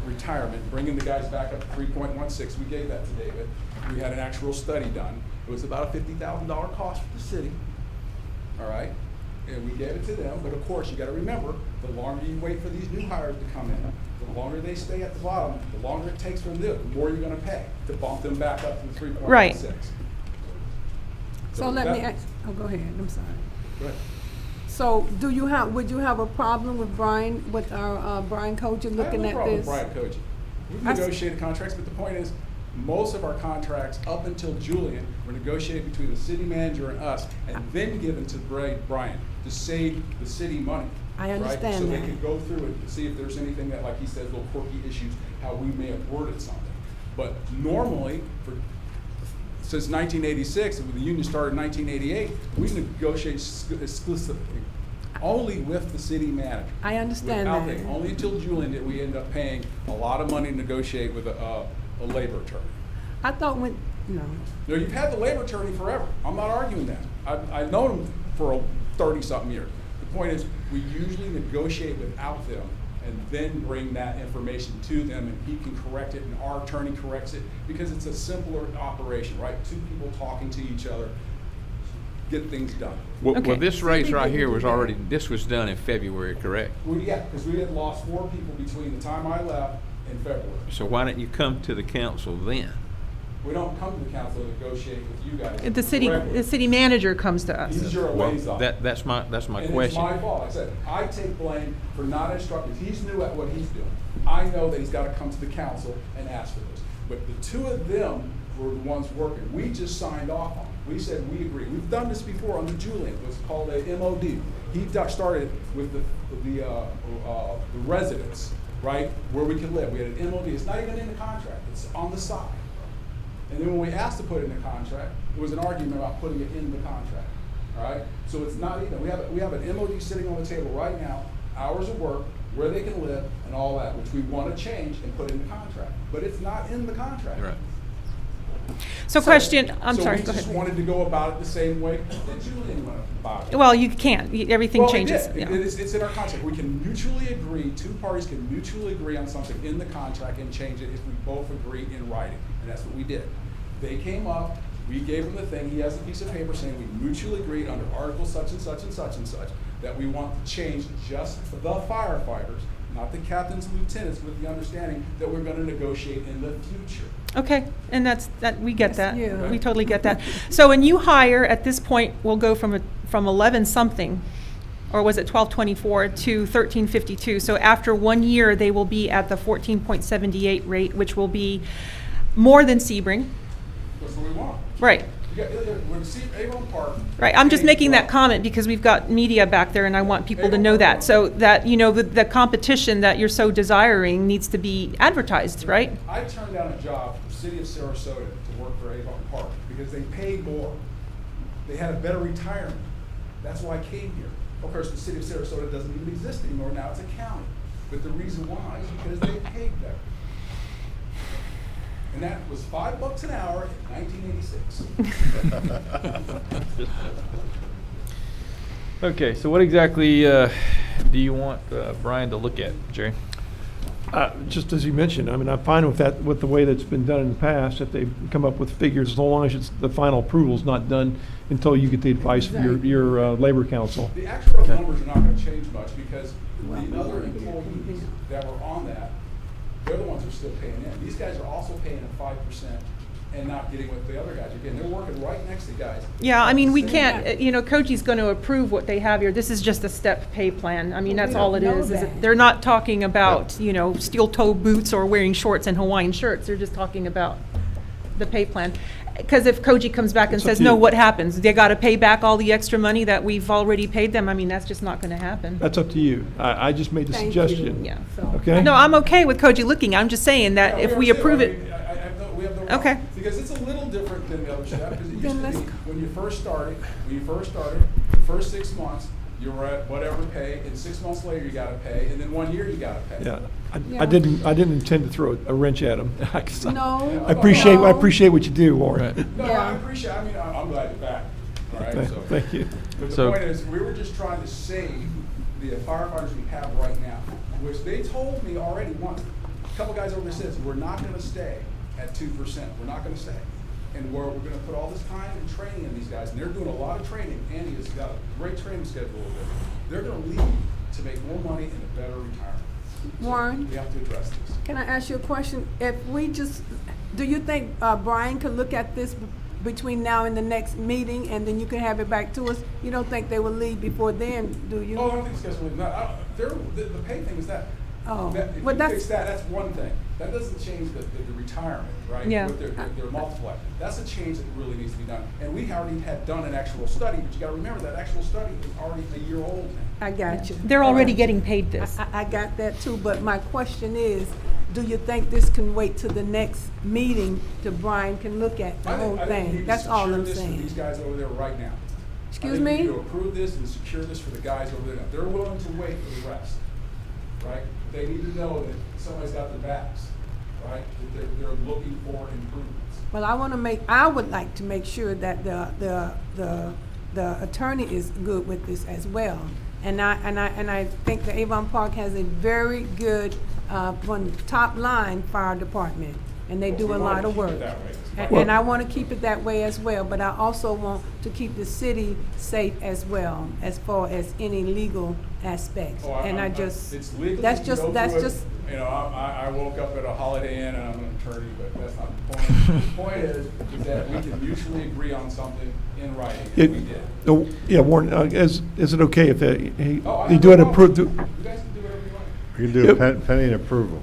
retirement, bringing the guys back up to 3.16. We gave that to David. We had an actual study done. It was about a $50,000 cost for the city. All right? And we gave it to them, but of course, you gotta remember, the longer you wait for these new hires to come in, the longer they stay at the bottom, the longer it takes for them to do it, the more you're gonna pay to bump them back up to the 3.16. Right. So let me ask, go ahead, I'm sorry. Go ahead. So would you have a problem with Brian Koji looking at I have no problem this? with Brian Koji. We've negotiated contracts, but the point is, most of our contracts, up until Julian, were negotiated between the city manager and us, and then given to Brian to save the city money. I understand So they that. could go through it and see if there's anything that, like he said, little quirky issues, how we may have worded something. But normally, since 1986, when the union started in 1988, we negotiate exclusively only with the city manager. I understand that. Only until Julian did we end up paying a lot of money to negotiate with a labor attorney. I thought no. No, you've had the labor attorney forever. I'm not arguing that. I've known him for 30-something years. The point is, we usually negotiate without them, and then bring that information to them, and he can correct it, and our attorney corrects it, because it's a simpler operation, right? Two people talking to each other, get things done. Well, this race right here was already, this was done in February, correct? Well, yeah, because we had lost 4 people between the time I left and February. So why didn't you come to the council then? We don't come to the council to negotiate with you guys. The directly. city manager comes to us. He's your liaison. That's my And question. it's my fault. I said, I take blame for not instructing. He's new at what he's doing. I know that he's got to come to the council and ask for this. But the 2 of them were the ones working. We just signed off on it. We said we agree. We've done this before under Julian. It was called a MOD. He started with the residents, right, where we could live. We had an MOD. It's not even in the contract. It's on the side. And then when we asked to put it in the contract, there was an argument about putting it in the contract. All right? So it's not even. We have an MOD sitting on the table right now, hours of work, where they can live, and all that, which we want to change and put in the contract. But it's not in the contract. Right. So question, I'm so sorry, we go just ahead. wanted to go about it the same way that Julian went about it. Well, you can't, everything Well, changes. It did. Yeah. It's in our contract. We can mutually agree, 2 parties can mutually agree on something in the contract and change it if we both agree in writing. And that's what we did. They came up, we gave him the thing, he has a piece of paper saying we mutually agreed under article such and such and such and such that we want to change just the firefighters, not the captains and lieutenants, with the understanding that we're going to negotiate in the future. Okay, and we get that. you. We totally get that. So when you hire, at this point, we'll go from 11 something, or was it 1224 to 1352. So after 1 year, they will be at the 14.78 rate, which will be more than Sebring. That's what we want. Right. When Avon Park. Right, I'm just came making that from- comment because we've got media back there and I want people to know that. So that, the competition that you're so desiring needs to be advertised, right? I turned down a job from the city of Sarasota to work for Avon Park because they paid more. They had a better retirement. That's why I came here. Of course, the city of Sarasota doesn't even exist anymore. Now it's a county. But the reason why is because they paid better. And that was $5 an hour in 1986. Okay, so what exactly do you want Brian to look at, Jerry? Just as you mentioned, I mean, I'm fine with that, with the way that's been done in the past, if they've come up with figures, as long as the final approval's not done until you get the advice from your labor council. The actual numbers are not going to change much because the other employees that were on that, they're the ones who are still paying in. These guys are also paying at 5% and not getting what the other guys are getting. They're working right next to guys. Yeah, I mean, we can't, Koji's going to approve what they have here. This is just a step pay plan. I mean, that's all it is. They're not talking about, steel toe boots or wearing shorts and Hawaiian shirts. They're just talking about the pay plan. Because if Koji comes back and It's up says, to no, you. what happens? They got to pay back all the extra money that we've already paid them. I mean, that's just not going to happen. That's up to you. I just made the Thank you. suggestion. Yeah. Okay? No, I'm okay with Koji looking. I'm just saying that Yeah, if we are too. approve I it. mean, we have no Okay. Because it's a little different than the other stuff. Because it used Then to let's be, go. when you first started, the first 6 months, you were at whatever pay, and 6 months later you got to pay, and then 1 year you got to pay. Yeah. Yeah. I didn't intend to throw a wrench at them. No. I appreciate what you do, Warren. No, Yeah. I appreciate. I mean, I'm glad you're back. All right. So. Thank you. But the So- point is, we were just trying to save the firefighters we have right now, which they told me already once. A couple guys over there says, we're not going to stay at 2%. We're not going to stay. And we're going to put all this time and training in these guys. And they're doing a lot of training. Andy has got a great training schedule over there. They're going to leave to make more money and a better retirement. So Warren? we have to address this. Can I ask you a question? Do you think Brian could look at this between now and the next meeting, and then you can have it back to us? You don't think they will leave before then, do you? Oh, I don't think this guy's really not. The pay thing is that. Oh, That, if well, you that's- fix that, that's one thing. That doesn't change the retirement, right? Yeah. With their multiplier. That's a change that really needs to be done. And we already had done an actual study, but you gotta remember that actual study is already a year old now. I got you. They're already getting paid this. I got that too, but my question is, do you think this can wait till the next meeting till Brian can look at the whole I think we thing? need to That's all secure I'm this for saying. these guys over there right now. Excuse I think we me? need to approve this and secure this for the guys over there. Now, they're willing to wait for the rest, right? They need to know that somebody's got their backs, right? That they're looking for improvements. Well, I would like to make sure that the attorney is good with this as well. And I think the Avon Park has a very good, one top line fire department, and they do a lot of work. And I want to keep it that way as well, but I also want to keep the city safe as well, as far as any legal aspects. And I just, It's legal. that's You just, go that's through it. just, You know, I woke up at a Holiday Inn and I'm an attorney, but that's not the point. The point is that we can mutually agree on something in writing, and we did. Oh, yeah, Warren, is it okay if they Oh, I do have it no problem. approved? You guys can do whatever you want. You can do Yep. it pending approval.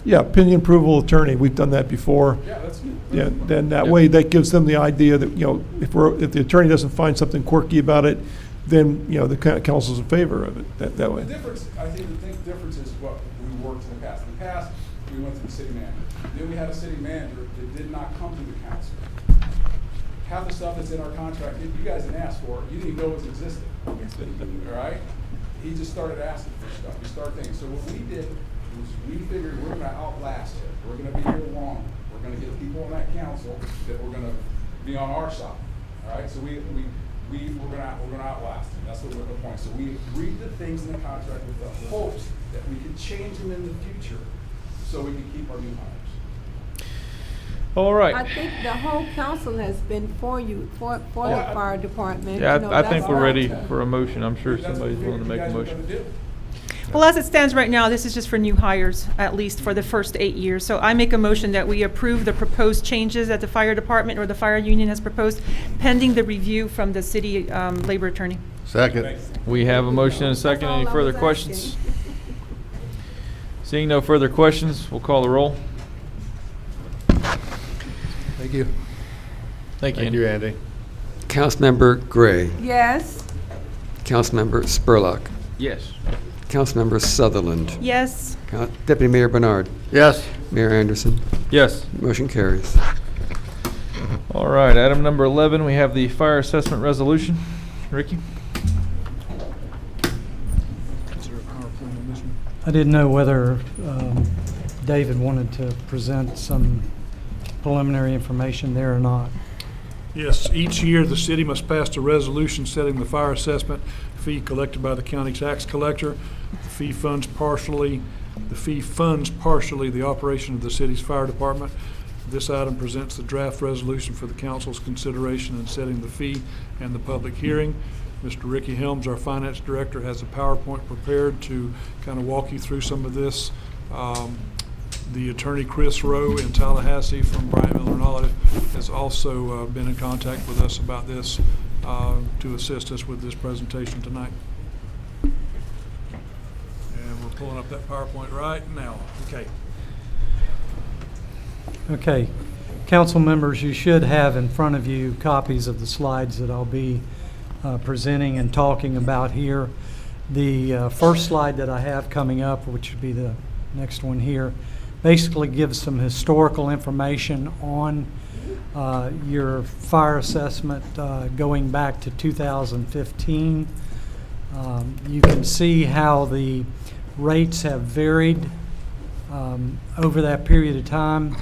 Yeah, pending approval attorney, we've done that before. Yeah, that's good. Yeah, then that way, that gives them the idea that, if the attorney doesn't find something quirky about it, then, the council's in favor of it, that way. The difference, I think the difference is what we worked in the past. In the past, we went to the city manager. Then we had a city manager that did not come to the council. Half the stuff that's in our contract, you guys didn't ask for, you didn't even know it was existed. All right? He just started asking for stuff. We started thinking. So what we did was we figured we're gonna outlast it. We're gonna be here longer. We're gonna get people on that council that we're gonna be on our side. All right? So we're gonna outlast them. That's what we're the point. So we agreed to things in the contract with the hopes that we could change them in the future so we could keep our new hires. All right. I think the whole council has been for you, for the fire department. Yeah, You know, I think that's we're why- ready for a motion. I'm sure That's what somebody's we willing to figured make a you guys were motion. gonna do. Well, as it stands right now, this is just for new hires, at least for the first 8 years. So I make a motion that we approve the proposed changes that the fire department or the fire union has proposed, pending the review from the city labor attorney. Second. We have a motion and a second. That's all Any I further was questions? asking. Seeing no further questions, we'll call the roll. Thank you. Thank you, Thank Andy. you, Andy. Councilmember Gray, Yes, Councilmember Spurlock, Yes. Councilmember Sutherland, Yes. Deputy Mayor Bernard, Yes. Mayor Anderson. Yes. Motion carries. All right, item number 11, we have the fire assessment resolution. Ricky? Is there a PowerPoint on this one? I didn't know whether David wanted to present some preliminary information there or not. Yes, each year, the city must pass a resolution setting the fire assessment fee collected by the county tax collector. The fee funds partially the operation of the city's fire department. This item presents the draft resolution for the council's consideration in setting the fee and the public hearing. Mr. Ricky Helms, our finance director, has a PowerPoint prepared to kind of walk you through some of this. The attorney Chris Rowe in Tallahassee from Bryant Miller and Olive has also been in contact with us about this to assist us with this presentation tonight. And we're pulling up that PowerPoint right now. Okay. Okay, council members, you should have in front of you copies of the slides that I'll be presenting and talking about here. The first slide that I have coming up, which would be the next one here, basically gives some historical information on your fire assessment going back to 2015. You can see how the rates have varied over that period of time.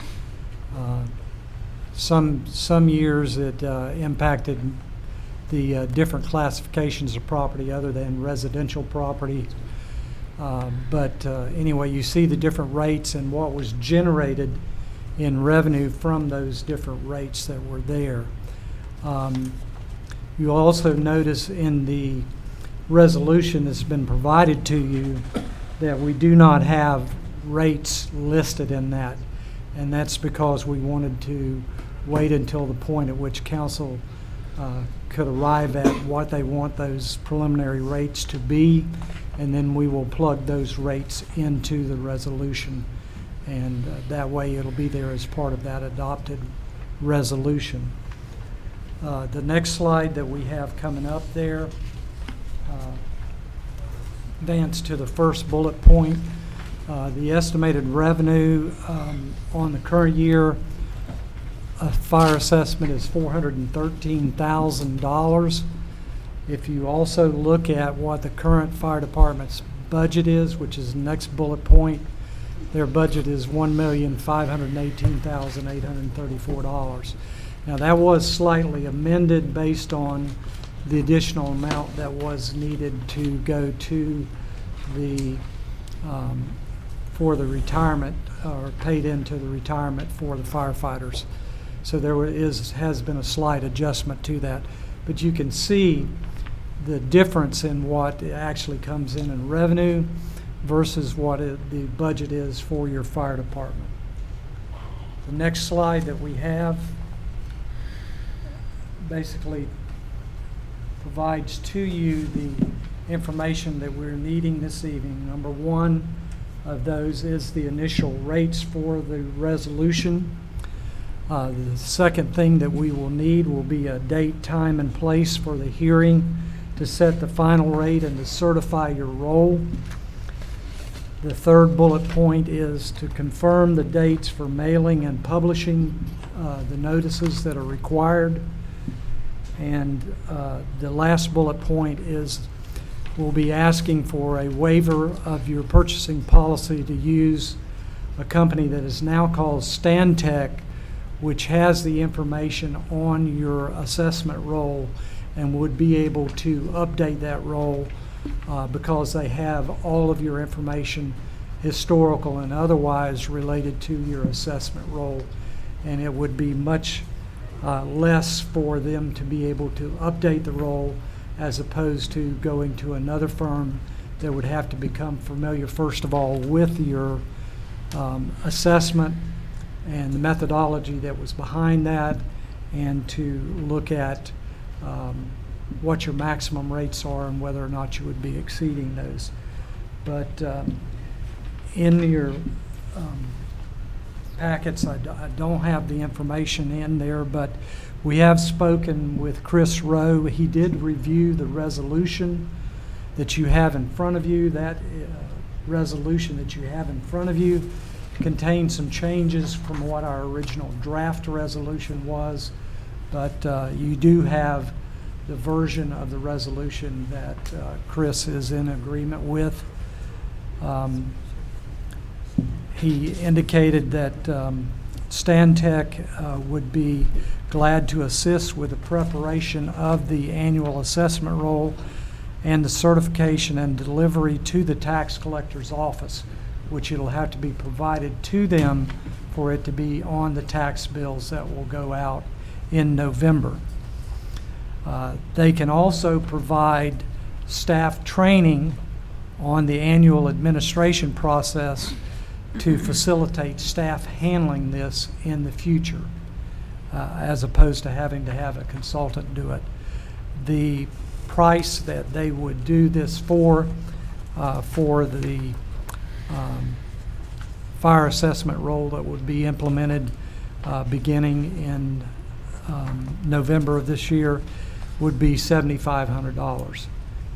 Some years it impacted the different classifications of property other than residential property. But anyway, you see the different rates and what was generated in revenue from those different rates that were there. You also notice in the resolution that's been provided to you that we do not have rates listed in that. And that's because we wanted to wait until the point at which council could arrive at what they want those preliminary rates to be, and then we will plug those rates into the resolution. And that way it'll be there as part of that adopted resolution. The next slide that we have coming up there, advance to the first bullet point. The estimated revenue on the current year fire assessment is $413,000. If you also look at what the current fire department's budget is, which is the next bullet point, their budget is $1,518,834. Now that was slightly amended based on the additional amount that was needed to go to the, for the retirement, or paid into the retirement for the firefighters. So has been a slight adjustment to that. But you can see the difference in what actually comes in revenue versus what the budget is for your fire department. The next slide that we have basically provides to you the information that we're needing this evening. Number one of those is the initial rates for the resolution. The second thing that we will need will be a date, time, and place for the hearing to set the final rate and to certify your roll. The third bullet point is to confirm the dates for mailing and publishing the notices that are required. And the last bullet point is we'll be asking for a waiver of your purchasing policy to use a company that is now called Stantec, which has the information on your assessment roll and would be able to update that roll because they have all of your information, historical and otherwise, related to your assessment roll. And it would be much less for them to be able to update the roll as opposed to going to another firm that would have to become familiar, first of all, with your assessment and the methodology that was behind that, and to look at what your maximum rates are and whether or not you would be exceeding those. But in your packets, I don't have the information in there, but we have spoken with Chris Rowe. He did review the resolution that you have in front of you. That resolution that you have in front of you contains some changes from what our original draft resolution was, but you do have the version of the resolution that Chris is in agreement with. He indicated that Stantec would be glad to assist with the preparation of the annual assessment roll and the certification and delivery to the tax collector's office, which it'll have to be provided to them for it to be on the tax bills that will go out in November. They can also provide staff training on the annual administration process to facilitate staff handling this in the future, as opposed to having to have a consultant do it. The price that they would do this for the fire assessment roll that would be implemented beginning in November of this year would be $7,500.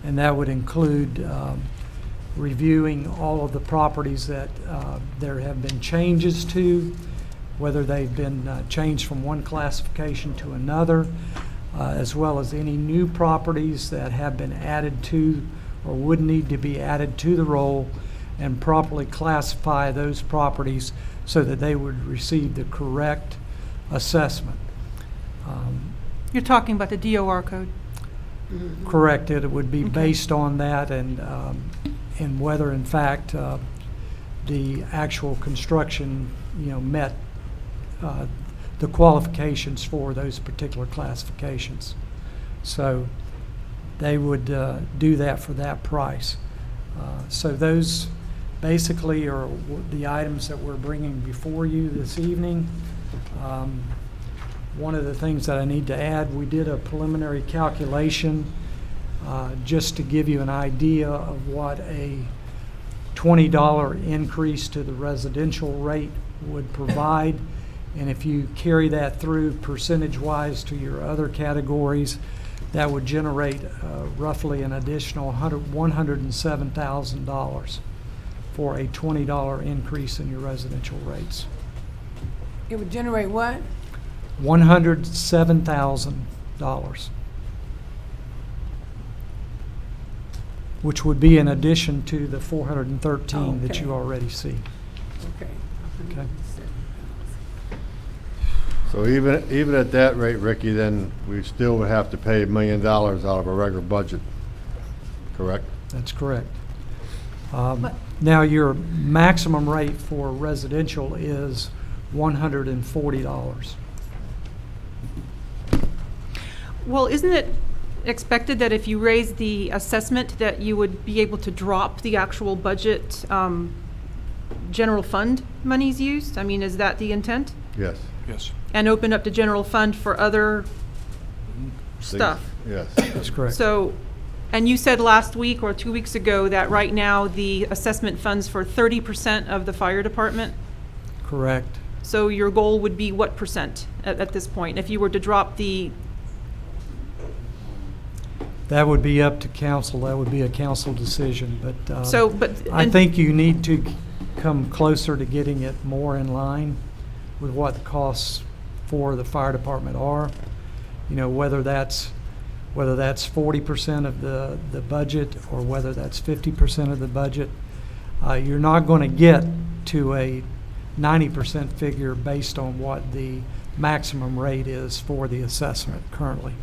And that would include reviewing all of the properties that there have been changes to, whether they've been changed from one classification to another, as well as any new properties that have been added to or would need to be added to the roll, and properly classify those properties so that they would receive the correct assessment. You're talking about the DOR code? Correct. It would be based on that, and whether in fact the actual construction, met the qualifications for those particular classifications. So they would do that for that price. So those basically are the items that we're bringing before you this evening. One of the things that I need to add, we did a preliminary calculation just to give you an idea of what a $20 increase to the residential rate would provide. And if you carry that through percentage-wise to your other categories, that would generate roughly an additional $107,000 for a $20 increase in your residential rates. It would generate what? $107,000, which would be in addition to the 413 that you already see. Okay. Okay. So even at that rate, Ricky, then we still would have to pay $1 million out of our regular budget, correct? That's correct. Now, your maximum rate for residential is $140. Well, isn't it expected that if you raise the assessment that you would be able to drop the actual budget general fund monies used? I mean, is that the intent? Yes. Yes. And open up the general fund for other stuff? Yes. That's correct. So, and you said last week or 2 weeks ago that right now the assessment funds for 30% of the fire department? Correct. So your goal would be what percent at this point? If you were to drop the, That would be up to council. That would be a council decision, but I and- think you need to come closer to getting it more in line with what the costs for the fire department are. You know, whether that's 40% of the budget or whether that's 50% of the budget. You're not going to get to a 90% figure based on what the maximum rate is for the assessment currently.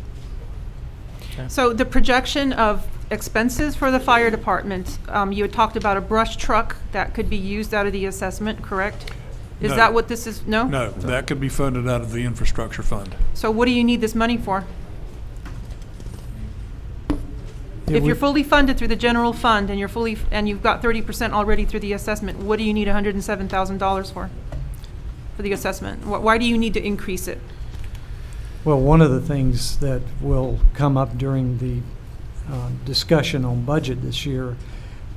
so the projection of expenses for the fire department, you had talked about a brush truck that could be used out of the assessment, correct? Is No. that what this is? No? No, that could be funded out of the infrastructure fund. So what do you need this money for? It If you're would- fully funded through the general fund and you've got 30% already through the assessment, what do you need $107,000 for the assessment? Why do you need to increase it? Well, one of the things that will come up during the discussion on budget this year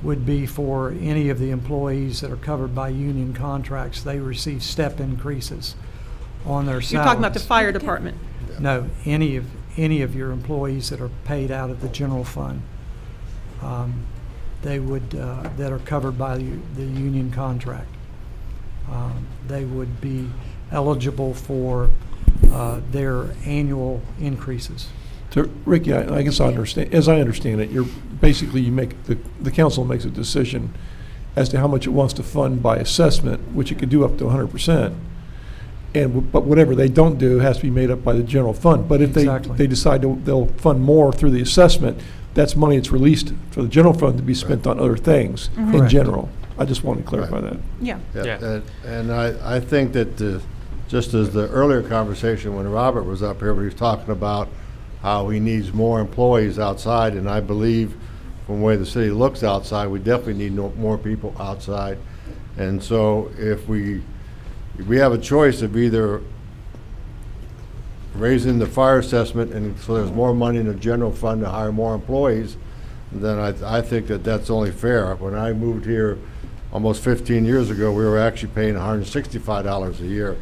would be for any of the employees that are covered by union contracts, they receive step increases on their salaries. You're talking about the fire department. No, any of your employees that are paid out of the general fund, they would, that are covered by the union contract. They would be eligible for their annual increases. So, Ricky, I guess I understand, as I understand it, you make, the council makes a decision as to how much it wants to fund by assessment, which it could do up to 100%. But whatever they don't do has to be made up by the general fund. But if Exactly. they decide they'll fund more through the assessment, that's money that's released for the general fund to be spent on other things in Correct. general. I just want to clarify that. Yeah. Yeah. And I think that just as the earlier conversation when Robert was up here, he was talking about how he needs more employees outside, and I believe from the way the city looks outside, we definitely need more people outside. And so if we have a choice of either raising the fire assessment and so there's more money in the general fund to hire more employees, then I think that that's only fair. When I moved here almost 15 years ago, we were actually paying $165 a year.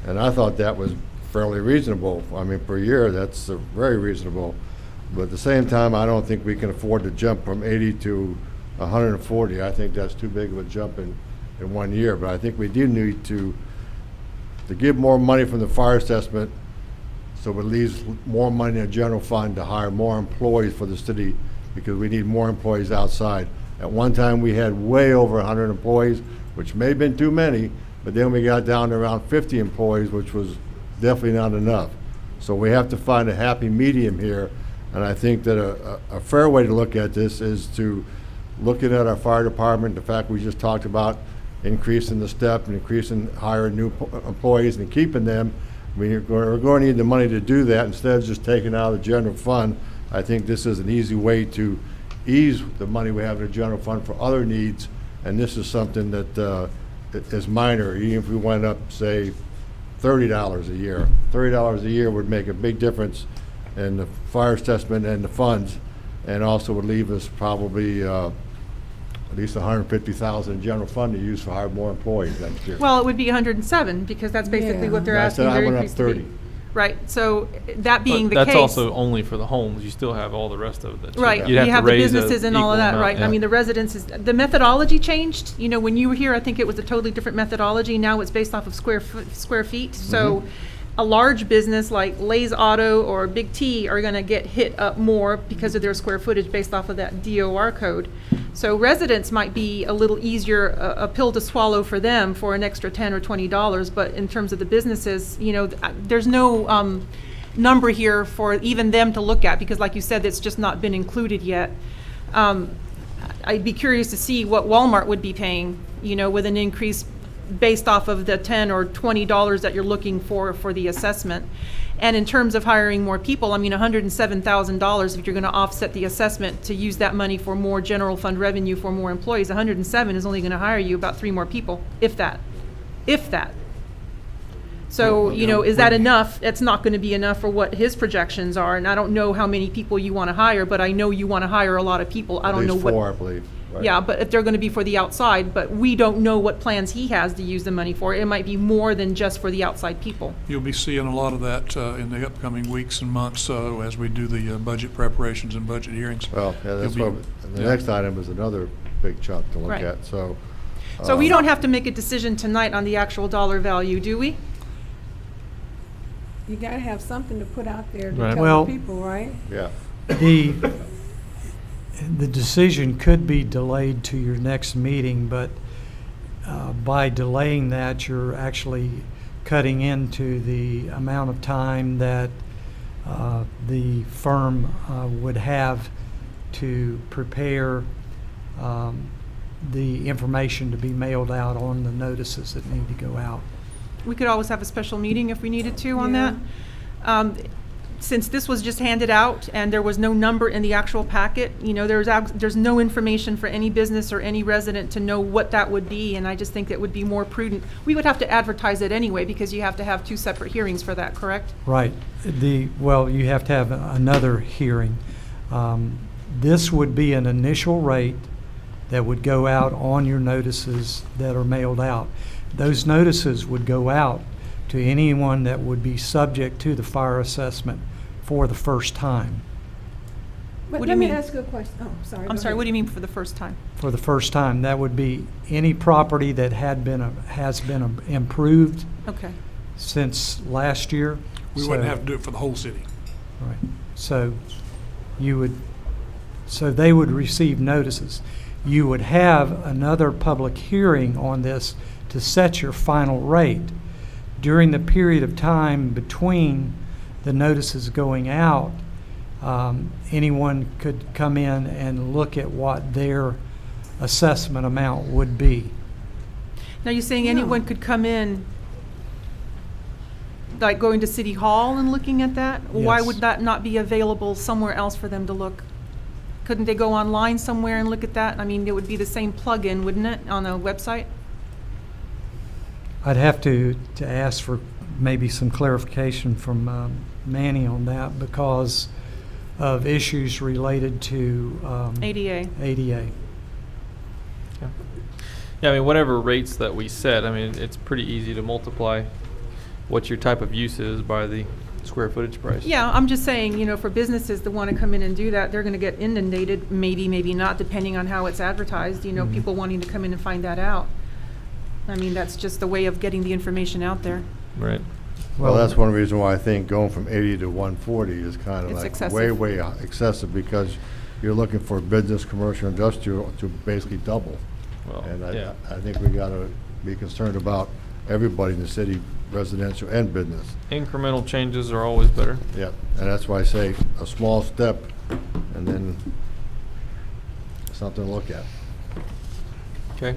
And I thought that was fairly reasonable. I mean, per year, that's very reasonable. But at the same time, I don't think we can afford to jump from 80 to 140. I think that's too big of a jump in 1 year. But I think we do need to give more money from the fire assessment so it leaves more money in the general fund to hire more employees for the city because we need more employees outside. At one time, we had way over 100 employees, which may have been too many, but then we got down to around 50 employees, which was definitely not enough. So we have to find a happy medium here, and I think that a fair way to look at this is to looking at our fire department, the fact we just talked about increasing the step and increasing hiring new employees and keeping them. We're going to need the money to do that instead of just taking out of the general fund. I think this is an easy way to ease the money we have in the general fund for other needs, and this is something that is minor. Even if we went up, say, $30 a year. $30 a year would make a big difference in the fire assessment and the funds, and also would leave us probably at least $150,000 in general fund to use for hire more employees next year. Well, it would be 107 because that's basically what they're I asking said I their went up increase to be. 30. Right, so that being the But case. that's also only for the homes. You still have all the rest of it. Right, you have the businesses and all of that, right? I mean, the residences, the methodology changed. You know, when you were here, I think it was a totally different methodology. Now it's based off of square feet. So a large business like Lay's Auto or Big T are going to get hit up more because of their square footage based off of that DOR code. So residents might be a little easier, a pill to swallow for them for an extra $10 or $20, but in terms of the businesses, you know, there's no number here for even them to look at, because like you said, it's just not been included yet. I'd be curious to see what Walmart would be paying, you know, with an increase based off of the $10 or $20 that you're looking for the assessment. And in terms of hiring more people, I mean, $107,000, if you're going to offset the assessment to use that money for more general fund revenue for more employees, 107 is only going to hire you about 3 more people, if that. So, you know, is that enough? It's not going to be enough for what his projections are, and I don't know how many people you want to hire, but I know you want to hire a lot of people. I don't know what. At least 4, I believe. Right? Yeah, but if they're going to be for the outside, but we don't know what plans he has to use the money for. It might be more than just for the outside people. You'll be seeing a lot of that in the upcoming weeks and months as we do the budget preparations and budget hearings. Well, yeah, that's what, the next item is another big chunk to look Right. at, so. So we don't have to make a decision tonight on the actual dollar value, do we? You gotta have something to put out there to Right. tell Well- the people, right? Yeah. The decision could be delayed to your next meeting, but by delaying that, you're actually cutting into the amount of time that the firm would have to prepare the information to be mailed out on the notices that need to go out. We could always have a special meeting if we needed to on Yeah. that. Since this was just handed out and there was no number in the actual packet, you know, there's no information for any business or any resident to know what that would be, and I just think that would be more prudent. We would have to advertise it anyway, because you have to have 2 separate hearings for that, correct? Right. Well, you have to have another hearing. This would be an initial rate that would go out on your notices that are mailed out. Those notices would go out to anyone that would be subject to the fire assessment for the first time. But What do let you me mean? ask you a question. Oh, sorry. I'm sorry, what do you mean for the first time? For the first time, that would be any property that has been improved Okay. since last year. We wouldn't have to do it for the whole city. Right. So they would receive notices. You would have another public hearing on this to set your final rate. During the period of time between the notices going out, anyone could come in and look at what their assessment amount would be. Now, you're saying anyone could come in, like going to City Hall and looking at that? Why Yes. would that not be available somewhere else for them to look? Couldn't they go online somewhere and look at that? I mean, it would be the same plug-in, wouldn't it, on a website? I'd have to ask for maybe some clarification from Manny on that because of issues related to ADA. ADA. Yeah, I mean, whatever rates that we set, I mean, it's pretty easy to multiply what your type of use is by the square footage price. Yeah, I'm just saying, you know, for businesses that want to come in and do that, they're going to get inundated, maybe not, depending on how it's advertised, you know, people wanting to come in and find that out. I mean, that's just the way of getting the information out there. Right. Well, that's one reason why I think going from 80 to 140 is kind of It's like excessive. way excessive, because you're looking for business, commercial, industrial to basically double. Well, And yeah. I think we gotta be concerned about everybody in the city, residential and business. Incremental changes are always better. Yeah, and that's why I say a small step and then something to look at. Okay.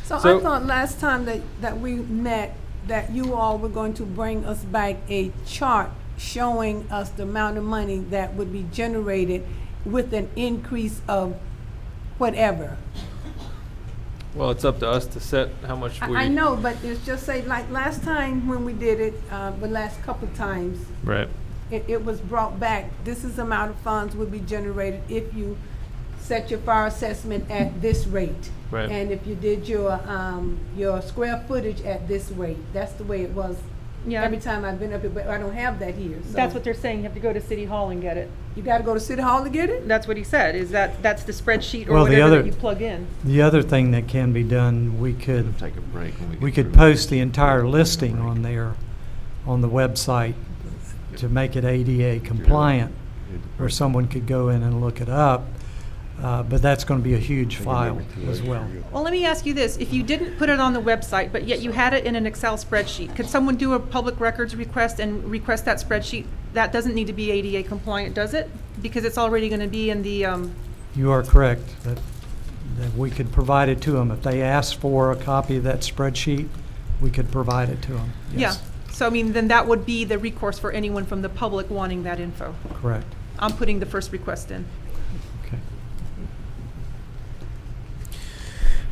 So So- I thought last time that we met, that you all were going to bring us back a chart showing us the amount of money that would be generated with an increase of whatever. Well, it's up to us to set how much we. I know, but it's just say, like last time when we did it, the last couple times, Right. it was brought back, this is the amount of funds would be generated if you set your fire assessment at this rate. Right. And if you did your square footage at this rate. That's the way it was Yeah. every time I've been up here, but I don't have that here. So That's what they're saying, you have to go to City Hall and get it. you gotta go to City Hall to get it? That's what he said, is that's the spreadsheet or Well, the whatever other- that you plug in. The other thing that can be done, we could Take a break when we get could through. post the entire listing on there, on the website, to make it ADA compliant, or someone could go in and look it up. But that's going to be a huge file as well. Well, let me ask you this. If you didn't put it on the website, but yet you had it in an Excel spreadsheet, could someone do a public records request and request that spreadsheet? That doesn't need to be ADA compliant, does it? Because it's already going to be in the, You are correct, that we could provide it to them. If they ask for a copy of that spreadsheet, we could provide it to them. yeah. So, I mean, then that would be the recourse for anyone from the public wanting that info. Correct. I'm putting the first request in. Okay.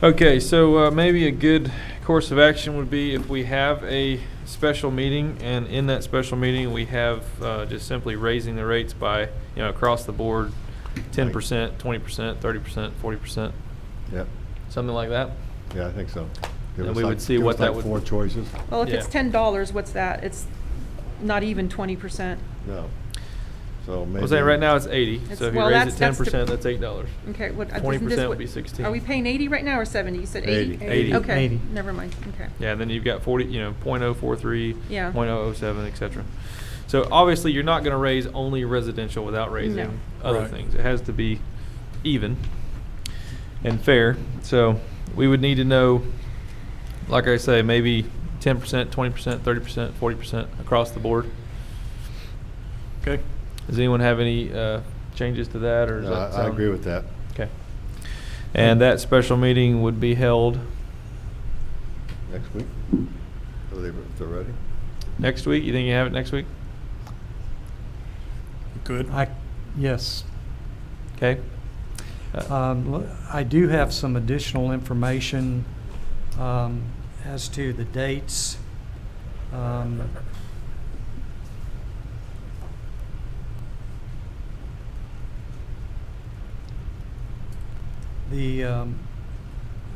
Okay, so maybe a good course of action would be if we have a special meeting, and in that special meeting, we have just simply raising the rates by, across the board, 10%, 20%, 30%, 40%. Yep. Something like that. Yeah, I think so. Give And us we would see give what us that like would. 4 choices. Well, if Yeah. it's $10, what's that? It's not even 20%. No. So maybe. I was saying right now it's 80. It's- So if you well, raise that's- it that's the- 10%, that's $8. Okay, what? 20% would be 16. Are we paying 80 right now or 70? You said 80? 80. Okay, 80. never mind, okay. Yeah, and then you've got 40, 0.043, Yeah. 0.007, et cetera. So obviously, you're not going to raise only residential without raising No. other Right. things. It has to be even and fair. So we would need to know, like I say, maybe 10%, 20%, 30%, 40% across the board. Okay. Does anyone have any changes to that, or does No, that I sound- agree with that. Okay. And that special meeting would be held Next week? If they're ready? next week? You think you have it next week? Good. Yes. Okay. I do have some additional information as to the dates. The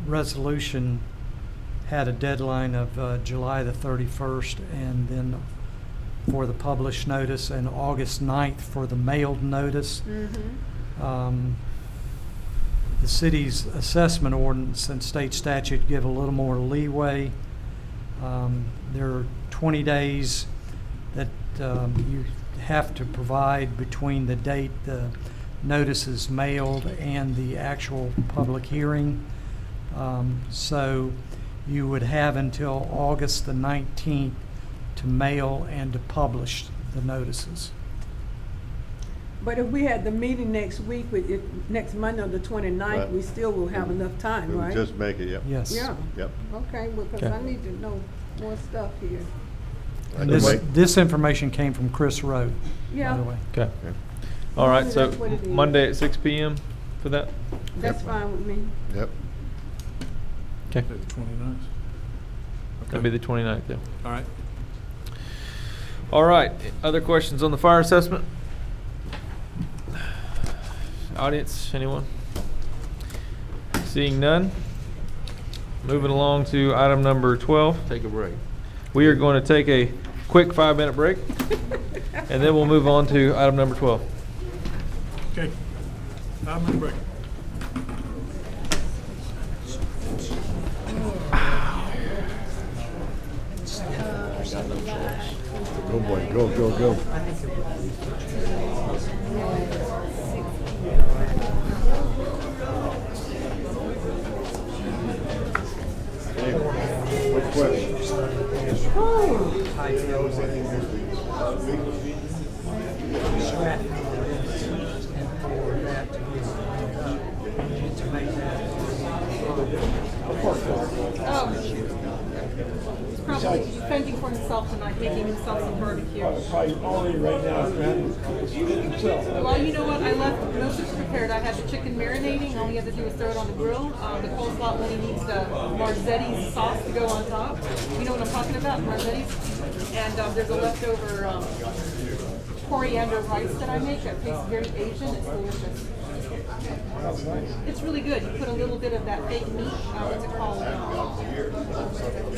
resolution had a deadline of July the 31st, and then for the published notice, and August 9th for the mailed notice. The city's assessment ordinance and state statute give a little more leeway. There are 20 days that you have to provide between the date the notice is mailed and the actual public hearing. So you would have until August the 19th to mail and to publish the notices. But if we had the meeting next week, next Monday on the 29th, Right. we still will have enough time, We'll right? just make it, yep. Yes. Yeah. Yep. Okay, well, because Okay. I need to know more stuff here. And Just this, wait. this information came from Chris Rowe, by Yeah. the way. Okay. Okay. All right, so That's what it is. Monday at 6 p.m. for that? That's fine with me. Yep. Okay. The 29th. That'd be the 29th, yeah. All right. All right, other questions on the fire assessment? Audience, anyone? Seeing none? Moving along to item number 12. Take a break. We are going to take a quick 5-minute break, and then we'll move on to item number 12. Okay. 5-minute break. Go, boy, go, go, go. What question? He's probably fending for himself tonight, making himself some barbecue. Probably only right now, himself. Well, you know what, I left most of it prepared. I had the chicken marinating, all you have to do is throw it on the grill. The coleslaw only needs the Marzetti's sauce to go on top. You know what I'm talking about, Marzetti's? And there's a leftover coriander rice that I make that tastes very Asian. It's delicious. It's really good. You put a little bit of that fake meat, what's it called?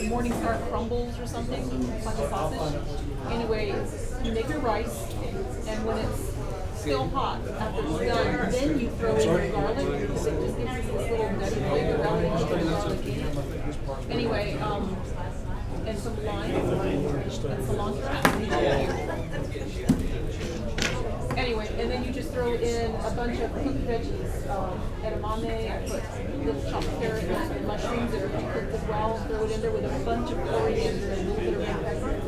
Morningstar crumbles or something, it's like a sausage. Anyway, you make your rice, and when it's still hot, after it's done, then you throw in your garlic. It just gives you this little nutty flavor rather than just putting garlic in it. Anyway, and some lime and cilantro. Anyway, And then you just throw in a bunch of cooked veggies, edamame, I put little chopped carrots and mushrooms that are cooked as well, throw it in there with a bunch of coriander and a little bit of red pepper.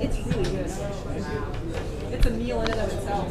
It's really good. It's a meal in and of itself.